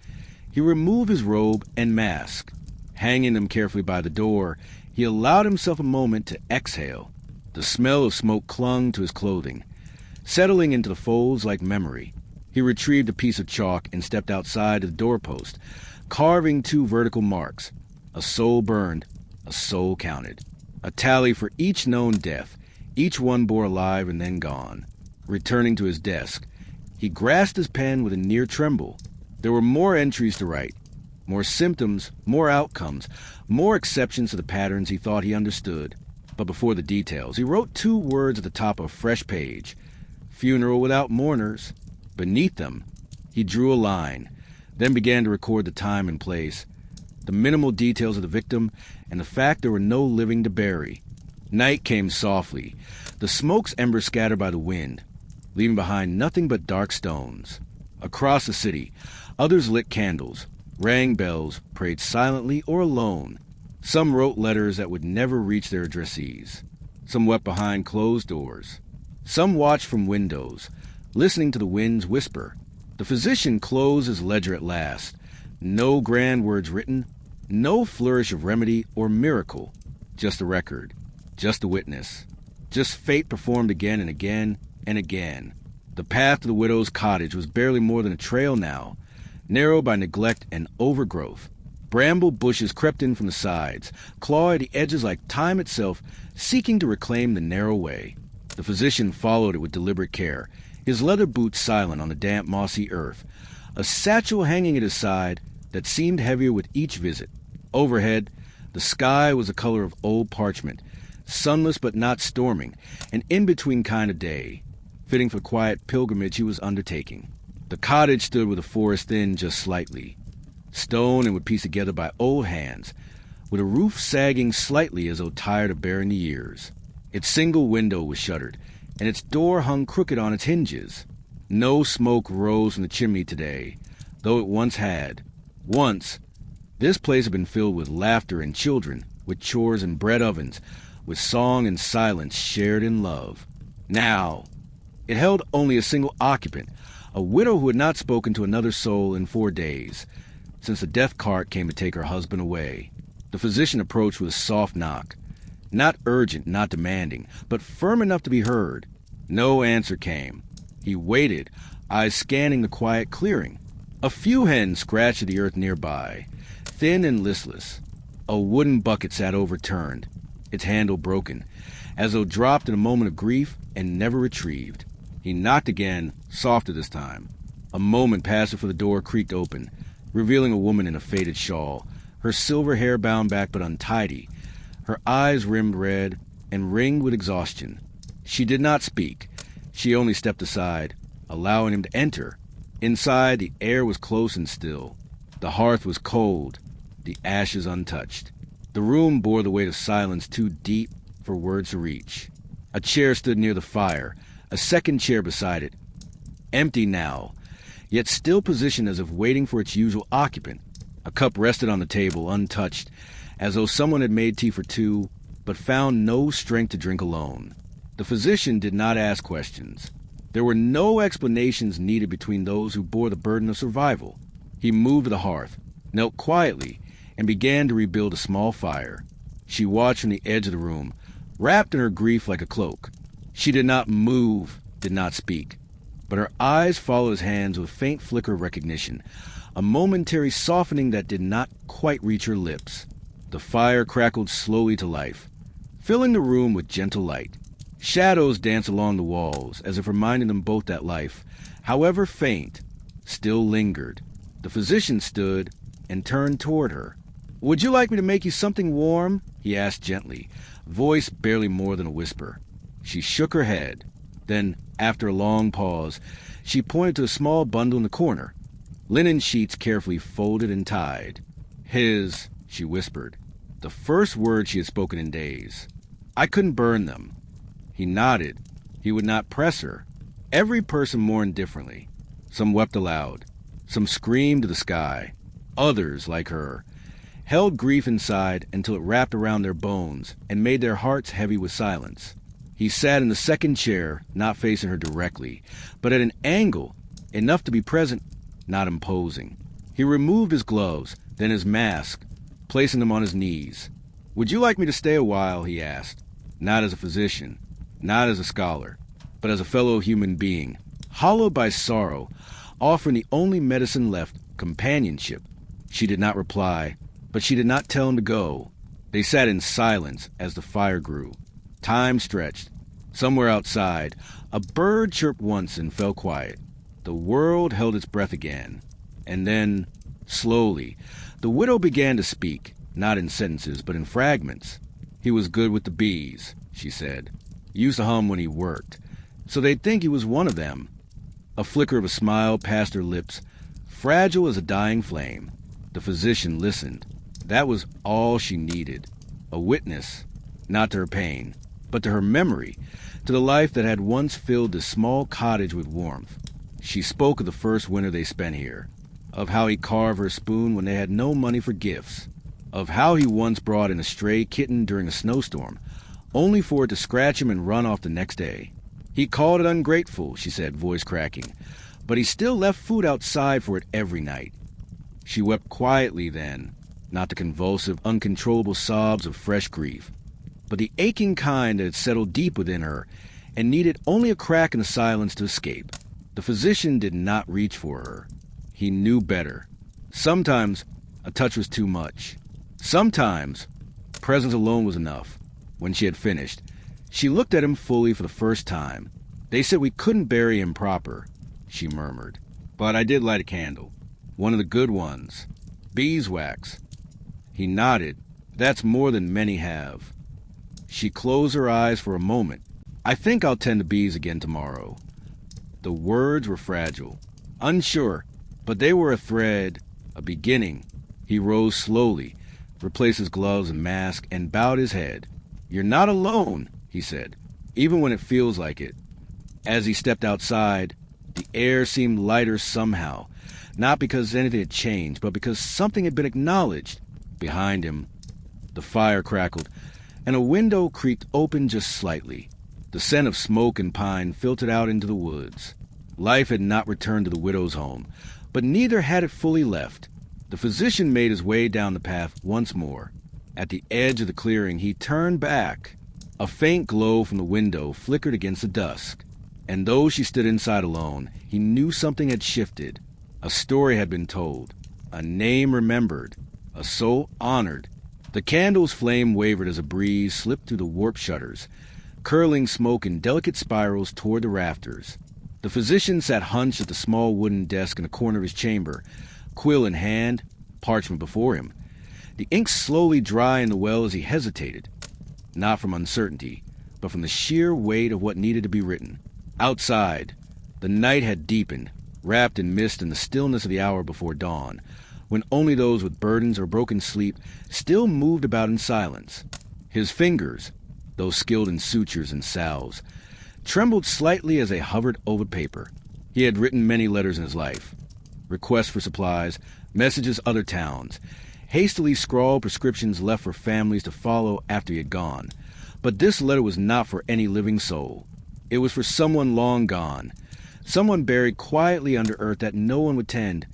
he removed his robe and mask. Hanging them carefully by the door, he allowed himself a moment to exhale. The smell of smoke clung to his clothing, settling into the folds like memory. He retrieved a piece of chalk and stepped outside the doorpost, carving 2 vertical marks. A soul burned, a soul counted. A tally for each known death, each one born alive and then gone. Returning to his desk, he grasped his pen with a near tremble. There were more entries to write, more symptoms, more outcomes, more exceptions to the patterns he thought he understood. But before the details, he wrote 2 words at the top of a fresh page. Funeral without mourners. Beneath them, he drew a line, then began to record the time and place, the minimal details of the victim, and the fact there were no living to bury. Night came softly, the smoke's embers scattered by the wind, leaving behind nothing but dark stones. Across the city, others lit candles, rang bells, prayed silently or alone. Some wrote letters that would never reach their addressees. Some wept behind closed doors. Some watched from windows, listening to the wind's whisper. The physician closed his ledger at last. No grand words written, no flourish of remedy or miracle. Just a record, just a witness. Just fate performed again and again and again. The path to the widow's cottage was barely more than a trail now, narrowed by neglect and overgrowth. Bramble bushes crept in from the sides, clawed at the edges like time itself, seeking to reclaim the narrow way. The physician followed it with deliberate care, his leather boots silent on the damp, mossy earth, a satchel hanging at his side that seemed heavier with each visit. Overhead, the sky was the color of old parchment, sunless but not storming, an in-between kind of day, fitting for the quiet pilgrimage he was undertaking. The cottage stood with the forest thinned just slightly, stone and wood pieced together by old hands, with a roof sagging slightly as though tired of bearing the years. Its single window was shuttered, and its door hung crooked on its hinges. No smoke rose from the chimney today, though it once had. Once, this place had been filled with laughter and children, with chores and bread ovens, with song and silence shared in love. Now, it held only a single occupant, a widow who had not spoken to another soul in 4 days, since the death cart came to take her husband away. The physician approached with a soft knock. Not urgent, not demanding, but firm enough to be heard. No answer came. He waited, eyes scanning the quiet clearing. A few hens scratched at the earth nearby, thin and listless. A wooden bucket sat overturned, its handle broken, as though dropped in a moment of grief and never retrieved. He knocked again, softer this time. A moment passed before the door creaked open, revealing a woman in a faded shawl, her silver hair bound back but untidy, her eyes rimmed red and ringed with exhaustion. She did not speak. She only stepped aside, allowing him to enter. Inside, the air was close and still. The hearth was cold, the ashes untouched. The room bore the weight of silence too deep for words to reach. A chair stood near the fire, a second chair beside it. Empty now, yet still positioned as if waiting for its usual occupant. A cup rested on the table, untouched, as though someone had made tea for 2, but found no strength to drink alone. The physician did not ask questions. There were no explanations needed between those who bore the burden of survival. He moved to the hearth, knelt quietly, and began to rebuild a small fire. She watched from the edge of the room, wrapped in her grief like a cloak. She did not move, did not speak, but her eyes followed his hands with a faint flicker of recognition, a momentary softening that did not quite reach her lips. The fire crackled slowly to life, filling the room with gentle light. Shadows danced along the walls, as if reminding them both that life, however faint, still lingered. The physician stood and turned toward her. "Would you like me to make you something warm?" he asked gently, voice barely more than a whisper. She shook her head. Then, after a long pause, she pointed to a small bundle in the corner, linen sheets carefully folded and tied. "His," she whispered, the first word she had spoken in days. "I couldn't burn them." He nodded. He would not press her. Every person mourned differently. Some wept aloud. Some screamed to the sky. Others, like her, held grief inside until it wrapped around their bones and made their hearts heavy with silence. He sat in the second chair, not facing her directly, but at an angle, enough to be present, not imposing. He removed his gloves, then his mask, placing them on his knees. "Would you like me to stay a while?" he asked. Not as a physician, not as a scholar, but as a fellow human being, hollowed by sorrow, offering the only medicine left, companionship. She did not reply, but she did not tell him to go. They sat in silence as the fire grew. Time stretched. Somewhere outside, a bird chirped once and fell quiet. The world held its breath again. And then, slowly, the widow began to speak, not in sentences, but in fragments. "He was good with the bees," she said. "He used to hum when he worked, so they'd think he was one of them." A flicker of a smile passed her lips, fragile as a dying flame. The physician listened. That was all she needed. A witness, not to her pain, but to her memory, to the life that had once filled this small cottage with warmth. She spoke of the first winter they spent here, of how he carved her spoon when they had no money for gifts, of how he once brought in a stray kitten during a snowstorm, only for it to scratch him and run off the next day. He called it ungrateful, she said, voice cracking, but he still left food outside for it every night. She wept quietly then, not the convulsive, uncontrollable sobs of fresh grief, but the aching kind that had settled deep within her and needed only a crack in the silence to escape. The physician did not reach for her. He knew better. Sometimes a touch was too much. Sometimes presence alone was enough. When she had finished, she looked at him fully for the first time. "They said we couldn't bury him proper," she murmured. "But I did light a candle. One of the good ones. Beeswax." He nodded. "That's more than many have." She closed her eyes for a moment. "I think I'll tend the bees again tomorrow." The words were fragile, unsure, but they were a thread, a beginning. He rose slowly, replaced his gloves and mask, and bowed his head. "You're not alone," he said, "even when it feels like it." As he stepped outside, the air seemed lighter somehow, not because anything had changed, but because something had been acknowledged. Behind him, the fire crackled, and a window creaked open just slightly. The scent of smoke and pine filtered out into the woods. Life had not returned to the widow's home, but neither had it fully left. The physician made his way down the path once more. At the edge of the clearing, he turned back. A faint glow from the window flickered against the dusk, and though she stood inside alone, he knew something had shifted. A story had been told, a name remembered, a soul honored. The candle's flame wavered as a breeze slipped through the warped shutters, curling smoke in delicate spirals toward the rafters. The physician sat hunched at the small wooden desk in a corner of his chamber, quill in hand, parchment before him. The ink slowly dry in the well as he hesitated, not from uncertainty, but from the sheer weight of what needed to be written. Outside, the night had deepened, wrapped in mist and the stillness of the hour before dawn, when only those with burdens or broken sleep still moved about in silence. His fingers, though skilled in sutures and salves, trembled slightly as they hovered over paper. He had written many letters in his life, requests for supplies, messages to other towns, hastily scrawled prescriptions left for families to follow after he had gone. But this letter was not for any living soul. It was for someone long gone, someone buried quietly under earth that no one would tend,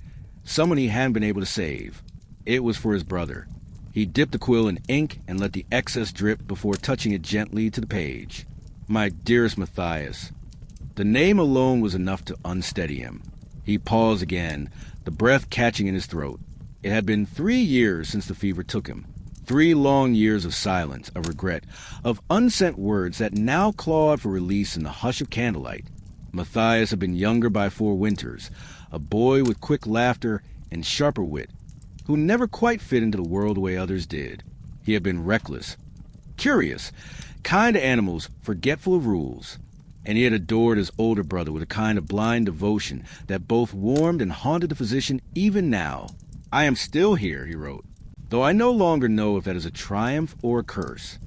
someone he hadn't been able to save. It was for his brother. He dipped the quill in ink and let the excess drip before touching it gently to the page. "My dearest Matthias." The name alone was enough to unsteady him. He paused again, the breath catching in his throat. It had been 3 years since the fever took him. 3 long years of silence, of regret, of unsent words that now clawed for release in the hush of candlelight. Matthias had been younger by 4 winters, a boy with quick laughter and sharper wit, who never quite fit into the world the way others did. He had been reckless, curious, kind to animals, forgetful of rules. And he had adored his older brother with a kind of blind devotion that both warmed and haunted the physician even now. "I am still here," he wrote, "though I no longer know if that is a triumph or a curse."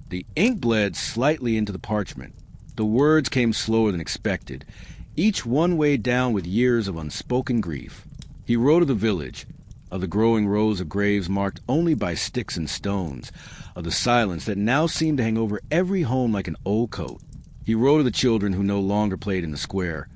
The ink bled slightly into the parchment. The words came slower than expected, each one weighed down with years of unspoken grief. He wrote of the village, of the growing rows of graves marked only by sticks and stones, of the silence that now seemed to hang over every home like an old coat. He wrote of the children who no longer played in the square,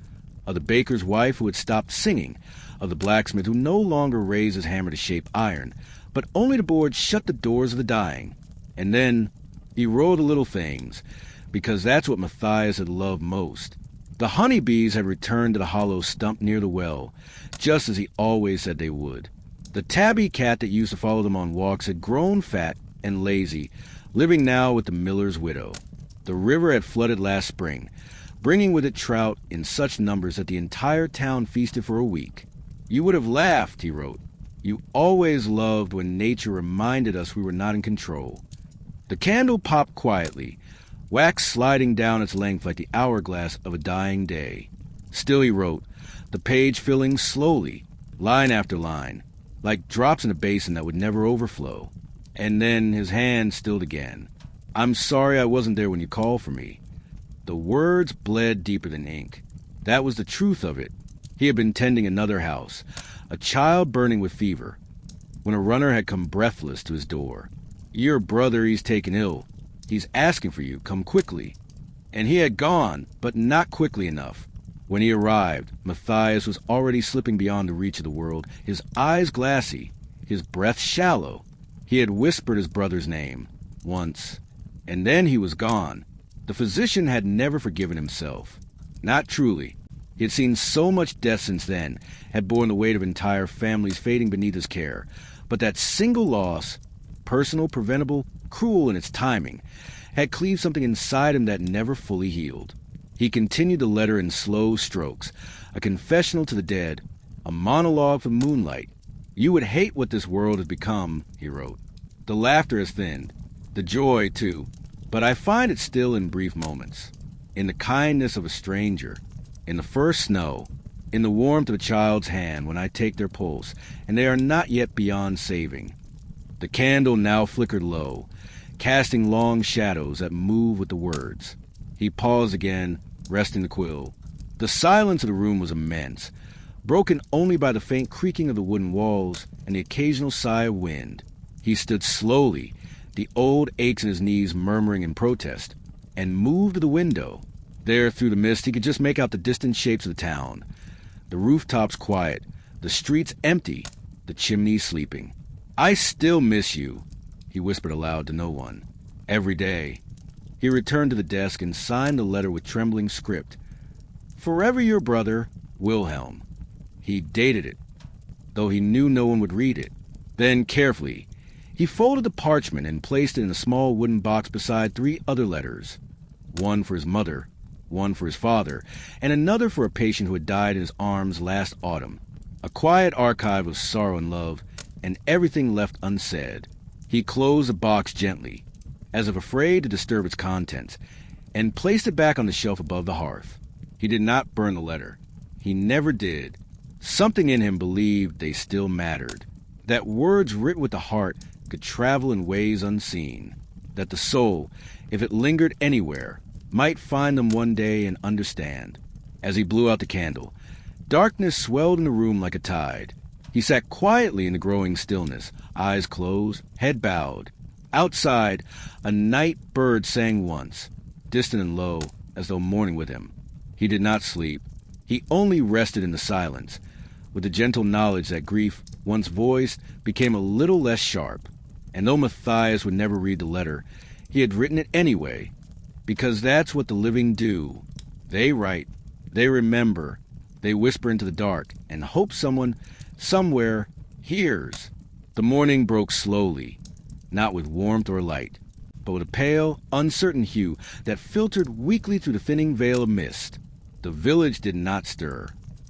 of the baker's wife who had stopped singing, of the blacksmith who no longer raised his hammer to shape iron, but only to board shut the doors of the dying. And then he wrote of the little things, because that's what Matthias had loved most. The honeybees had returned to the hollow stump near the well, just as he always said they would. The tabby cat that used to follow them on walks had grown fat and lazy, living now with the miller's widow. The river had flooded last spring, bringing with it trout in such numbers that the entire town feasted for a week. You would have laughed, he wrote. You always loved when nature reminded us we were not in control. The candle popped quietly, wax sliding down its length like the hourglass of a dying day. Still he wrote, the page filling slowly, line after line, like drops in a basin that would never overflow. And then his hand stilled again. I'm sorry I wasn't there when you called for me. The words bled deeper than ink. That was the truth of it. He had been tending another house, a child burning with fever, when a runner had come breathless to his door. Your brother, he's taken ill. He's asking for you. Come quickly. And he had gone, but not quickly enough. When he arrived, Matthias was already slipping beyond the reach of the world, his eyes glassy, his breath shallow. He had whispered his brother's name once, and then he was gone. The physician had never forgiven himself. Not truly. He had seen so much death since then, had borne the weight of entire families fading beneath his care. But that single loss, personal, preventable, cruel in its timing, had cleaved something inside him that never fully healed. He continued the letter in slow strokes, a confessional to the dead, a monologue for moonlight. You would hate what this world has become, he wrote. The laughter has thinned, the joy, too, but I find it still in brief moments, in the kindness of a stranger, in the first snow, in the warmth of a child's hand when I take their pulse, and they are not yet beyond saving. The candle now flickered low, casting long shadows that move with the words. He paused again, resting the quill. The silence of the room was immense, broken only by the faint creaking of the wooden walls and the occasional sigh of wind. He stood slowly, the old aches in his knees murmuring in protest, and moved to the window. There, through the mist, he could just make out the distant shapes of the town. The rooftops quiet, the streets empty, the chimneys sleeping. I still miss you, he whispered aloud to no one. Every day. He returned to the desk and signed the letter with trembling script. Forever your brother, Wilhelm. He dated it, though he knew no one would read it. Then, carefully, he folded the parchment and placed it in a small wooden box beside 3 other letters. One for his mother, one for his father, and another for a patient who had died in his arms last autumn. A quiet archive of sorrow and love, and everything left unsaid. He closed the box gently, as if afraid to disturb its contents, and placed it back on the shelf above the hearth. He did not burn the letter. He never did. Something in him believed they still mattered, that words written with the heart could travel in ways unseen, that the soul, if it lingered anywhere, might find them one day and understand. As he blew out the candle, darkness swelled in the room like a tide. He sat quietly in the growing stillness, eyes closed, head bowed. Outside, a night bird sang once, distant and low, as though mourning with him. He did not sleep. He only rested in the silence, with the gentle knowledge that grief, once voiced, became a little less sharp. And though Matthias would never read the letter, he had written it anyway, because that's what the living do. They write, they remember, they whisper into the dark, and hope someone, somewhere, hears. The morning broke slowly, not with warmth or light, but with a pale, uncertain hue that filtered weakly through the thinning veil of mist. The village did not stir.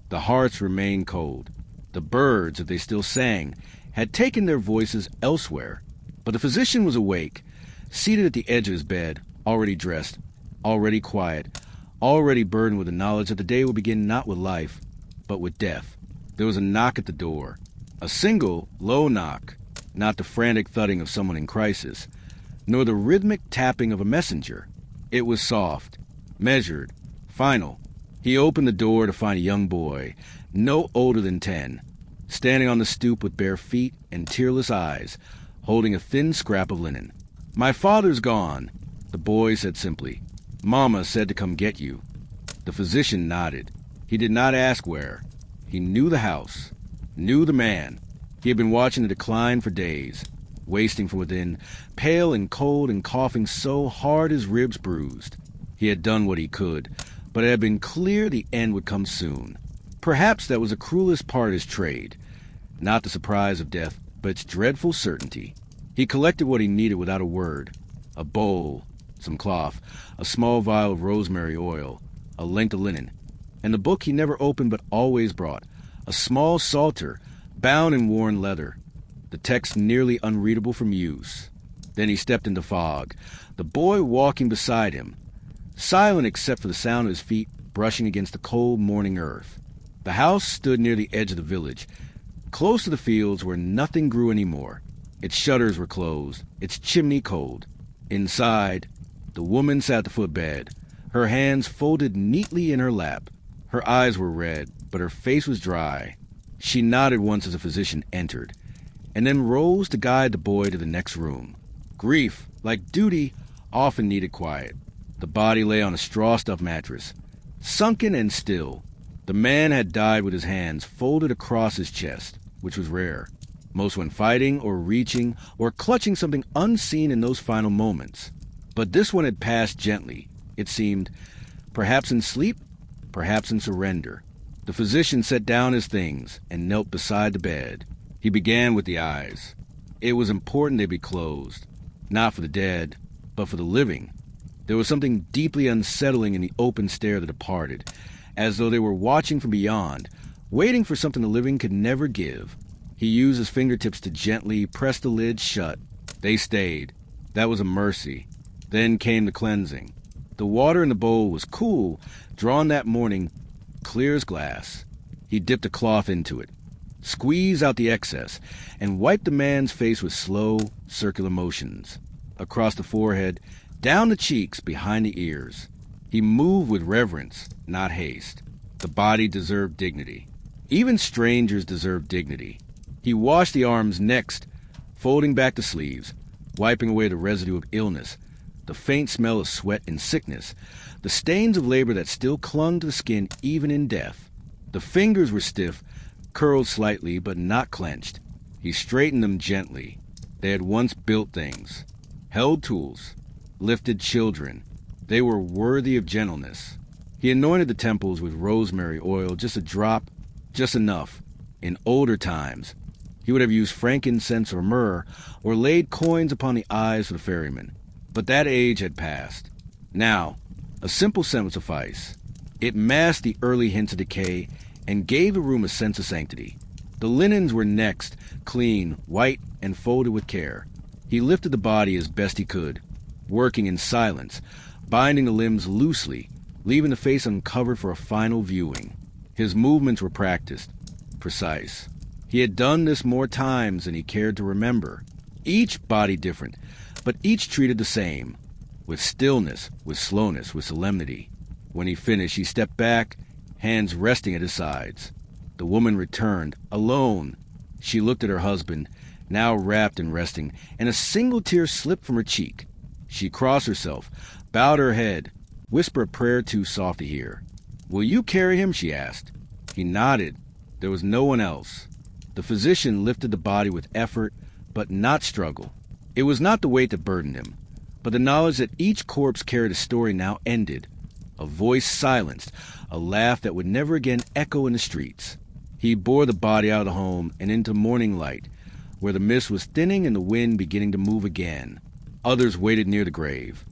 The hearts remained cold. The birds, if they still sang, had taken their voices elsewhere. But the physician was awake, seated at the edge of his bed, already dressed, already quiet, already burdened with the knowledge that the day would begin not with life, but with death. There was a knock at the door, a single, low knock, not the frantic thudding of someone in crisis, nor the rhythmic tapping of a messenger. It was soft, Measured. Final. He opened the door to find a young boy, no older than 10, standing on the stoop with bare feet and tearless eyes, holding a thin scrap of linen. "My father's gone," the boy said simply. "Mama said to come get you." The physician nodded. He did not ask where. He knew the house, knew the man. He had been watching the decline for days, wasting from within, pale and cold and coughing so hard his ribs bruised. He had done what he could, but it had been clear the end would come soon. Perhaps that was the cruelest part of his trade. Not the surprise of death, but its dreadful certainty. He collected what he needed without a word. A bowl, some cloth, a small vial of rosemary oil, a length of linen, and the book he never opened but always brought, a small psalter, bound in worn leather, the text nearly unreadable from use. Then he stepped into fog, the boy walking beside him, silent except for the sound of his feet brushing against the cold morning earth. The house stood near the edge of the village, close to the fields where nothing grew anymore. Its shutters were closed, its chimney cold. Inside, the woman sat at the footbed, her hands folded neatly in her lap. Her eyes were red, but her face was dry. She nodded once as the physician entered, and then rose to guide the boy to the next room. Grief, like duty, often needed quiet. The body lay on a straw-stuffed mattress, sunken and still. The man had died with his hands folded across his chest, which was rare, most when fighting or reaching or clutching something unseen in those final moments. But this one had passed gently, it seemed, perhaps in sleep, perhaps in surrender. The physician set down his things and knelt beside the bed. He began with the eyes. It was important they be closed, not for the dead, but for the living. There was something deeply unsettling in the open stare that departed, as though they were watching from beyond, waiting for something the living could never give. He used his fingertips to gently press the lids shut. They stayed. That was a mercy. Then came the cleansing. The water in the bowl was cool, drawn that morning, clear as glass. He dipped a cloth into it, squeezed out the excess, and wiped the man's face with slow, circular motions. Across the forehead, down the cheeks, behind the ears. He moved with reverence, not haste. The body deserved dignity. Even strangers deserve dignity. He washed the arms next, folding back the sleeves, wiping away the residue of illness, the faint smell of sweat and sickness, the stains of labor that still clung to the skin even in death. The fingers were stiff, curled slightly but not clenched. He straightened them gently. They had once built things, held tools, lifted children. They were worthy of gentleness. He anointed the temples with rosemary oil, just a drop, just enough. In older times, he would have used frankincense or myrrh, or laid coins upon the eyes of the ferryman. But that age had passed. Now, a simple scent would suffice. It masked the early hints of decay and gave the room a sense of sanctity. The linens were next, clean, white, and folded with care. He lifted the body as best he could, working in silence, binding the limbs loosely, leaving the face uncovered for a final viewing. His movements were practiced, precise. He had done this more times than he cared to remember. Each body different, but each treated the same, with stillness, with slowness, with solemnity. When he finished, he stepped back, hands resting at his sides. The woman returned, alone. She looked at her husband, now wrapped and resting, and a single tear slipped from her cheek. She crossed herself, bowed her head, whispered a prayer too soft to hear. "Will you carry him?" she asked. He nodded. There was no one else. The physician lifted the body with effort, but not struggle. It was not the weight that burdened him, but the knowledge that each corpse carried a story now ended, a voice silenced, a laugh that would never again echo in the streets. He bore the body out of the home and into morning light, where the mist was thinning and the wind beginning to move again. Others waited near the grave.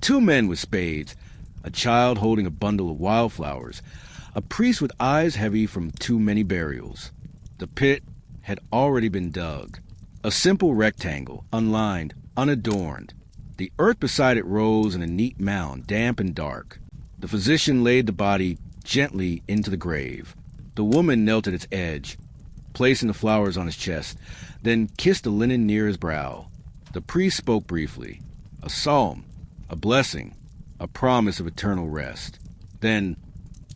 2 men with spades, a child holding a bundle of wildflowers, a priest with eyes heavy from too many burials. The pit had already been dug. A simple rectangle, unlined, unadorned. The earth beside it rose in a neat mound, damp and dark. The physician laid the body gently into the grave. The woman knelt at its edge, placing the flowers on his chest, then kissed the linen near his brow. The priest spoke briefly. A psalm, a blessing. a promise of eternal rest. Then,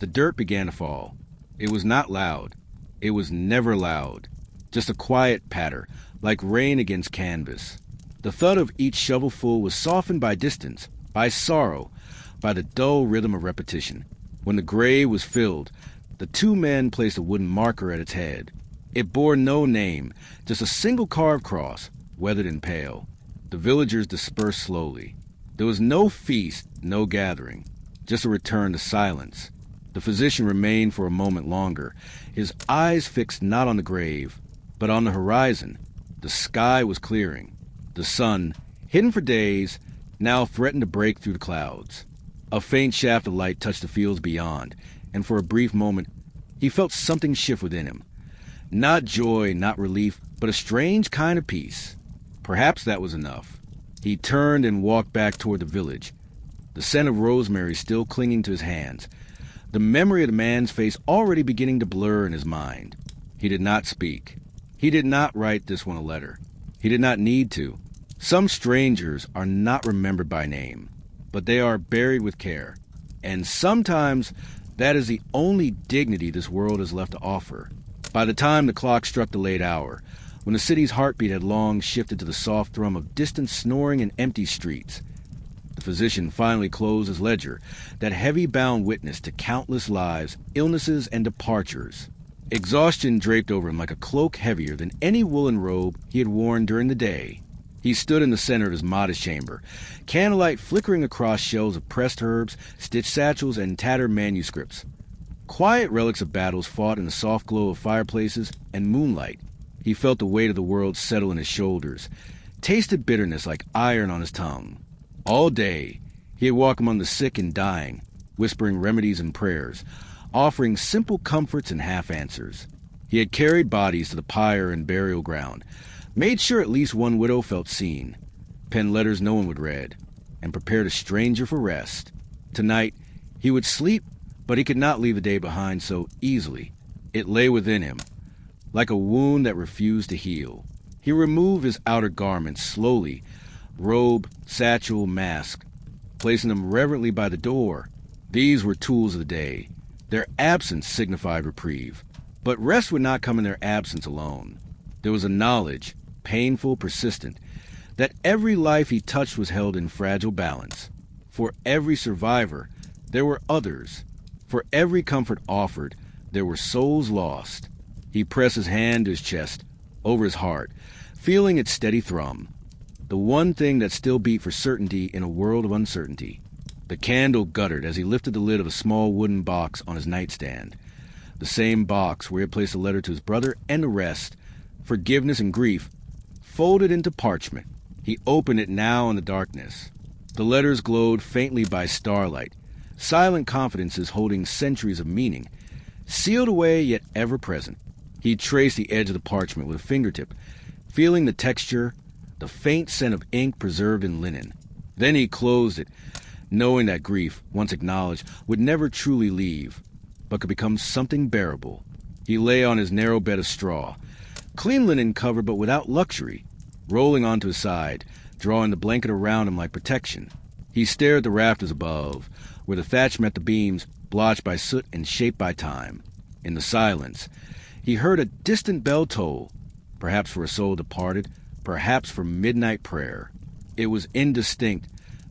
the dirt began to fall. It was not loud. It was never loud. Just a quiet patter, like rain against canvas. The thud of each shovelful was softened by distance, by sorrow, by the dull rhythm of repetition. When the grave was filled, the two men placed a wooden marker at its head. It bore no name, just a single carved cross, weathered and pale. The villagers dispersed slowly. There was no feast, no gathering, just a return to silence. The physician remained for a moment longer, his eyes fixed not on the grave, but on the horizon. The sky was clearing. The sun, hidden for days, now threatened to break through the clouds. A faint shaft of light touched the fields beyond, and for a brief moment he felt something shift within him. Not joy, not relief, but a strange kind of peace. Perhaps that was enough. He turned and walked back toward the village, the scent of rosemary still clinging to his hands, the memory of the man's face already beginning to blur in his mind. He did not speak. He did not write this one a letter. He did not need to. Some strangers are not remembered by name, but they are buried with care. And sometimes that is the only dignity this world has left to offer. By the time the clock struck the late hour, when the city's heartbeat had long shifted to the soft thrum of distant snoring in empty streets, the physician finally closed his ledger, that heavy-bound witness to countless lives, illnesses, and departures. Exhaustion draped over him like a cloak heavier than any woolen robe he had worn during the day. He stood in the center of his modest chamber, candlelight flickering across shelves of pressed herbs, stitched satchels, and tattered manuscripts. Quiet relics of battles fought in the soft glow of fireplaces and moonlight. He felt the weight of the world settle in his shoulders, tasted bitterness like iron on his tongue. All day, he had walked among the sick and dying, whispering remedies and prayers, offering simple comforts and half-answers. He had carried bodies to the pyre and burial ground, made sure at least one widow felt seen, penned letters no one would read, and prepared a stranger for rest. Tonight, he would sleep, but he could not leave the day behind so easily. It lay within him, like a wound that refused to heal. He removed his outer garments slowly, robe, satchel, mask, placing them reverently by the door. These were tools of the day. Their absence signified reprieve. But rest would not come in their absence alone. There was a knowledge, painful, persistent, that every life he touched was held in fragile balance. For every survivor, there were others. For every comfort offered, there were souls lost. He pressed his hand to his chest, over his heart, feeling its steady thrum. The one thing that still beat for certainty in a world of uncertainty. The candle guttered as he lifted the lid of a small wooden box on his nightstand. The same box where he had placed a letter to his brother and the rest, forgiveness and grief, folded into parchment. He opened it now in the darkness. The letters glowed faintly by starlight, silent confidences holding centuries of meaning, sealed away yet ever present. He traced the edge of the parchment with a fingertip, feeling the texture, the faint scent of ink preserved in linen. Then he closed it, knowing that grief, once acknowledged, would never truly leave, but could become something bearable. He lay on his narrow bed of straw, clean linen covered but without luxury, rolling onto his side, drawing the blanket around him like protection. He stared at the rafters above, where the thatch met the beams, blotched by soot and shaped by time. In the silence, he heard a distant bell toll, perhaps for a soul departed, perhaps for midnight prayer. It was indistinct,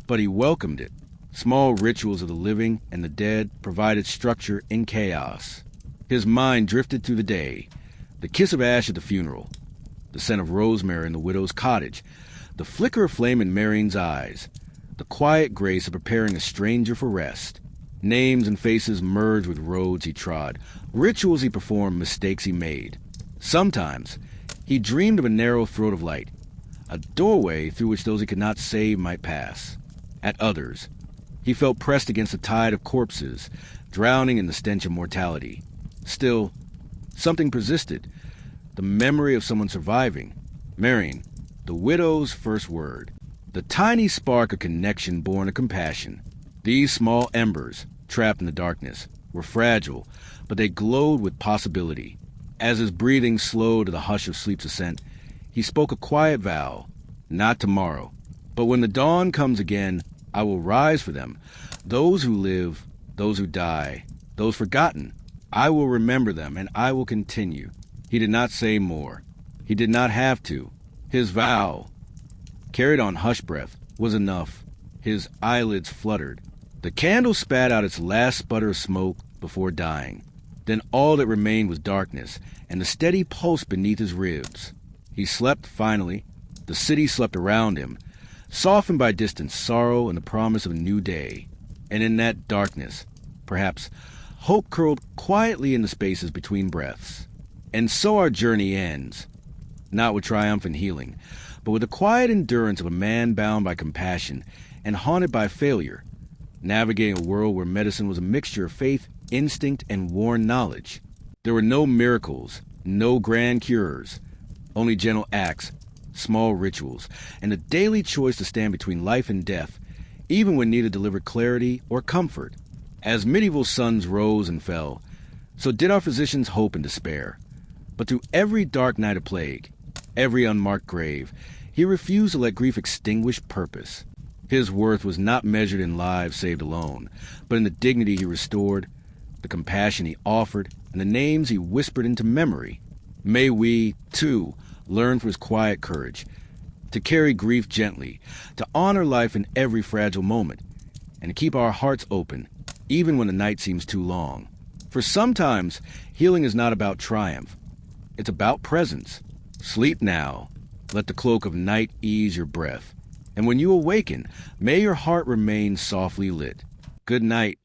but he welcomed it. Small rituals of the living and the dead provided structure in chaos. His mind drifted through the day, the kiss of ash at the funeral, the scent of rosemary in the widow's cottage, the flicker of flame in Marian's eyes, the quiet grace of preparing a stranger for rest. Names and faces merged with roads he trod, rituals he performed, mistakes he made. Sometimes he dreamed of a narrow throat of light, a doorway through which those he could not save might pass. At others, he felt pressed against a tide of corpses, drowning in the stench of mortality. Still, something persisted, the memory of someone surviving. Marian, the widow's first word, the tiny spark of connection born of compassion. These small embers, trapped in the darkness, were fragile, but they glowed with possibility. As his breathing slowed to the hush of sleep's ascent, he spoke a quiet vow, not tomorrow, but when the dawn comes again, I will rise for them. Those who live, those who die, those forgotten. I will remember them, and I will continue. He did not say more. He did not have to. His vow, carried on hush breath, was enough. His eyelids fluttered. The candle spat out its last sputter of smoke before dying. Then all that remained was darkness and the steady pulse beneath his ribs. He slept finally. The city slept around him, softened by distant sorrow and the promise of a new day. And in that darkness, perhaps, hope curled quietly in the spaces between breaths. And so our journey ends, not with triumphant healing, but with the quiet endurance of a man bound by compassion and haunted by failure, navigating a world where medicine was a mixture of faith, instinct, and worn knowledge. There were no miracles, no grand cures, only gentle acts, small rituals, and the daily choice to stand between life and death, even when neither delivered clarity or comfort. As medieval suns rose and fell, so did our physicians' hope and despair. But through every dark night of plague, every unmarked grave, he refused to let grief extinguish purpose. His worth was not measured in lives saved alone, but in the dignity he restored, the compassion he offered, and the names he whispered into memory. May we, too, learn from his quiet courage, to carry grief gently, to honor life in every fragile moment, and to keep our hearts open, even when the night seems too long. For sometimes, healing is not about triumph. It's about presence. Sleep now. Let the cloak of night ease your breath. And when you awaken, may your heart remain softly lit. Good night.